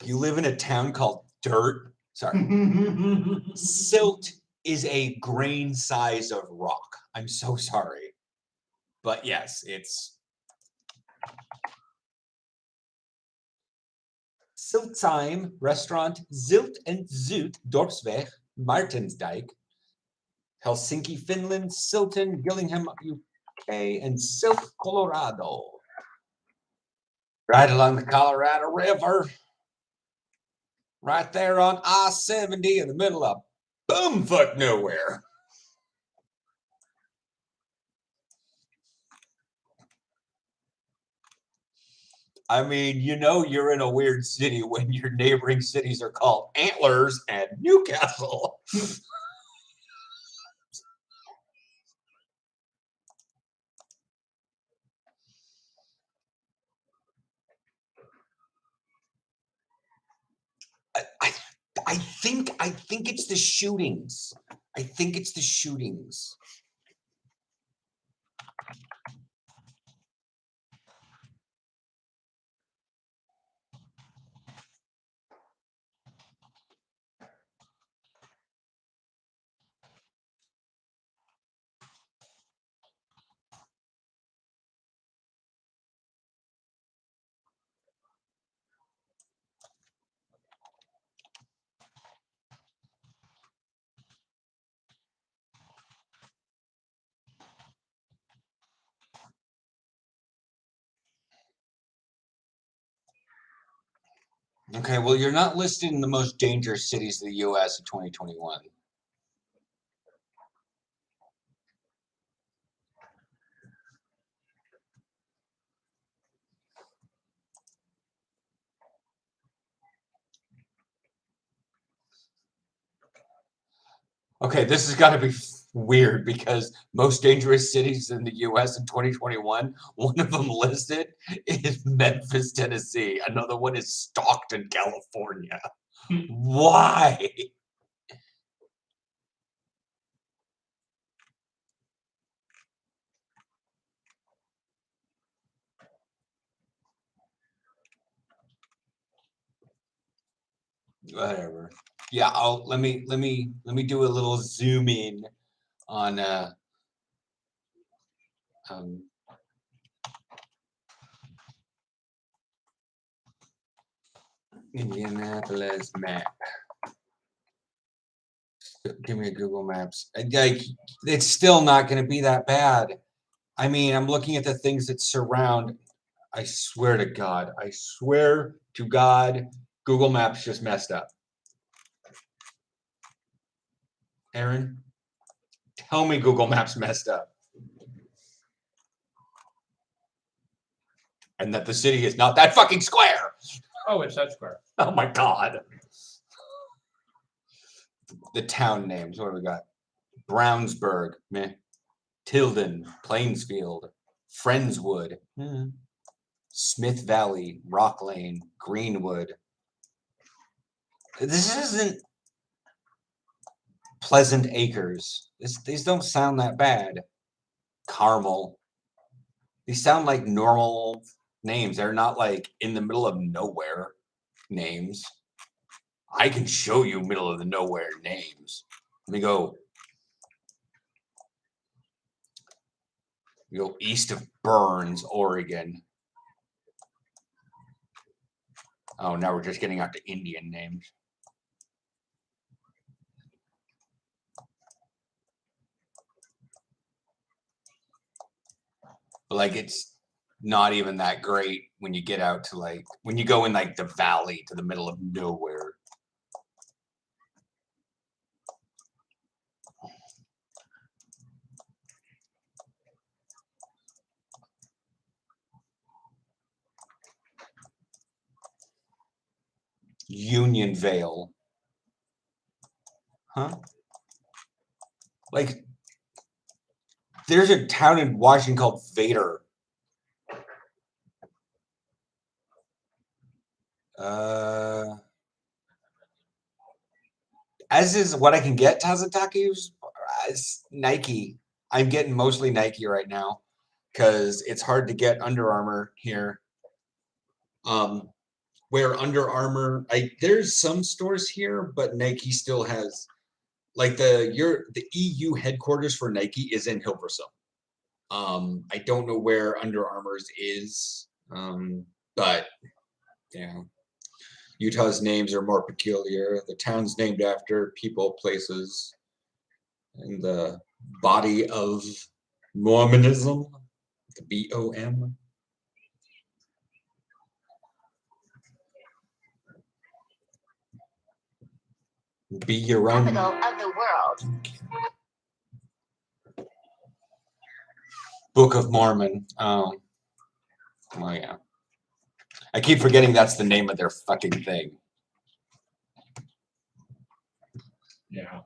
You live in a town called Dirt. Sorry. Silt is a grain size of rock. I'm so sorry. But yes, it's Siltzheim Restaurant, Zilt and Zoot, Dorpsweg, Martensdijk, Helsinki, Finland, Silton, Gillingham, UK, and Silt, Colorado. Right along the Colorado River. Right there on I-70 in the middle of bumfuck nowhere. I mean, you know you're in a weird city when your neighboring cities are called Antlers and Newcastle. I think it's the shootings. I think it's the shootings. Okay, well, you're not listed in the most dangerous cities of the U.S. in 2021. Okay, this has got to be weird because most dangerous cities in the U.S. in 2021, one of them listed is Memphis, Tennessee. Another one is Stockton, California. Why? Whatever. Yeah, let me do a little zoom in on um Indianapolis map. Give me a Google Maps. Like, it's still not going to be that bad. I mean, I'm looking at the things that surround. I swear to God, Google Maps just messed up. Aaron, tell me Google Maps messed up. And that the city is not that fucking square. Oh, it's that square. Oh my God. The town names, what do we got? Brownsburg, meh. Tilden, Plainsfield, Friendswood, Smith Valley, Rock Lane, Greenwood. This isn't Pleasant Acres. These don't sound that bad. Carmel. These sound like normal names. They're not like in the middle of nowhere names. I can show you middle of the nowhere names. Let me go. We go east of Burns, Oregon. Oh, now we're just getting out to Indian names. But like, it's not even that great when you get out to like, when you go in like the valley to the middle of nowhere. Unionvale. Huh? Like, there's a town in Washington called Vader. As is what I can get, Tazataku's as Nike. I'm getting mostly Nike right now because it's hard to get Under Armour here. Where Under Armour, there's some stores here, but Nike still has like the EU headquarters for Nike is in Hilversum. I don't know where Under Armour's is, but yeah. Utah's names are more peculiar. The town's named after people, places, and the body of Mormonism, the BOM. Be your own. Capital of the world. Book of Mormon. Oh yeah. I keep forgetting that's the name of their fucking thing. Yeah.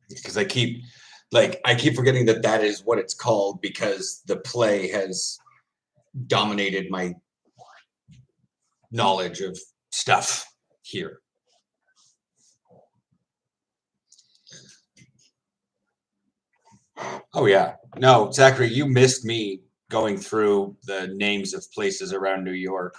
because I keep forgetting that that is what it's called because the play has dominated my knowledge of stuff here. Oh yeah. No, Zachary, you missed me going through the names of places around New York.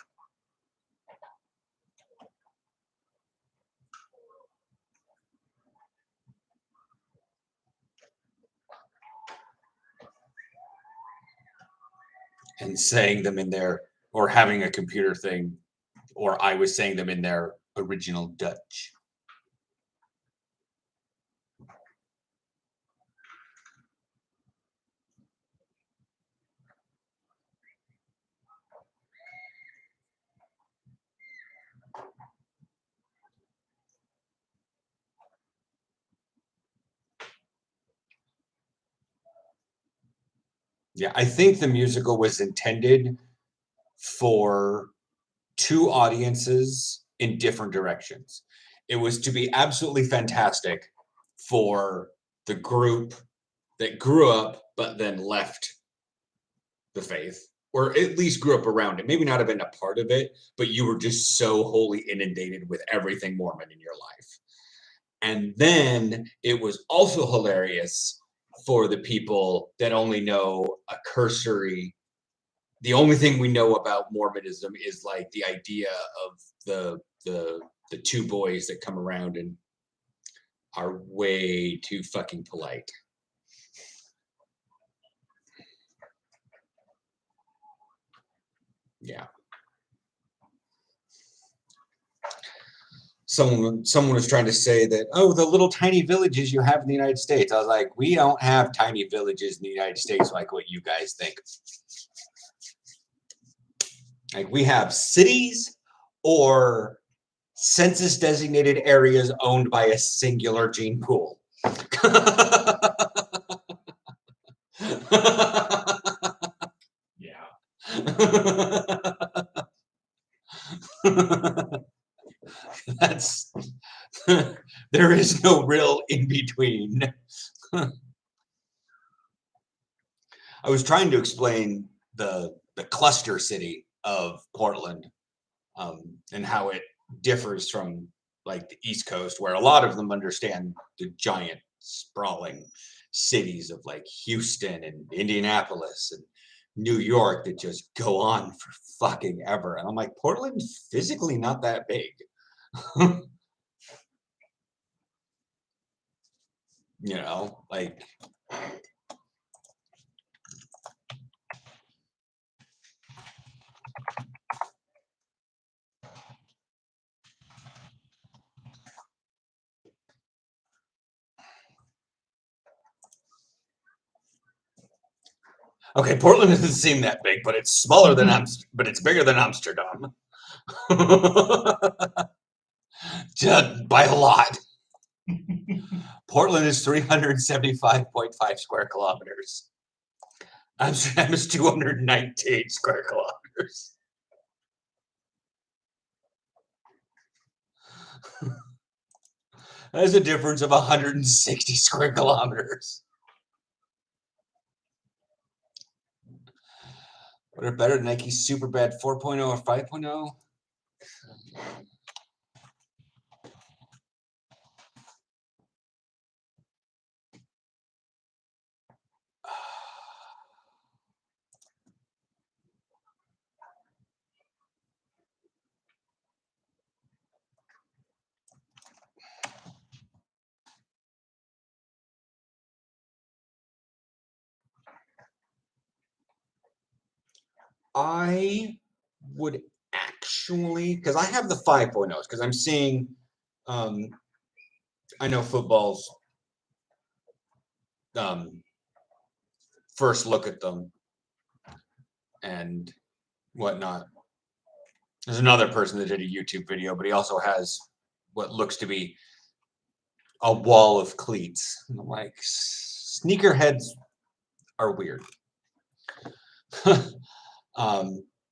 And saying them in their, or having a computer thing, or I was saying them in their original Dutch. Yeah, I think the musical was intended for two audiences in different directions. It was to be absolutely fantastic for the group that grew up but then left the faith, or at least grew up around it. Maybe not have been a part of it, but you were just so wholly inundated with everything Mormon in your life. And then it was also hilarious for the people that only know a cursory. The only thing we know about Mormonism is like the idea of the two boys that come around and are way too fucking polite. Yeah. Someone was trying to say that, oh, the little tiny villages you have in the United States. I was like, we don't have tiny villages in the United States like what you guys think. Like we have cities or census designated areas owned by a singular gene pool. Yeah. That's there is no real in between. I was trying to explain the cluster city of Portland, and how it differs from like the East Coast, where a lot of them understand the giant sprawling cities of like Houston and Indianapolis and New York that just go on for fucking ever. And I'm like, Portland's physically not that big. You know, like okay, Portland doesn't seem that big, but it's smaller than but it's bigger than Amsterdam. Just by a lot. Portland is 375.5 square kilometers. Amsterdam is 219 square kilometers. That is a difference of 160 square kilometers. What are better than Nike's Superbad 4.0 or 5.0? I would actually, because I have the 5.0s, because I'm seeing, I know football's first look at them and whatnot. There's another person that did a YouTube video, but he also has what looks to be a wall of cleats. And I'm like, sneakerheads are weird.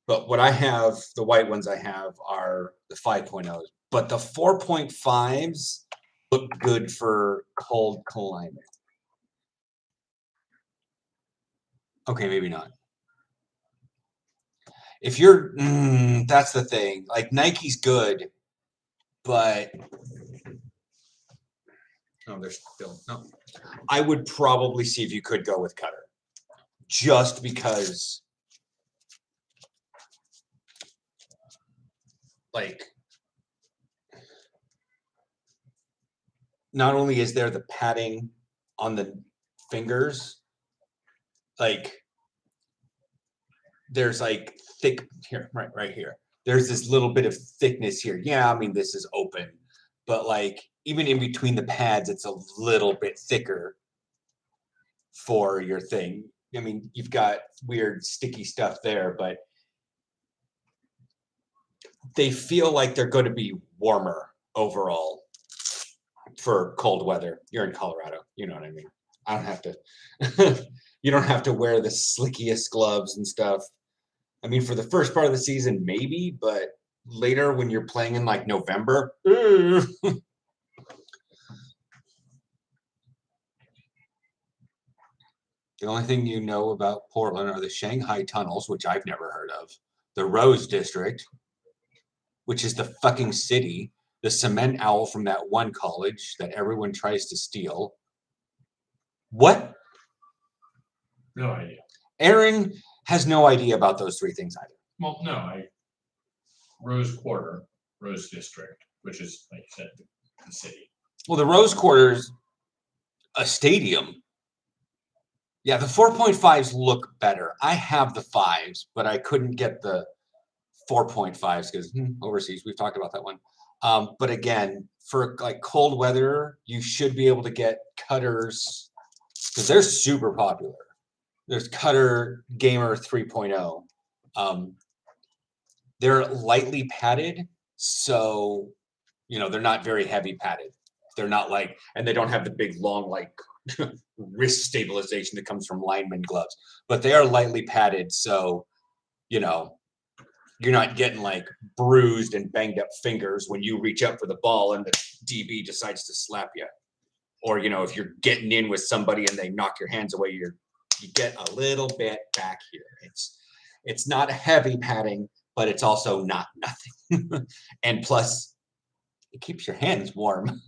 But what I have, the white ones I have are the 5.0s, but the 4.5s look good for cold climate. Okay, maybe not. If you're, that's the thing. Like Nike's good, but no, there's still no. I would probably see if you could go with Cutter, just because, like, not only is there the padding on the fingers, like there's like thick here, right here. There's this little bit of thickness here. Yeah, I mean this is open, but like even in between the pads, it's a little bit thicker for your thing. I mean, you've got weird sticky stuff there, but they feel like they're going to be warmer overall for cold weather. You're in Colorado, you know what I mean. I don't have to. You don't have to wear the slickiest gloves and stuff. I mean, for the first part of the season, maybe, but later when you're playing in like November, the only thing you know about Portland are the Shanghai tunnels, which I've never heard of, the Rose District, which is the fucking city, the cement owl from that one college that everyone tries to steal. What? No idea. Aaron has no idea about those three things either. Well, no, Rose Quarter, Rose District, which is, like you said, the city. Well, the Rose Quarter's a stadium. Yeah, the 4.5s look better. I have the 5s, but I couldn't get the 4.5s because overseas, we've talked about that one. But again, for like cold weather, you should be able to get Cutters because they're super popular. There's Cutter Gamer 3.0. They're lightly padded, so they're not very heavy padded. They're not like, and they don't have the big long like wrist stabilization that comes from lineman gloves, but they are lightly padded, so you're not getting like bruised and banged up fingers when you reach up for the ball and the DB decides to slap you, or if you're getting in with somebody and they knock your hands away, you get a little bit back here. It's not heavy padding, but it's also not nothing. And plus, it keeps your hands warm.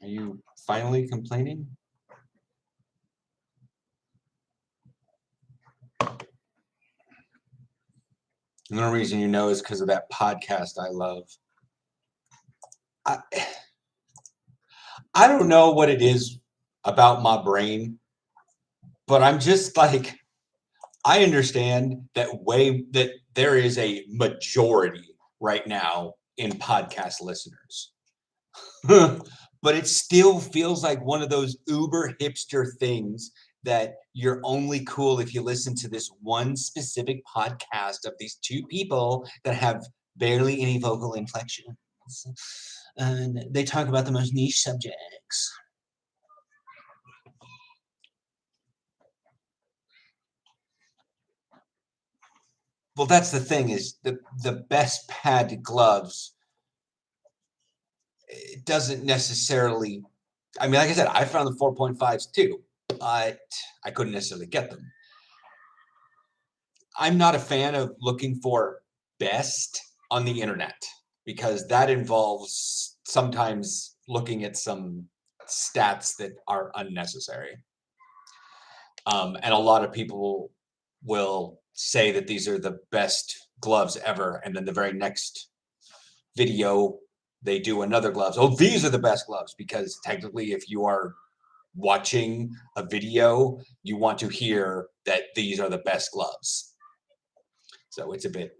Are you finally complaining? Another reason is because of that podcast I love. I don't know what it is about my brain, but I'm just like, I understand that there is a majority right now in podcast listeners. But it still feels like one of those uber hipster things that you're only cool if you listen to this one specific podcast of these two people that have barely any vocal inflection. And they talk about the most niche subjects. Well, that's the thing is the best padded gloves, it doesn't necessarily, I mean, like I said, I found the 4.5s too, but I couldn't necessarily get them. I'm not a fan of looking for best on the internet because that involves sometimes looking at some stats that are unnecessary. And a lot of people will say that these are the best gloves ever. And then the very next video, they do another gloves. Oh, these are the best gloves, because technically if you are watching a video, you want to hear that these are the best gloves. So it's a bit.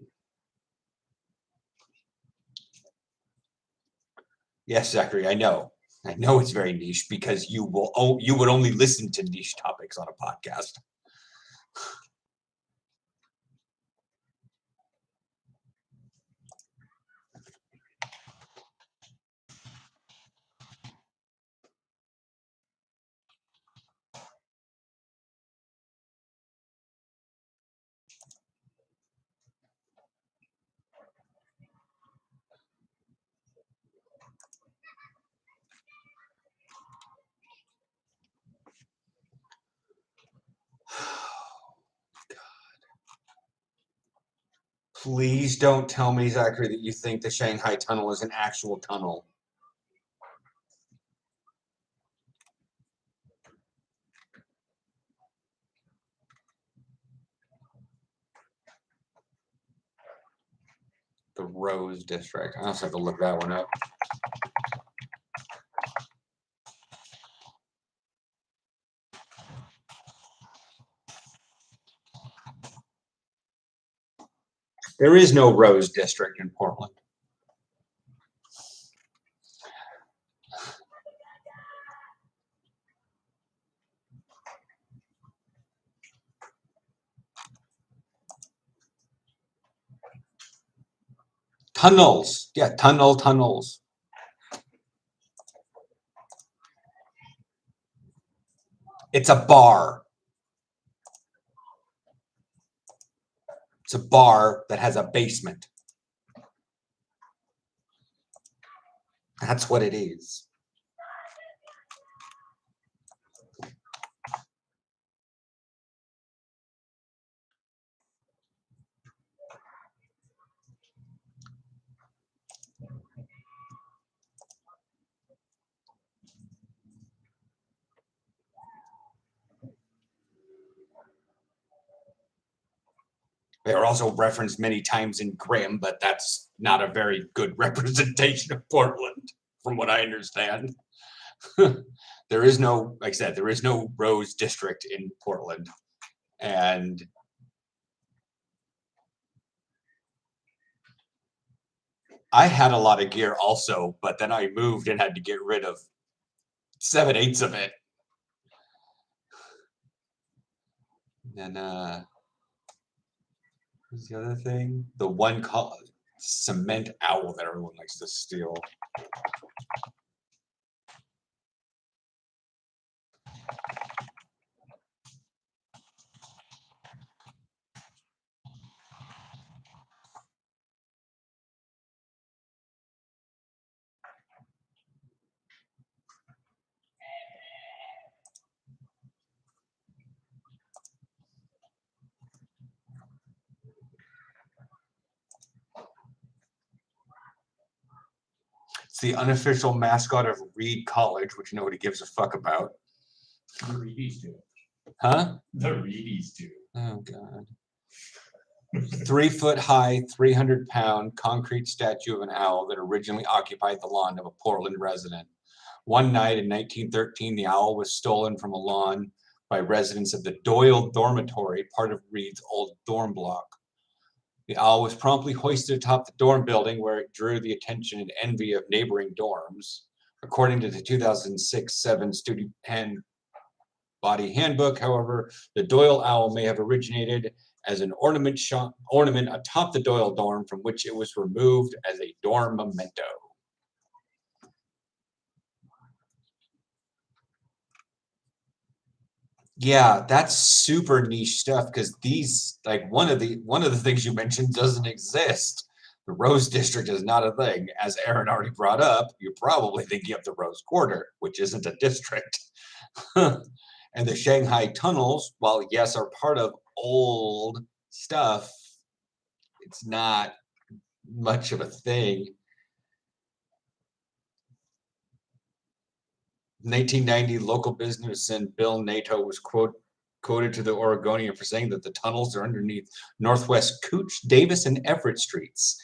Yes, Zachary, I know it's very niche because you would only listen to niche topics on a podcast. Please don't tell me, Zachary, that you think the Shanghai Tunnel is an actual tunnel. The Rose District. I also have to look that one up. There is no Rose District in Portland. Tunnels. Yeah, tunnels. It's a bar. It's a bar that has a basement. That's what it is. They are also referenced many times in Grimm, but that's not a very good representation of Portland, from what I understand. There is no, like I said, there is no Rose District in Portland. And I had a lot of gear also, but then I moved and had to get rid of 7/8 of it. And what's the other thing? The one cement owl that everyone likes to steal. It's the unofficial mascot of Reed College, which nobody gives a fuck about. The Reedies do. Huh? The Reedies do. Oh, God. 3 foot high, 300-pound concrete statue of an owl that originally occupied the lawn of a Portland resident. One night in 1913, the owl was stolen from a lawn by residents of the Doyle Dormitory, part of Reed's old dorm block. The owl was promptly hoisted atop the dorm building, where it drew the attention and envy of neighboring dorms. According to the 2006-7 student body handbook, however, the Doyle owl may have originated as an ornament atop the Doyle dorm, from which it was removed as a dorm memento. Yeah, that's super niche stuff, because these, like, one of the things you mentioned doesn't exist. The Rose District is not a thing. As Aaron already brought up, you're probably thinking of the Rose Quarter, which isn't a district. And the Shanghai tunnels, while yes, are part of old stuff, it's not much of a thing. 1990, local businessman Bill Nato was quoted to the Oregonian for saying that the tunnels are underneath Northwest Cooch, Davis, and Everett streets.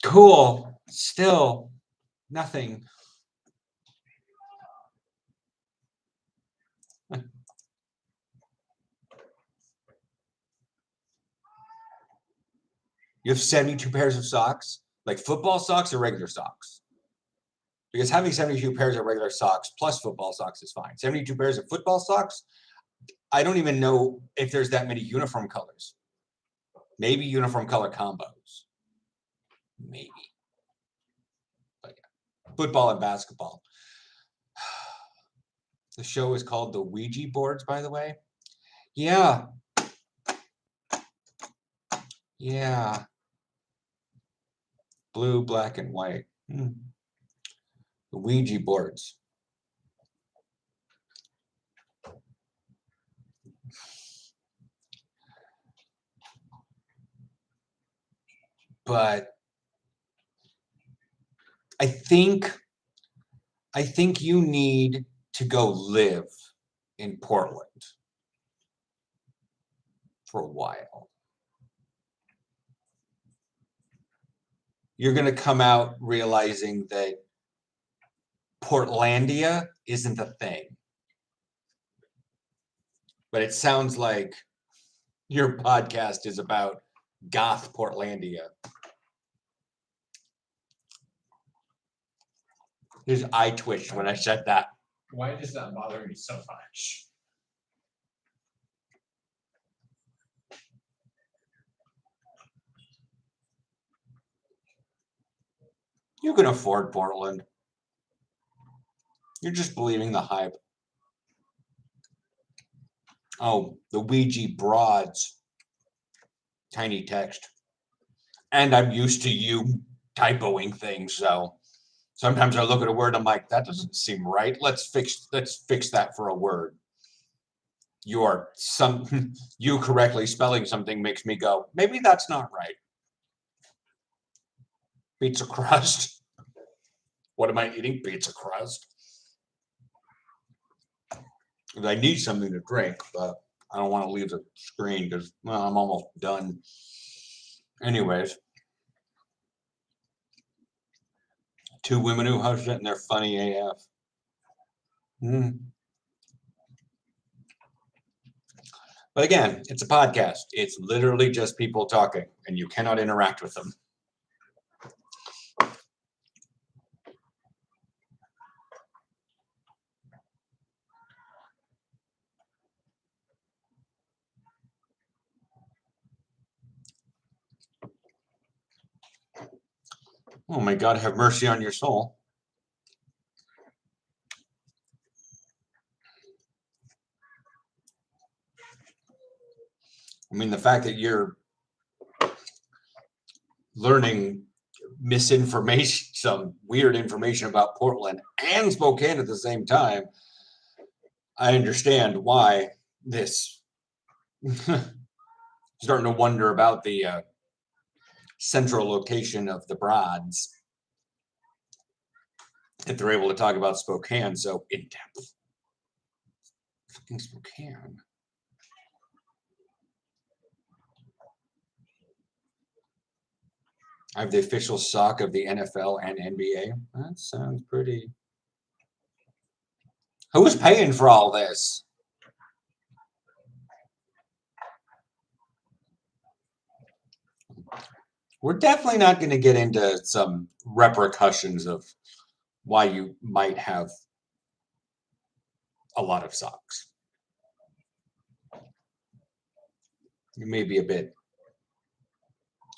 Cool. Still nothing. You have 72 pairs of socks, like football socks or regular socks? Because having 72 pairs of regular socks plus football socks is fine. 72 pairs of football socks, I don't even know if there's that many uniform colors. Maybe uniform color combos. Maybe. But yeah. Football and basketball. The show is called The Ouija Boards, by the way. Yeah. Yeah. Blue, black, and white. The Ouija boards. but I think you need to go live in Portland for a while. You're going to come out realizing that Portlandia isn't a thing. But it sounds like your podcast is about goth Portlandia. His eye twitched when I said that. Why does that bother me so much? You can afford Portland. You're just believing the hype. Oh, the Ouija broads. Tiny text. And I'm used to you typoing things, so sometimes I look at a word, I'm like, that doesn't seem right. Let's fix that for a word. You correctly spelling something makes me go, maybe that's not right. Pizza crust. What am I eating? Pizza crust. I need something to drink, but I don't want to leave the screen because, well, I'm almost done. Anyways. 2 women who host it and they're funny AF. But again, it's a podcast. It's literally just people talking, and you cannot interact with them. Oh my God, have mercy on your soul. I mean, the fact that you're learning misinformation, some weird information about Portland and Spokane at the same time, I understand why this. Starting to wonder about the central location of the broads. If they're able to talk about Spokane so in depth. Fucking Spokane. I have the official sock of the NFL and NBA. That sounds pretty. Who's paying for all this? We're definitely not going to get into some repercussions of why you might have a lot of socks. You may be a bit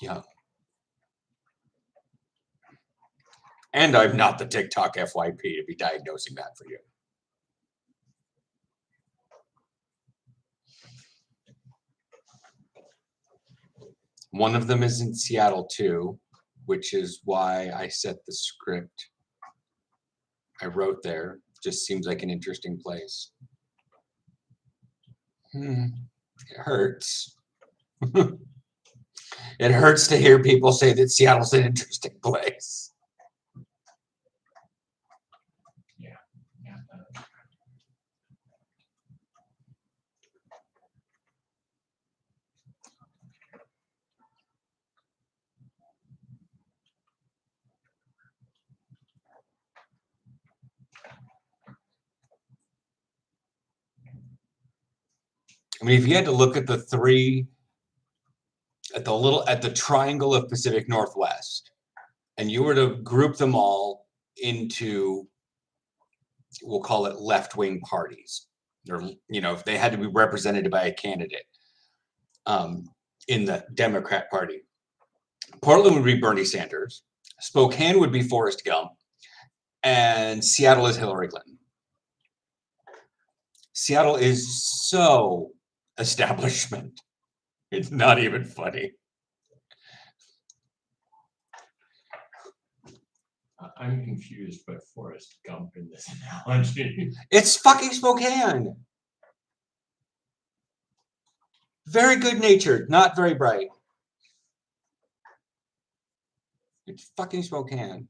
young. And I'm not the TikTok FYP to be diagnosing that for you. One of them is in Seattle too, which is why I set the script I wrote there. Just seems like an interesting place. It hurts. It hurts to hear people say that Seattle's an interesting place. I mean, if you had to look at the three, at the triangle of Pacific Northwest, and you were to group them all into, we'll call it left-wing parties, or, you know, if they had to be represented by a candidate in the Democrat Party, Portland would be Bernie Sanders, Spokane would be Forrest Gump, and Seattle is Hillary Clinton. Seattle is so establishment. It's not even funny. I'm confused by Forrest Gump in this analogy. It's fucking Spokane. Very good natured, not very bright. It's fucking Spokane.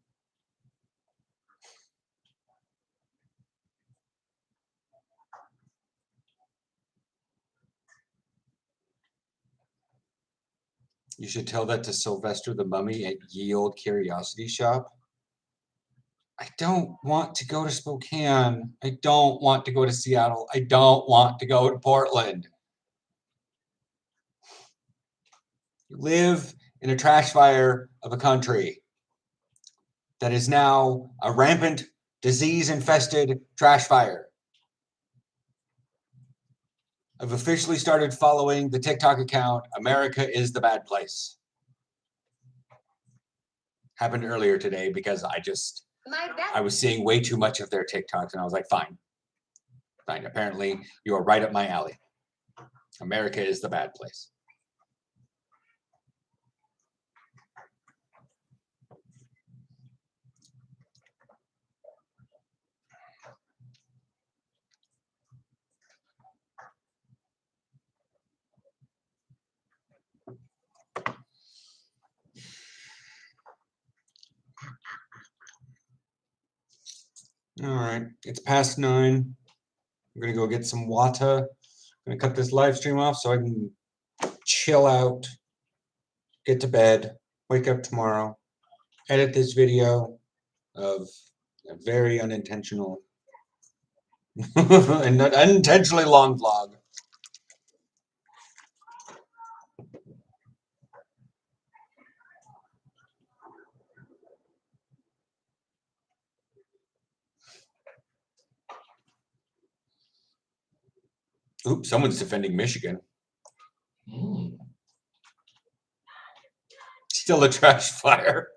You should tell that to Sylvester the Mummy at Ye Old Curiosity Shop. I don't want to go to Spokane. I don't want to go to Seattle. I don't want to go to Portland. You live in a trash fire of a country that is now a rampant, disease-infested trash fire. I've officially started following the TikTok account, America is the Bad Place. Happened earlier today because I was seeing way too much of their TikToks and I was like, fine. Fine, apparently you are right up my alley. America is the bad place. All right, it's past 9. I'm gonna go get some water. I'm gonna cut this live stream off so I can chill out, get to bed, wake up tomorrow, edit this video of a very unintentional and not unintentionally long vlog. Oops, someone's defending Michigan. Still a trash fire.